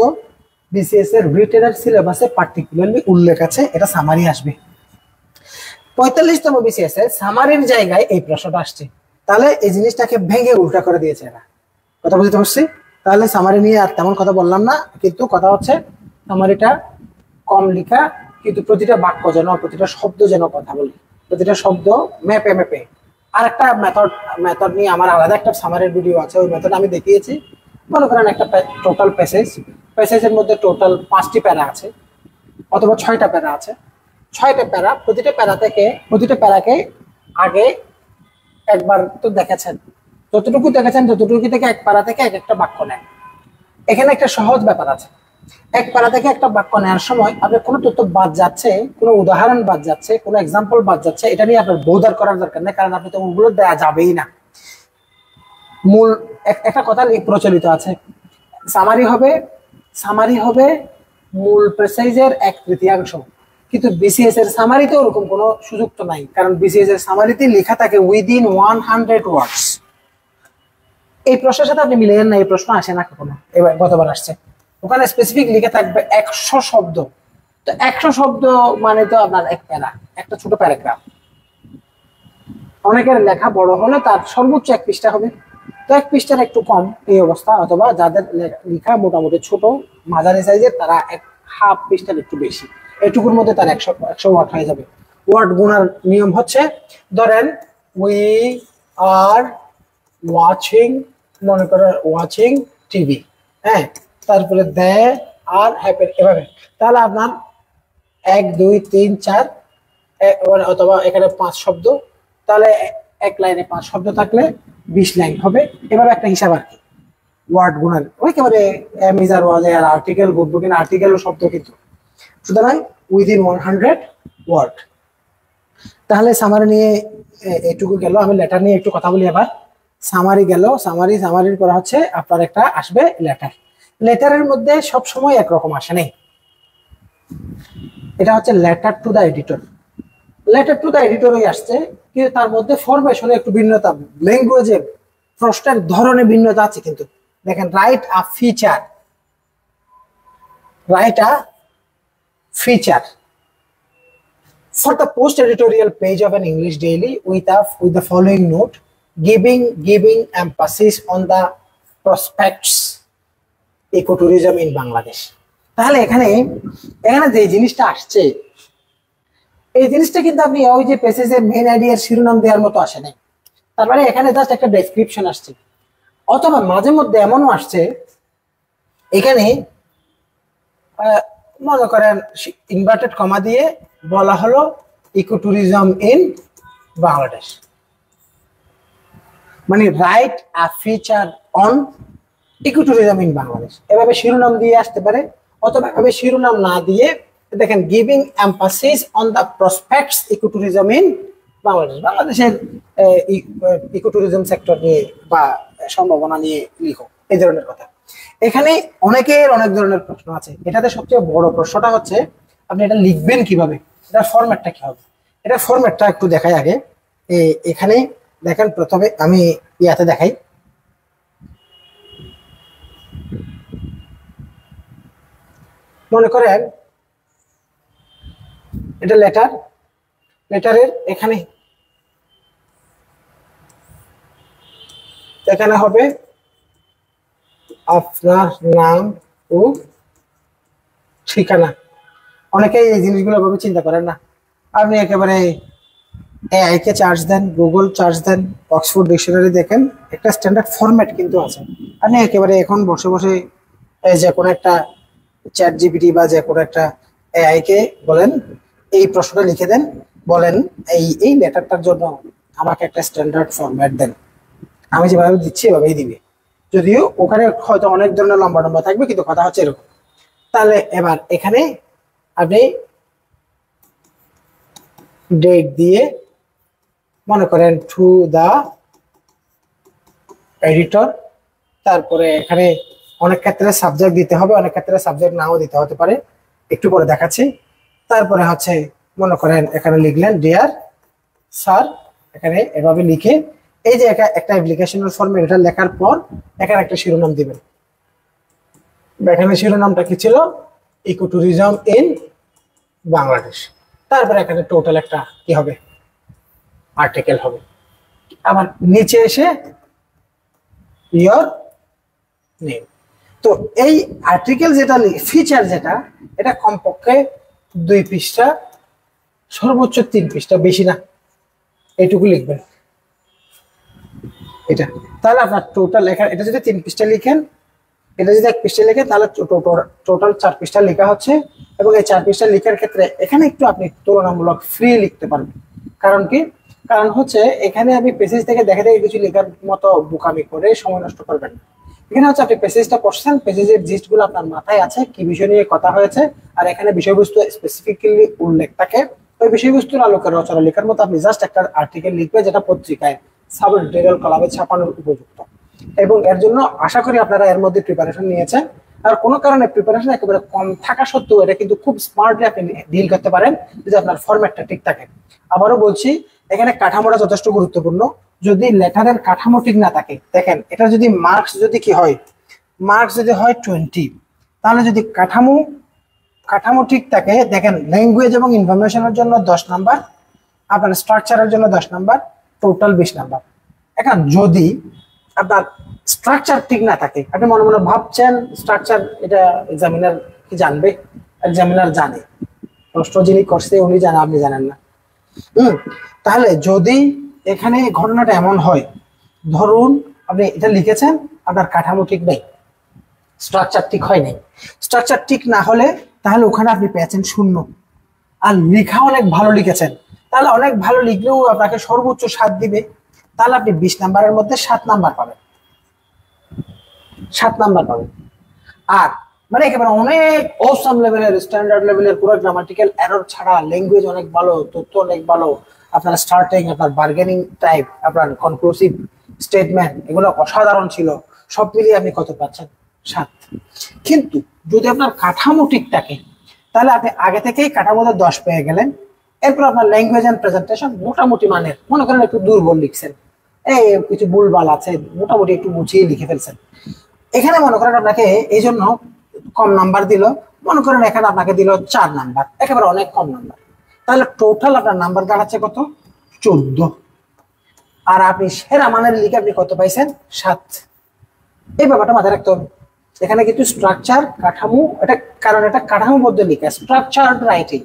বিসিএস এর রিটেনের সিলেবাসে পার্টিকুলারলি উল্লেখ আছে এটা সামারি আসবে। 45তম বিসিএস এর সামারির জায়গায় এই প্রশ্নটা আসছে। তাহলে এই জিনিসটাকে ভেঙে উল্টা করে দিয়েছে এরা। কথা বুঝতে পারছি? তাহলে সামারি নিয়ে আর তেমন কথা বললাম না, কিন্তু কথা হচ্ছে সামারিটা কম লেখা, কিন্তু প্রতিটা বাক্য যেন, প্রতিটা শব্দ যেন কথা বলি, প্রতিটা শব্দ মেপে। আর একটা মেথড নিয়ে আমার আলাদা একটা সামারির ভিডিও আছে, ওই মেথড আমি দেখিয়েছি। মনে করেন একটা টোটাল প্যাসেজের মধ্যে টোটাল 5টি প্যারা আছে অথবা 6টা প্যারা আছে। 6টা প্যারা, প্রতিটা প্যারাকে আগে একবার তো দেখেছেন, যতটুকু থেকে এক প্যারা থেকে একটা বাক্য নেন। এখানে একটা সহজ ব্যাপার আছে, এক প্যারা থেকে একটা বাক্য নেওয়ার সময় আপনার কোনো তথ্য বাদ যাচ্ছে, কোনো উদাহরণ বাদ যাচ্ছে, কোনো এক্সাম্পল বাদ যাচ্ছে, এটা নিয়ে আপনার বোধার করার দরকার নেই, কারণ আপনি তো ওগুলো দেওয়া যাবেই না। মূল একটা কথা প্রচলিত আছে, সামারি হবে মূল প্যাসেজের 1/3, কিন্তু বিসিএস এর সামারিতে ওরকম কোনো সুযোগ তো নাই, কারণ বিসিএস এর সামারিতে লেখা থাকে উইদিন 100 ওয়ার্ডস। এই প্রশ্নের সাথে আপনি মিলিয়ে না, এই প্রশ্ন আসে না কখনো, এবার গতবার আসছে, ওখানে স্পেসিফিক লিখে থাকবে 100 শব্দ। তো 100 শব্দ মানে তো আপনার এক প্যারা, একটা ছোট প্যারাগ্রাফ। অনেকের লেখা বড় হলে তার সর্বোচ্চ 1 পৃষ্ঠা হবে, তো 1 পৃষ্ঠার একটু কম এই অবস্থা, অথবা যাদের লেখা মোটামুটি ছোট মাঝারি সাইজের তারা 1/2 পৃষ্ঠার একটু বেশি, এটুকুর মধ্যে তার 100 ওয়ার্ড হয়ে যাবে। ওয়ার্ড গুণার নিয়ম হচ্ছে, ধরেন উই আর ওয়াচিং, মনে করে ওয়াচিং টিভি, হ্যাঁ, তারপরে দে আর হ্যাপেন, এভাবে। তাহলে আপনার 1 2 3 4 অথবা এখানে 5 শব্দ, তাহলে এক লাইনে 5 শব্দ থাকলে 20 লাইন হবে। এভাবে একটা হিসাব আর কি ওয়ার্ড গুণার, একেবারে মিজার ওয়াজ আর আর্টিকেল গুড কিনা আর্টিকেল শব্দ কিন্তু। সুতরাং উইদিন 100 ওয়ার্ড। তাহলে সামারি নিয়ে এটুকু গেল। আমি লেটার নিয়ে একটু কথা বলি এবার। সামারি গেল, সামারির পর হচ্ছে আপনার একটা আসবে লেটার। লেটারের মধ্যে সব সময় একরকম আসে নাই, এটা হচ্ছে letter to the editor. Letter to the এডিটরই আসছে, কিন্তু তার মধ্যে ফরমেশনে একটু ভিন্নতা, ল্যাঙ্গুয়েজের প্রশ্নের ধরনে ভিন্নতা আছে। কিন্তু দেখেন, write a feature for the post editorial page of an English daily with the following note, giving emphasis on the prospects ecotourism in Bangladesh. তাহলে এখানে যে জিনিসটা আসছে, এই জিনিসটা কিন্তু আপনি ওই যে প্যাসেজের মেইন আইডিয়ার শিরোনাম দেওয়ার মতো আসে নাই। তার মানে এখানে জাস্ট একটা ডেসক্রিপশন আসছে, অথবা মাঝে মধ্যে এমনও আসছে এখানে মনে করেন ইনভার্টেড কমা দিয়ে বলা হলো ইকোট্যুরিজম ইন বাংলাদেশ, মানে write a feature on ecotourism in Bangladesh. এভাবে শিরোনাম দিয়ে আসতে পারে, অথবা এভাবে শিরোনাম না দিয়ে দেখেন giving emphasis on the prospects ecotourism in Bangladesh, বাংলাদেশের ইকোট্যুরিজম সেক্টর নিয়ে বা সম্ভাবনা নিয়ে লিখো। এই ধরনের কথা। এখানে অনেকের অনেক ধরনের প্রশ্ন আছে। এটাতে সবচেয়ে বড় প্রশ্নটা হচ্ছে আপনি এটা লিখবেন কিভাবে, এটা ফরম্যাটটা কি হবে। এটা ফরম্যাটটা একটু দেখাই আগে। এখানে দেখেন, প্রথমে আমি ইয়াতে দেখাই। মনে করেন এটা লেটারের এখানে হবে আপনার নাম ও ঠিকানা। অনেকে এই জিনিসগুলো ভাবে চিন্তা করেন না। আপনি একেবারে এআই কে চার্জ দেন, গুগল চার্জ দেন, অক্সফোর্ড ডিকশনারি দেখেন, একটা স্ট্যান্ডার্ড ফরম্যাট কিন্তু আছে। আপনি একেবারে এখন বসে বসে যে কোনো একটা চ্যাট জিপিটি বা যে কোনো একটা এআই কে বলেন এই প্রশ্নটা লিখে দেন, বলেন এই লেটারটার জন্য আমাকে একটা স্ট্যান্ডার্ড ফরম্যাট দেন, আমি যেভাবে দিচ্ছি এভাবেই দিবে। যদিও ওখানে হয়তো অনেক ধরনের লম্বা লম্বা থাকবে, কিন্তু কথা হচ্ছে এরকম। তাহলে এবার এখানে আপনি ডেট দিয়ে মনে করেন টু দা এডিটর, তারপরে এখানে অনেক ক্ষেত্রে সাবজেক্ট দিতে হবে, অনেক ক্ষেত্রে সাবজেক্ট নাও দিতে হতে পারে, একটু পরে দেখাচ্ছি। তারপরে হচ্ছে মনে করেন এখানে লিখলেন ডিয়ার স্যার, এখানে এভাবে লিখে এই যে একটা অ্যাপ্লিকেশনের ফর্মে এটা লেখার পর এখানে একটা শিরোনাম দিবেন। এখানে শিরোনামটা কি ছিল, ইকো ট্যুরিজম ইন বাংলাদেশ। তারপরে এখানে টোটাল একটা কি হবে, আর্টিকেল হবে। আবার নিচে এসে ইয়োর নেম। তো এই আর্টিকেল যেটা ফিচার যেটা, এটা কমপক্ষে 2 পৃষ্ঠা, সর্বোচ্চ 3 পৃষ্ঠা, বেশি না, এইটুকু লিখবেন এটা। তাহলে আপনার টোটাল লেখা, এটা যদি 3 পৃষ্ঠা লিখেন, এটা যদি 1 পৃষ্ঠা লিখেন, তাহলে টোটাল 4 পৃষ্ঠা লেখা হচ্ছে। এবং এই 4 পৃষ্ঠা লেখার ক্ষেত্রে এখানে একটু আপনি তুলনামূলক ফ্রি লিখতে পারবেন। কারণ কি, কারণ হচ্ছে এখানে আপনি পেসেজ থেকে দেখে দেখে কিছু লেখার মতো বোকামি করে সময় নষ্ট করবেন না। এখানে হচ্ছে আপনি পেসেজটা পড়ছেন, পেসেজের জিস্ট গুলো আপনার মাথায় আছে, কি বিষয় নিয়ে কথা হয়েছে, আর এখানে বিষয়বস্তু স্পেসিফিক্যালি উল্লেখ থাকে। ওই বিষয়বস্তুর আলোকে রচনা লেখার মতো আপনি জাস্ট একটা আর্টিকেল লিখবে, যেটা পত্রিকায় সাব এডিটোরিয়াল কলামে ছাপানোর উপযুক্ত। এবং এর জন্য আশা করি আপনারা এর মধ্যে প্রিপারেশন নিয়েছেন। আর কোনো কারণে প্রিপারেশন একেবারে কম থাকা সত্ত্বেও এটা কিন্তু খুব স্মার্টলি আপনি ডিল করতে পারেন যদি আপনার ফরম্যাটটা ঠিক থাকে। আবারও বলছি, এখানে কাঠামোটা যথেষ্ট গুরুত্বপূর্ণ। যদি লেটারের কাঠামো ঠিক না থাকে, দেখেন এটা যদি মার্কস যদি কি হয়, মার্কস যদি হয় 20, তাহলে যদি কাঠামো ঠিক থাকে, দেখেন ল্যাঙ্গুয়েজ এবং ইনফরমেশনের জন্য 10 নাম্বার, আপনার স্ট্রাকচারের জন্য 10 নাম্বার, টোটাল 20 নাম্বার। এখন যদি আপনার স্ট্রাকচার ঠিক না থাকে, আপনি মনে মনে ভাবছেন স্ট্রাকচার, এটা এক্সামিনার কি জানবে? এক্সামিনার জানে, প্রশ্ন যিনি করছে উনি জানেন, আপনি জানেন না। তাহলে যদি এখানে ঘটনাটা এমন হয়, ধরুন আপনি এটা লিখেছেন, আপনার কাঠামো ঠিক নেই, স্ট্রাকচার ঠিক হয় নাই। স্ট্রাকচার ঠিক না হলে তাহলে ওখানে আপনি পেয়েছেন 0। আর লেখা অনেক ভালো লিখেছেন, তাহলে অনেক ভালো লিখলেও আপনাকে সর্বোচ্চ 7 দিবে। তাহলে আপনি 20 নাম্বারের মধ্যে 7 নাম্বার পাবেন, 7 নাম্বার পাবেন। আর মানে একেবারে অনেক অসাম লেভেলের, স্ট্যান্ডার্ড লেভেলের, পুরো গ্রামাটিক্যাল এরর ছাড়া, ল্যাঙ্গুয়েজ অনেক ভালো, তথ্য অনেক ভালো, আপনার স্টার্টিং, আপনার বার্গেনিং টাইপ, আপনার কনক্লুসিভ স্টেটমেন্ট, এগুলো অসাধারণ ছিল। সব মিলিয়ে আপনি কত পাচ্ছেন? 7। কিন্তু যদি আপনার কাঠামো ঠিক থাকে, তাহলে আপনি আগে থেকেই কাঠামোতে 10 পেয়ে গেলেন। এরপর আপনার ল্যাঙ্গুয়েজ এন্ড প্রেজেন্টেশন মোটামুটি মানের, মনে করেন একটু দুর্বল লিখছেন, এই কিছু ভুলভাল আছে, মোটামুটি একটু গুছিয়ে লিখে ফেলছেন, এখানে মনে করেন আপনাকে এই জন্য কম নাম্বার দিল। মনে করেন এখানে আপনাকে দিল 4 নাম্বার, একেবারে অনেক কম নাম্বার। তাহলে টোটাল আপনার নাম্বার দাঁড়াচ্ছে কত? 14। আর আপনি সেরা মানের লিখে আপনি কত পাইছেন? 7। এই ব্যাপারটা মাথায় রাখতে হবে। এখানে কিন্তু স্ট্রাকচার, কাঠামো, এটা কারণ এটা কাঠামোর মধ্যে লিখা, স্ট্রাকচারড রাইটিং,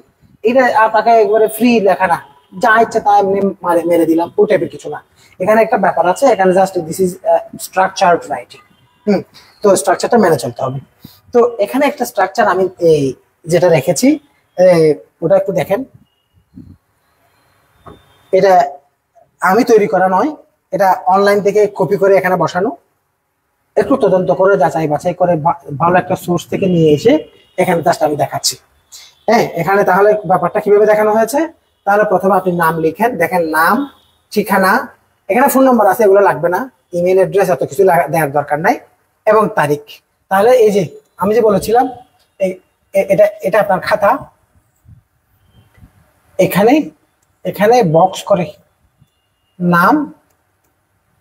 এটা আপনাকে একবারে ফ্রি লেখা না, যা ইচ্ছে তা এমনি মেরে দিলাম, ওই টাইপের কিছু না। এখানে একটা ব্যাপার আছে, এখানে just this is structured writing. তো স্ট্রাকচারটা মেনে চলতে হবে। তো এখানে একটা স্ট্রাকচার আমি এই যেটা রেখেছি, ওটা একটু দেখেন। এটা আমি তৈরি করা নয়, এটা অনলাইন থেকে কপি করে এখানে বসানো, একটু তদন্ত করে যাচাই বাছাই করে ভালো একটা সোর্স থেকে নিয়ে এসে এখানে জাস্ট আমি দেখাচ্ছি। হ্যাঁ, এখানে তাহলে ব্যাপারটা কিভাবে দেখানো হয়েছে, তাহলে প্রথমে আপনি নাম লিখেন, দেখেন নাম, ঠিকানা, এখানে ফোন নাম্বার আছে, এগুলো লাগবে না, ইমেল অ্যাড্রেস এত কিছু দেওয়ার দরকার নাই। এবং তারিখ। তাহলে এই যে আমি যে বলেছিলাম এটা এটা আপনার খাতা, এখানে এখানে বক্স করে নাম,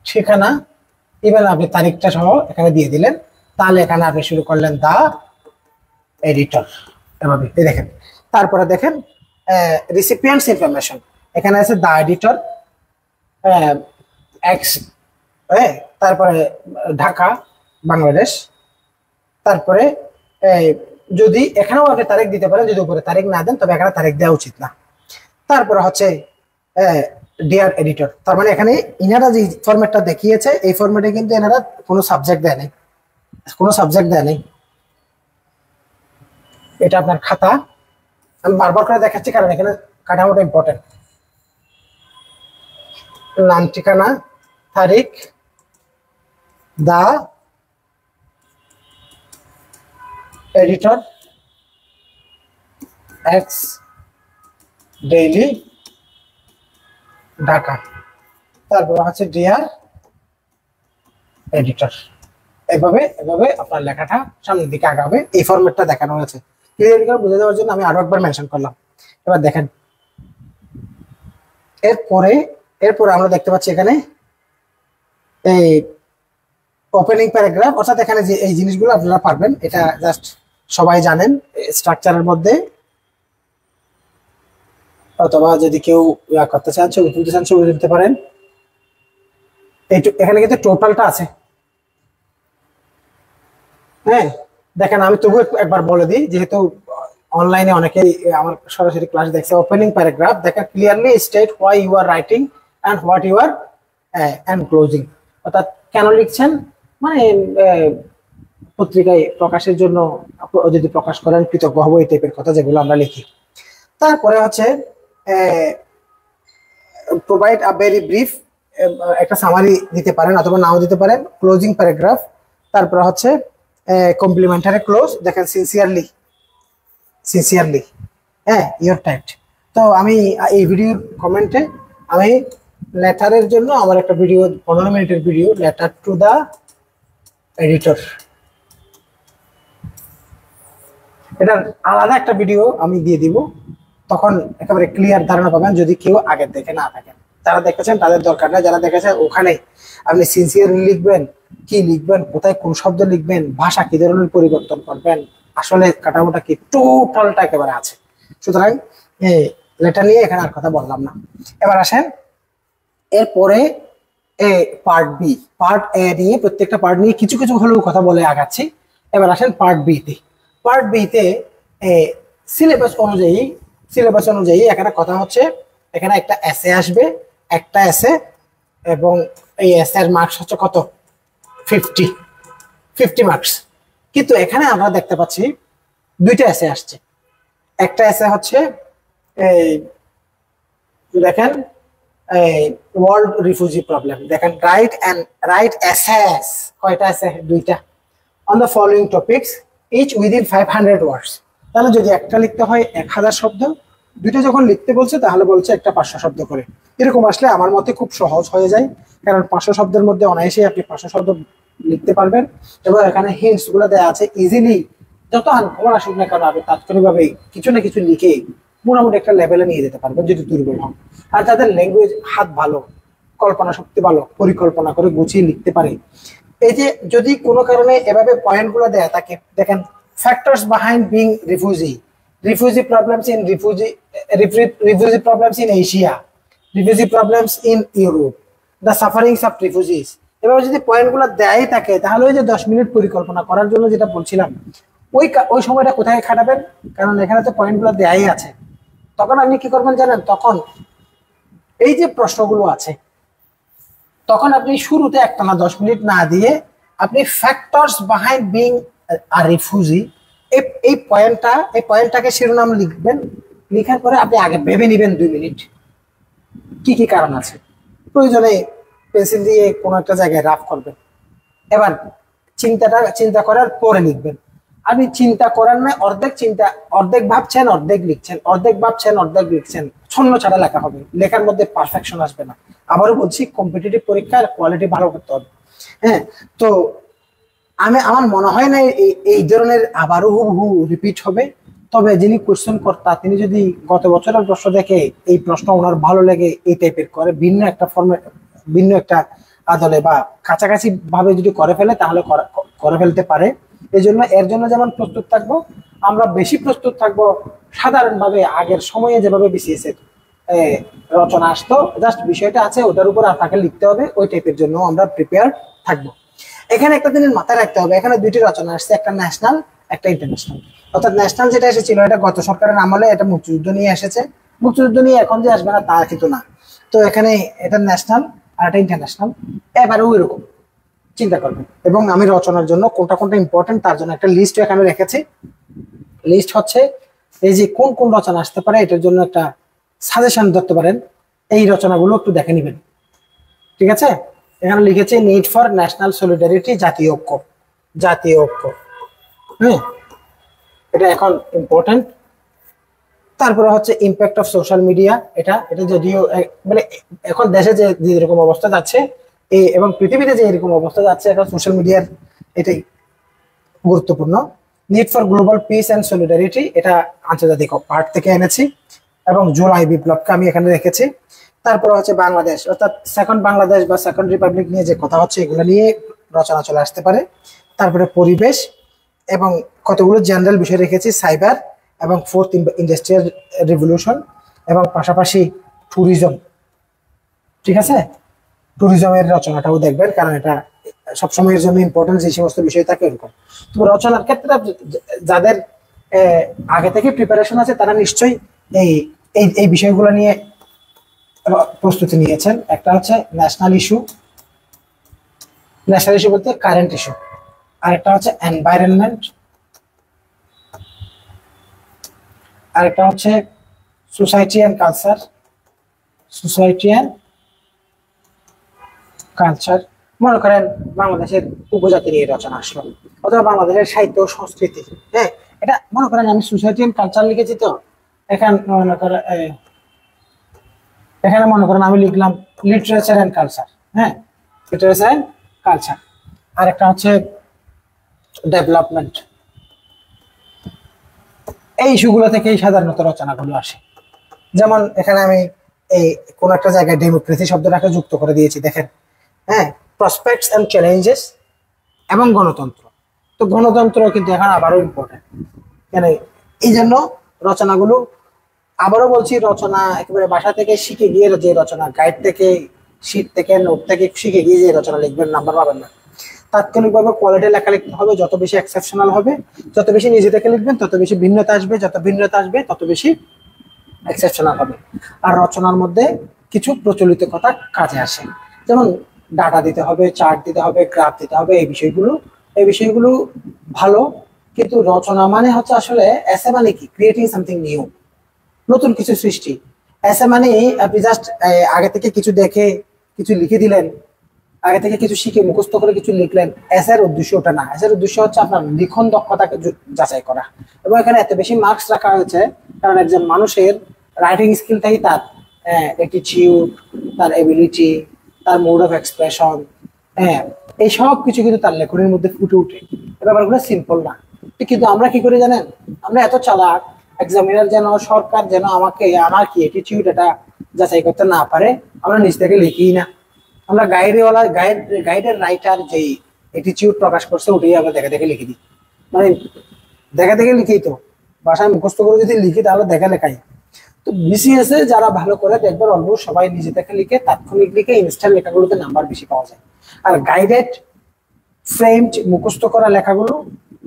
ঠিকানা, ইভেন আপনি তারিখটা সহ এখানে দিয়ে দিলেন। তাহলে এখানে আপনি শুরু করলেন দা এডিটর, এভাবে দেখেন। তারপরে দেখেন রিসিপিয়েন্টস ইনফরমেশন, এখানে আছে দা এডিটর এক্স, তারপরে ঢাকা বাংলাদেশ। তারপরে যদি এখানেও আপনি তারিখ দিতে পারেন, যদি উপরে তারিখ না দেন তবে এখানে তারিখ দেওয়া উচিত না। তারপরে হচ্ছে ডিয়ার এডিটর, তার মানে এখানে ইনারা যে ফরম্যাটটা দেখিয়েছে এই ফরম্যাটে কিন্তু এনারা কোনো সাবজেক্ট দেয় নাই, কোনো সাবজেক্ট দেয় নাই। এটা আপনার খাতা, আমি বারবার করে দেখাচ্ছি কারণ এখানে কাঠামোটা ইম্পর্টেন্ট। নাম, ঠিকানা, তারিখ, দা এডিটর এক্স ডেইলি ঢাকা, তারপর হচ্ছে ডিয়ার এডিটর। এভাবে এভাবে আপনার লেখাটা সামনের দিকে আগাবে। এই ফরম্যাটটা দেখানো হয়েছে ক্লিয়ার করে বুঝে দেওয়ার জন্য আমি আরো একবার মেনশন করলাম। এবার দেখেন এরপরে আমরা দেখতে পাচ্ছি এখানে এই ওপেনিং প্যারাগ্রাফ, অর্থাৎ এখানে যে এই জিনিসগুলো আপনারা পারবেন, এটা জাস্ট সবাই জানেন স্ট্রাকচারের মধ্যে, অথবা যদি কেউ করতে চান ছবি তুলতে চান ছবি তুলতে পারেন। এখানে কিন্তু টোটালটা আছে। হ্যাঁ দেখেন, আমি তবু একবার বলে দিই যেহেতু অনলাইনে অনেকেই আমার সরাসরি ক্লাস দেখছে। ওপেনিং প্যারাগ্রাফ দেখেন clearly state why you are writing and what you are closing, অর্থাৎ কেন লিখছেন, মানে পত্রিকায় প্রকাশের জন্য যদি প্রকাশ করেন কৃতজ্ঞ হবো, এই টাইপের কথা যেগুলো আমরা লিখি। তারপরে হচ্ছে প্রোভাইড আ ভেরি ব্রিফ, একটা সামারি দিতে পারেন অথবা নাও দিতে পারেন। ক্লোজিং প্যারাগ্রাফ, তারপরে হচ্ছে কমপ্লিমেন্টারি ক্লোজ, দেখেন সিনসিয়ারলি ইউর টাইপড। তো আমি এই ভিডিওর কমেন্টে আমি লেটারের জন্য আমার একটা ভিডিও 15 মিনিটের video, letter to the editor, এটার আলাদা একটা ভিডিও আমি দিয়ে দিব, তখন একেবারে ক্লিয়ার ধারণা পাবেন যদি কেউ আগে দেখে না থাকেন। যারা দেখেছেন তাদের দরকার নেই, যারা দেখেছেন ওখানে আপনি সিনসিয়ারলি লিখবেন, কি লিখবেন, কোথায় কোন শব্দ লিখবেন, ভাষা কি ধরনের পরিবর্তন করবেন, আসলে কাঠামোটা কি, টোটালটা একেবারে আছে। সুতরাং লেটার নিয়ে এখানে আর কথা বললাম না। এবার আসেন এরপরে পার্ট বি, পার্ট এ নিয়ে প্রত্যেকটা পার্ট নিয়ে কিছু কিছু হলেও কথা বলে আগাচ্ছি। এবার আসেন পার্ট বি তে। পার্ট বি তে সিলেবাস অনুযায়ী এখানে কথা হচ্ছে, এখানে একটা এসে আসবে, একটা এসে, এবং এই এসে এর মার্কস হচ্ছে কত, 50 মার্কস। কিন্তু এখানে আমরা দেখতে পাচ্ছি দুইটা এসে আসছে। একটা এসে হচ্ছে এই দেখেন ওয়ার্ল্ড রিফিউজি প্রবলেম, দেখেন রাইট এসেস, কয়টা এসে, দুইটা, on the following topics each within 500 words. তাহলে যদি একটা লিখতে হয় 1000 শব্দ, দুইটা যখন লিখতে বলছে তাহলে বলছে একটা 500 শব্দ করে। এরকম আসলে আমার মতে খুব সহজ হয়ে যায়, কারণ 500 শব্দের মধ্যে অনায়াসেই আপনি 500 শব্দ লিখতে পারবেন। এবং এখানে হিন্টস গুলো দেওয়া আছে, ইজিলি যত আনকমন আসুক না কেন আপনি তাৎক্ষণিকভাবে কিছু না কিছু লিখে মোটামুটি একটা লেভেলে নিয়ে যেতে পারবেন যদি দুর্বল হন। আর যাদের ল্যাঙ্গুয়েজ হাত ভালো, কল্পনা শক্তি ভালো, পরিকল্পনা করে গুছিয়ে লিখতে পারে, এই যে যদি কোনো কারণে এভাবে পয়েন্ট গুলো দেয় তাকে, দেখেন factors behind being refugee problems in refugee problems in Asia, refugee problems in Europe, the sufferings of refugees। এবার যদি পয়েন্টগুলো দেয় থাকে তাহলে ওই যে 10 মিনিট পরিকল্পনা করার জন্য যেটা বলছিলাম, ওই সময়টা কোথায় খাটাবেন, কারণ এখানে তো পয়েন্টগুলো দেয়াই আছে। তখন আপনি কি করবেন জানেন, তখন এই যে প্রশ্নগুলো আছে তখন আপনি শুরুতে একটানা 10 মিনিট না দিয়ে আপনি factors behind being a refugee, এই পয়েন্টটাকে শিরোনাম লিখবেন। লিখার পরে আপনি আগে ভেবে নেবেন 2 মিনিট কি কি কারণ আছে, প্রয়োজনে পেন্সিল দিয়ে কোনো একটা জায়গায় রাফ করবেন। এবার চিন্তা করার পরে লিখবেন। আপনি চিন্তা করার না, অর্ধেক ভাবছেন অর্ধেক লিখছেন, অর্ধেক ভাবছেন অর্ধেক লিখছেন, ছন্ন ছাড়া লেখা হবে, লেখার মধ্যে পারফেকশন আসবে না। আবারও বলছি, কম্পিটিটিভ পরীক্ষার কোয়ালিটি ভালো করতে হবে। হ্যাঁ, তো আমার মনে হয় না এই ধরনের আবারও হুবহু রিপিট হবে। তবে যিনি কোশ্চেন কর্তা তিনি যদি গত বছরের প্রশ্ন দেখে এই প্রশ্ন ওনার ভালো লেগে এই টাইপের করে ভিন্ন একটা ফর্মে ভিন্ন একটা আদলে বা কাছাকাছি ভাবে যদি করে ফেলে তাহলে করে ফেলতে পারে। এই জন্য এর জন্য যেমন প্রস্তুত থাকবো, আমরা বেশি প্রস্তুত থাকবো সাধারণভাবে আগের সময়ে যেভাবে বিসিএস এর রচনা আসতো, জাস্ট বিষয়টা আছে ওটার উপর আপনাকে লিখতে হবে, ওই টাইপের জন্য আমরা প্রিপেয়ার থাকবো। এখানে একটা জিনিস মাথায় রাখতে হবে, এখানে দুইটি রচনা আসছে, একটা ন্যাশনাল একটা ইন্টারন্যাশনাল। অর্থাৎ ন্যাশনাল যেটা এসেছিল এটা গত সরকারের আমলে, এটা মুক্তিযুদ্ধ নিয়ে এসেছে। মুক্তিযুদ্ধ নিয়ে এখন যে আসবে না তা কিন্তু না। তো এখানে এটা ন্যাশনাল আর এটা ইন্টারন্যাশনাল, এবারেও এরকম চিন্তা করবেন। এবং আমি রচনার জন্য কোনটা কোনটা ইম্পর্টেন্ট তার জন্য একটা লিস্ট এখানে রেখেছি। লিস্ট হচ্ছে এই যে কোন কোন রচনা আসতে পারে এটার জন্য একটা সাজেশন ধরতে পারেন, এই রচনাগুলো একটু দেখে নেবেন। ঠিক আছে, এখানে লিখেছে নিড ফর ন্যাশনাল সলিডারিটি, জাতীয় ঐক্য, জাতীয় ঐক্য। হ্যাঁ, এটা এখন ইম্পর্টেন্ট। তারপরে হচ্ছে ইম্প্যাক্ট অফ সোশ্যাল মিডিয়া, এটা এটা যদিও মানে এখন দেশে যে যেরকম অবস্থা যাচ্ছে এবং পৃথিবীতে যে এরকম অবস্থা যাচ্ছে এখন সোশ্যাল মিডিয়ার এটাই গুরুত্বপূর্ণ। Need for global piece and solidarity, এটা আন্তর্জাতিক পার্ট থেকে এনেছি এবং জুলাই বিপ্লবকে আমি এখানে রেখেছি। তারপর হচ্ছে বাংলাদেশ, অর্থাৎ সেকেন্ড বাংলাদেশ বা সেকেন্ড রিপাবলিক নিয়ে যে কথা হচ্ছে এগুলো নিয়ে রচনা চলে আসতে পারে। তারপরে পরিবেশ এবং কতগুলো জেনারেল বিষয় রেখেছি, সাইবার এবং ফোর্থ ইন্ডাস্ট্রিয়াল রিভলিউশন এবং পাশাপাশি ট্যুরিজম। ঠিক আছে, ট্যুরিজমের রচনাটাও দেখবেন কারণ এটা সবসময়ের জন্য ইম্পর্টেন্ট যে সমস্ত বিষয় থাকে এরকম। তো রচনার ক্ষেত্রে যাদের আগে থেকে প্রিপারেশন আছে তারা নিশ্চয়ই এই এই বিষয়গুলো নিয়ে প্রস্তুতি নিয়েছেন। একটা হচ্ছে ন্যাশনাল ইস্যু, ন্যাশনাল ইস্যু বলতে কারেন্ট ইস্যু, আর একটা হচ্ছে এনভায়রনমেন্ট, আর একটা হচ্ছে society and culture, society and culture. মনে করেন বাংলাদেশের উপজাতি নিয়ে রচনা আসলো অথবা বাংলাদেশের সাহিত্য ও সংস্কৃতি। হ্যাঁ, এটা মনে করেন আমি সোসাইটি অ্যান্ড কালচার লিখেছি, তো এখানে মনে করেন আমি লিখলাম লিটারেচার অ্যান্ড কালচার। হ্যাঁ, লিটারেচার অ্যান্ড কালচার। আর একটা হচ্ছে ডেভেলপমেন্ট। এই ইস্যুগুলো থেকেই সাধারণত রচনাগুলো আসে। যেমন এখানে আমি এই কোন একটা জায়গায় ডেমোক্রেসি শব্দটাকে যুক্ত করে দিয়েছি, দেখেন। হ্যাঁ, প্রসপেক্টস এন্ড চ্যালেঞ্জেস এবং গণতন্ত্র। তো গণতন্ত্র কিন্তু এখন আবারও ইম্পর্টেন্ট, মানে এই জন্য রচনাগুলো আবারও বলছি, রচনা একেবারে বাসা থেকে শিখে গিয়ে যে রচনা গাইড থেকে শীট থেকে নোট থেকে শিখে গিয়ে যে রচনা লিখবেন নাম্বার পাবেন না। তাৎক্ষণিকভাবে কোয়ালিটি লেখা লিখতে হবে, যত বেশি এক্সেপশনাল হবে, যত বেশি নিজে থেকে লিখবেন তত বেশি ভিন্নতা আসবে, যত ভিন্নতা আসবে তত বেশি এক্সেপশনাল হবে। আর রচনার মধ্যে কিছু প্রচলিত কথা কাজে আসে, যেমন ডাটা দিতে হবে, চার্ট দিতে হবে, গ্রাফ দিতে হবে, এই বিষয়গুলো ভালো। কিন্তু রচনা মানে হচ্ছে আসলে এসে মানে কি, ক্রিয়েটিং সামথিং নিউ, নতুন কিছু সৃষ্টি। এসে মানে আপনি জাস্ট আগে থেকে কিছু দেখে কিছু লিখে দিলেন, আগে থেকে কিছু শিখে মুখস্থ করে কিছু লিখলেন। এসের উদ্দেশ্য ওটা না, এসের উদ্দেশ্য হচ্ছে আপনার লিখন দক্ষতাকে যাচাই করা। এবং এখানে এত বেশি মার্কস রাখা হয়েছে কারণ একজন মানুষের রাইটিং স্কিলটাই তার অ্যাটিটিউড, তার এবিলিটি, তার মোড অফ এক্সপ্রেশন, হ্যাঁ, এই সব কিছু কিন্তু তার লেখনের মধ্যে ফুটে উঠে। এই ব্যাপারগুলো সিম্পল না। কিন্তু আমরা কি করে জানেন, আমরা এত চালাক, এক্সামিনার যেন, সরকার যেন আমাকে আমার কি অ্যাটিটিউড এটা যাচাই করতে না পারে, আমরা নিজ থেকে লিখি না। আমরা গাইডের রাইটার যে অ্যাটিটিউড প্রকাশ করছে ওটাই আমরা দেখে দেখে লিখে দিই, মানে দেখে দেখে লিখেই তো, ভাষায় মুখস্থ করে যদি লিখি তাহলে দেখে লেখাই। তো বিসিএস এ যারা ভালো করে দেখবেন অলমোস্ট সবাই নিজে থেকে লিখে, তাৎক্ষণিক লিখে, ইনস্ট্যান্ট লেখাগুলোতে নাম্বার বেশি পাওয়া যায়। আর গাইডেড ফ্রেমড মুখস্থ করা লেখাগুলো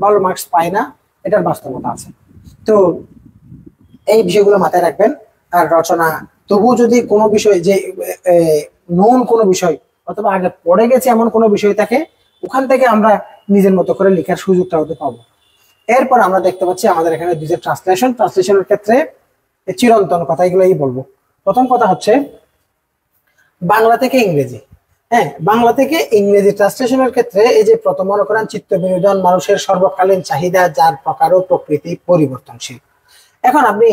ভালো মার্কস পায় না, এটার বাস্তবতা আছে। তো এই বিষয়গুলো মাথায় রাখবেন। আর রচনা তবুও যদি কোনো বিষয় যে নন কোনো বিষয় অথবা আগে পড়ে গেছে এমন কোনো বিষয় থাকে, ওখান থেকে আমরা নিজের মতো করে লেখার সুযোগটা হতে পাবো। এরপর আমরা দেখতে পাচ্ছি আমাদের এখানে দুইটা ট্রান্সলেশনের ক্ষেত্রে চিরন্তন কথা, এগুলোই বলবো। প্রথম কথা হচ্ছে বাংলা থেকে ইংরেজি। হ্যাঁ, বাংলা থেকে ইংরেজি ট্রান্সলেশনের ক্ষেত্রে এই যে প্রথম মনে করেন চিত্ত বিনোদন মানুষের সর্বকালীন চাহিদা, যার প্রকার ও প্রকৃতি পরিবর্তনশীল। এখন আপনি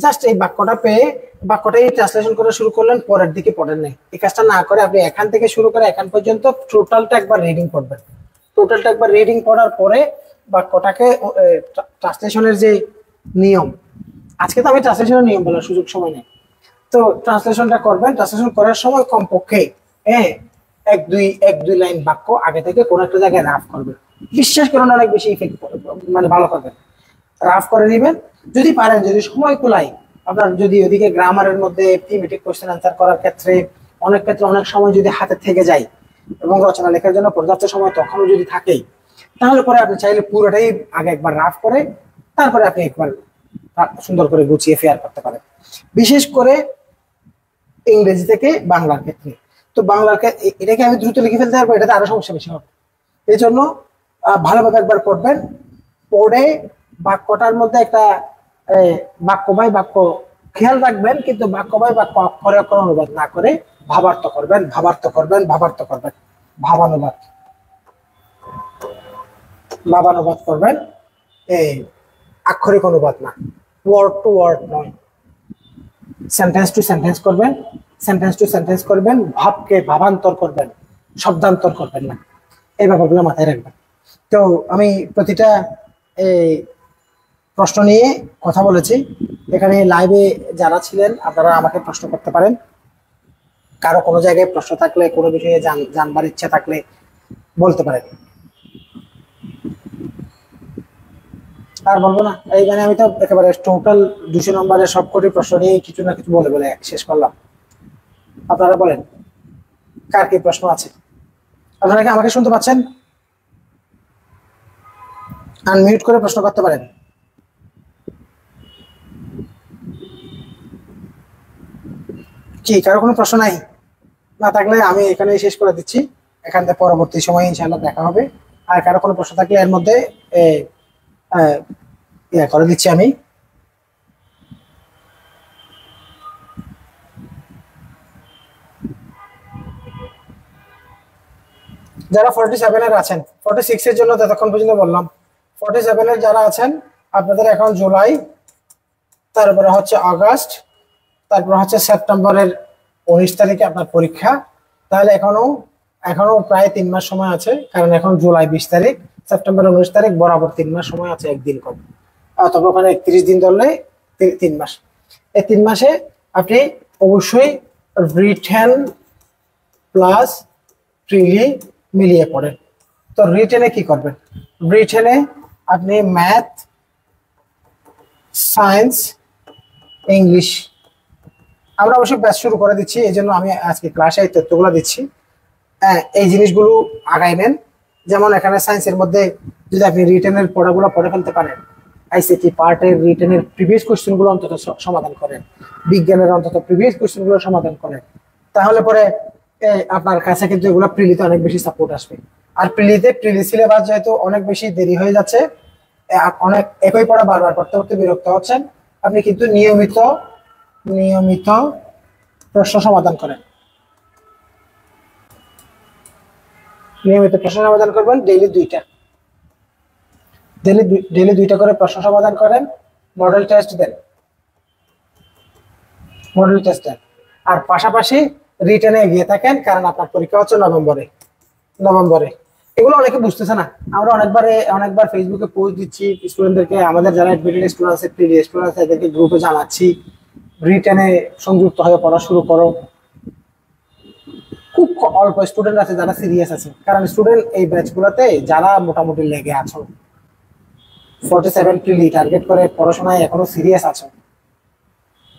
জাস্ট এই বাক্যটা পেয়ে বাক্যটাই ট্রান্সলেশন করা শুরু করলেন, পরের দিকে পড়েন নাই। এই কাজটা না করে আপনি এখান থেকে শুরু করে এখান পর্যন্ত টোটালটা একবার রিডিং করবেন। টোটালটা একবার রিডিং পড়ার পরে বাক্যটাকে ট্রান্সলেশনের যে নিয়ম, আজকে তো আমি ট্রান্সলেশনের নিয়ম বলার সুযোগ সময় নেই, তো ট্রান্সলেশনটা করবেন। ট্রান্সলেশন করার সময় কমপক্ষে হ্যাঁ এক দুই লাইন বাক্য আগে থেকে কোনো একটা জায়গায় রাফ করবেন। বিশ্বাস করুন অনেক বেশি ইফেক্ট মানে ভালো করবেন। রাফ করে দিবেন যদি পারেন, যদি সময় কুলায় আপনার, যদি ওদিকে গ্রামারের মধ্যে থিমেটিক কোশ্চেন আনসার করার ক্ষেত্রে অনেক সময় যদি হাতে থেকে যায় এবং রচনা লেখার জন্য পর্যাপ্ত সময় তখনও যদি থাকেই, তাহলে পরে আপনি চাইলে পুরোটাই আগে একবার রাফ করে তারপরে আপনি একবার সুন্দর করে গুছিয়ে ফেয়ার করতে পারেন। বিশেষ করে ইংরেজি থেকে বাংলার ক্ষেত্রে, তো বাংলার এটাকে আমি দ্রুত লিখে ফেলতে পারবো, এটাতে আরো সমস্যা বেশি হবে। এই জন্য ভালোভাবে একবার পড়বেন, পড়ে বাক্যটার মধ্যে একটা বাক্য বাই বাক্য খেয়াল রাখবেন, কিন্তু বাক্য বাই বাক্য অক্ষরে অক্ষরে অনুবাদ না করে ভাবার্থ করবেন, ভাবানুবাদ করবেন, এই আক্ষরিক অনুবাদ না, ওয়ার্ড টু ওয়ার্ড নয়। সেন্টেন্স টু সেন্টেন্স করবেন, ভাবকে ভাবান্তর করবেন, শব্দান্তর করবেন না। এই ব্যাপারগুলো মাথায় রাখবেন। তো আমি প্রতিটা প্রশ্ন নিয়ে কথা বলেছি। এখানে লাইভে যারা ছিলেন আপনারা আমাকে প্রশ্ন করতে পারেন, কারো কোনো জায়গায় প্রশ্ন থাকলে, কোনো বিষয়ে জানবার ইচ্ছা থাকলে বলতে পারেন। আর বলবো না, এইখানে আমি তো একেবারে টোটাল 200 নম্বরের সবকটি প্রশ্ন নিয়ে কিছু না কিছু বলে শেষ করলাম। আপনারা বলেন কার কি প্রশ্ন আছে? আপনারা কি আমাকে শুনতে পাচ্ছেন? আনমিউট করে প্রশ্ন করতে পারেন। কি কারো কোনো প্রশ্ন নাই? না থাকলে আমি এখানে শেষ করে দিচ্ছি। এখান থেকে পরবর্তী সময় ইনশাআল্লাহ দেখা হবে। আর কারো কোনো প্রশ্ন থাকলে এর মধ্যে করে দিচ্ছি আমি। যারা 47 এর আছেন, 46 এর জন্য ততক্ষণ পর্যন্ত বললাম, 47 এর যারা আছেন আপনাদের এখন জুলাই, তারপরে হচ্ছে আগস্ট, তারপরে হচ্ছে সেপ্টেম্বরের 19 তারিখে আপনার পরীক্ষা। তাহলে এখনো প্রায় 3 মাস সময় আছে, কারণ এখন জুলাই 20 তারিখ, সেপ্টেম্বরের 19 তারিখ, বরাবর 3 মাস সময় আছে, একদিন কম। তবে ওখানে 31 দিন ধরলে 3 মাস। এই 3 মাসে আপনি অবশ্যই রিটেন প্লাস প্রিলি মিলিয়ে পড়েন। তো রিটেনে কি করবেন? রিটেনে আপনি ম্যাথ, সায়েন্স, ইংলিশ, আমরা অবশ্যই ব্যাচ শুরু করে দিচ্ছি, এই জন্য আমি আজকে ক্লাসে এই তথ্যগুলো দিচ্ছি। এই জিনিসগুলো আগাই নেন। যেমন এখানে সায়েন্সের মধ্যে যদি আপনি রিটেনের পড়াগুলো পড়ে ফেলতে পারেন, আইসিটি পার্টের রিটেনের প্রিভিয়াস কোশ্চেনগুলো অন্তত সমাধান করেন, বিজ্ঞানের অন্তত প্রিভিয়াস কোশ্চেনগুলো সমাধান করেন, তাহলে পরে আপনার কাছে কিন্তু এগুলো প্রিলিতে অনেক বেশি সাপোর্ট আসবে। আর প্রিলি সিলেবাস যেহেতু অনেক বেশি দেরি হয়ে যাচ্ছে, অনেক একই পড়া বারবার করতে বিরক্ত হচ্ছেন, আপনি কিন্তু নিয়মিত প্রশ্ন সমাধান করেন, নিয়মিত প্রশ্ন সমাধান করবেন। ডেইলি দুইটা করে প্রশ্ন সমাধান করেন, মডেল টেস্ট দেন, আর পাশাপাশি রিটেনে এগিয়ে থাকেন, কারণ আপনার পরীক্ষা হচ্ছে নভেম্বরে। এগুলো অনেকে বুঝতেছে না। আমরা অনেকবার ফেসবুকে পোস্ট দিচ্ছি স্টুডেন্টদেরকে, আমাদের যারা এডমিটেড স্টুডেন্ট আছে, প্রি স্টুডেন্ট আছে, এদেরকে গ্রুপে জানাচ্ছি রিটেনে সংযুক্ত হয়ে পড়া শুরু করো। খুব অল্প স্টুডেন্ট আছে যারা সিরিয়াস আছে, কারণ স্টুডেন্ট এই ব্যাচগুলোতে যারা মোটামুটি লেগে আছো, 47 প্রিলি টার্গেট করে পড়াশোনায় এখনো সিরিয়াস আছো,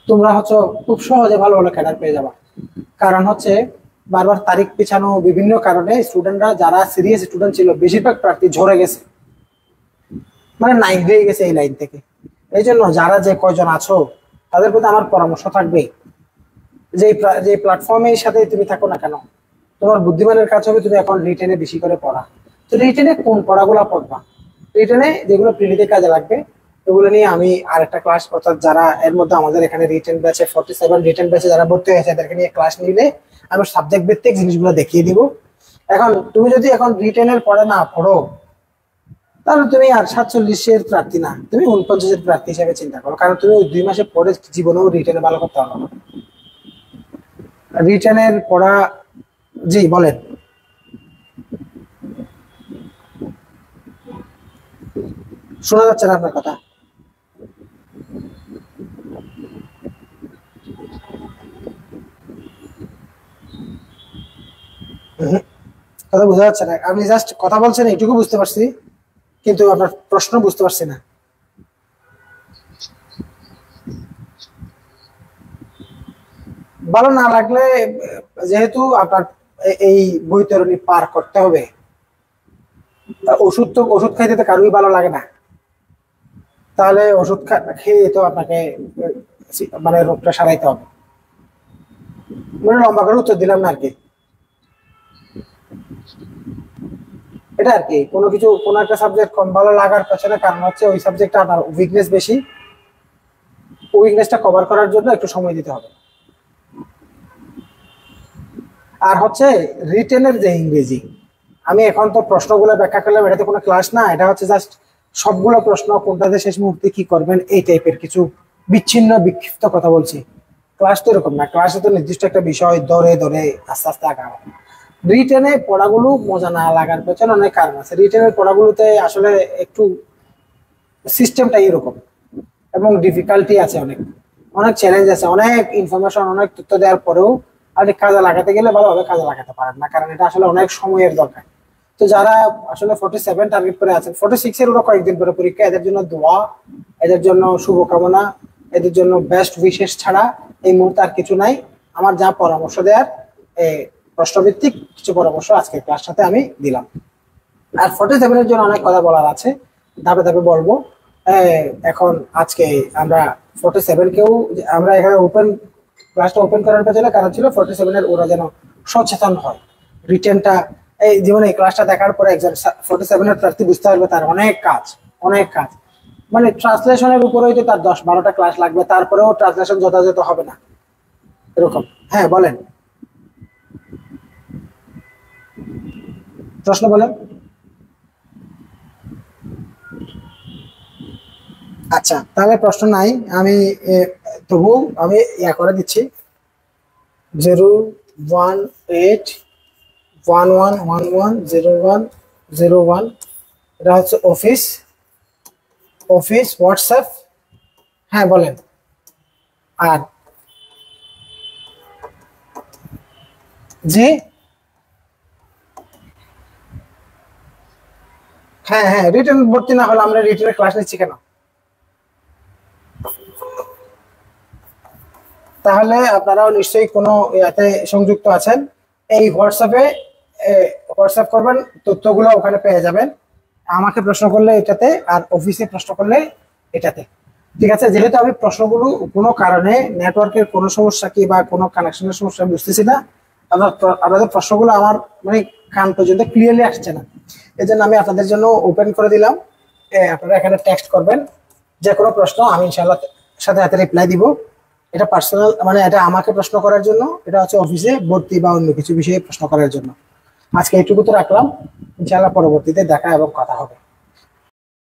তোমরা হচ্ছে খুব সহজে ভালো ক্যাডার পেয়ে যাবা। কারণ হচ্ছে বারবার তারিখ পিছানো, বিভিন্ন কারণে স্টুডেন্টরা যারা সিরিয়াস স্টুডেন্ট ছিল বেশিরভাগ প্রার্থী ঝরে গেছে, মানে নাইন হয়ে গেছে এই লাইন থেকে। এই জন্য যারা যে কয়জন আছো তাদের প্রতি আমার পরামর্শ থাকবে, যে প্ল্যাটফর্মের সাথে তুমি থাকো না কেন, তোমার বুদ্ধিমানের কাজ হবে তুমি এখন রিটেনে বেশি করে পড়া। তো রিটেনে কোন পড়াগুলো পড়বা, রিটেনে যেগুলো প্রিলিতে কাজে লাগবে এগুলো নিয়ে আমি আরেকটা ক্লাস, অর্থাৎ যারা এর মধ্যে আমাদের এখানে রিটেন ব্যাচে 47 রিটেন ব্যাচে যারা ভর্তি হয়েছে এদেরকে নিয়ে ক্লাস নিলে আমি সাবজেক্ট ভিত্তিক জিনিসগুলো দেখিয়ে দিব। এখন তুমি যদি এখন রিটেনের পড়া না পড়ো, তাহলে তুমি আর 47-এর প্রার্থী না, তুমি 49-এর প্রার্থী হিসেবে চিন্তা করো, কারণ তুমি 2 মাসে পরে জীবনেও রিটেনে ভালো করতে পারো না। রিটেনের পড়া, জি বলেন। শোনা যাচ্ছে না আপনার কথা? উহুম, কথা বোঝা যাচ্ছে না। আপনি জাস্ট কথা বলছেন এইটুকু বুঝতে পারছি, কিন্তু আপনার প্রশ্ন বুঝতে পারছি না। ভালো না লাগলে, যেহেতু আপনার এই বৈতরণী পার করতে হবে, ওষুধ খাইতে তো কারোই ভালো লাগে না। তাহলে ওষুধ খেয়ে তো আপনাকে মানে রোগটা সারাইতে হবে। মানে লম্বা করে উত্তর দিলাম না আর কি। এটা আর কি, কোনো কিছু কোনো একটা সাবজেক্ট কম ভালো লাগার পেছনে কারণ হচ্ছে ওই সাবজেক্টটা আপনার উইকনেস বেশি, উইকনেসটা কভার করার জন্য একটু সময় দিতে হবে। আর হচ্ছে রিটেনের যে ইংরেজি, আমি এখন তো প্রশ্নগুলো ব্যাখ্যা করলাম, এটা তো কোনো ক্লাস না, এটা হচ্ছে জাস্ট সবগুলো প্রশ্ন কোনটাতে শেষ মুহূর্তে কি করবেন এই টাইপের কিছু বিচ্ছিন্ন বিক্ষিপ্ত কথা বলছি। ক্লাস তো এরকম না, ক্লাসে তো নির্দিষ্ট একটা বিষয় ধরে ধরে আস্তে আস্তে আগানো। রিটেনে পড়াগুলো মজা না লাগার পেছনে অনেক কারণ আছে। রিটেনের পড়াগুলোতে আসলে একটু সিস্টেমটা এরকম, এবং ডিফিকাল্টি আছে, অনেক অনেক চ্যালেঞ্জ আছে, অনেক ইনফরমেশন অনেক তথ্য দেওয়ার পরেও আপনি কাজে লাগাতে গেলে ভালোভাবে কাজে লাগাতে পারেন না, কারণ এটা আসলে অনেক সময়ের দরকার। তো যারা আসলে 47 টার্গেট করে আছেন, 46 এর ওরা কয়েকদিন পরে পরীক্ষা, এদের জন্য দোয়া, এদের জন্য শুভকামনা, এদের জন্য বেস্ট উইশেস ছাড়া এই মুহূর্তে আর কিছু নাই। আমার যা পরামর্শ দেওয়ার প্রশ্নভিত্তিক কিছু পরামর্শ আজকে ক্লাসটাতে আমি দিলাম। আর 47 এর জন্য অনেক কথা বলার আছে, ধাপে ধাপে বলবো। এখন আজকে আমরা 47 কেও আমরা এখানে ক্লাসটা ওপেন করার পেছনে কারণ ছিল 47 এর ওরা যেন সচেতন হয়। রিটেনটা এই জীবনে এই ক্লাসটা দেখার পরে একজন 47 এর প্রার্থী বুঝতে পারবে তার অনেক কাজ, অনেক কাজ। মানে ট্রান্সলেশনের উপরেই তো তার 10-12টা ক্লাস লাগবে, তারপরেও ট্রান্সলেশন যথাযথ হবে না, এরকম। হ্যাঁ বলেন, প্রশ্ন বলেন। আচ্ছা, তাহলে প্রশ্ন নাই, আমি তবু আমি ইয়া করে দিচ্ছি। 01811110101, এটা হচ্ছে অফিস, অফিস হোয়াটসঅ্যাপ। হ্যাঁ বলেন। আর জি, হ্যাঁ হ্যাঁ, রিটেন ভর্তি না হলে আমরা রিটেনের ক্লাস নিচ্ছি কেন? তাহলে আপনারাও নিশ্চয়ই কোনো ইয়াতে সংযুক্ত আছেন। এই হোয়াটসঅ্যাপ করবেন, তথ্যগুলো ওখানে পেয়ে যাবেন। আমাকে প্রশ্ন করলে এটাতে, আর অফিসে প্রশ্ন করলে এটাতে। ঠিক আছে, যেহেতু আমি প্রশ্নগুলো কোনো কারণে নেটওয়ার্কের কোনো সমস্যা কি বা কোনো কানেকশনের সমস্যা বুঝতেছি না, আপনাদের প্রশ্নগুলো আমার মানে কান পর্যন্ত ক্লিয়ারলি আসছে না, এই জন্য আমি আপনাদের জন্য ওপেন করে দিলাম। আপনারা এখানে টেক্সট করবেন যে কোনো প্রশ্ন, আমি ইনশাআল্লাহ সাথে সাথে রিপ্লাই দিব। এটা পার্সোনাল, মানে এটা আমাকে প্রশ্ন করার জন্য, এটা হচ্ছে অফিসে ভর্তি বা অন্য কিছু বিষয়ে প্রশ্ন করার জন্য। আজকে এইটুকু তো রাখলাম, ইনশাআল্লাহ পরবর্তীতে দেখা এবং কথা হবে।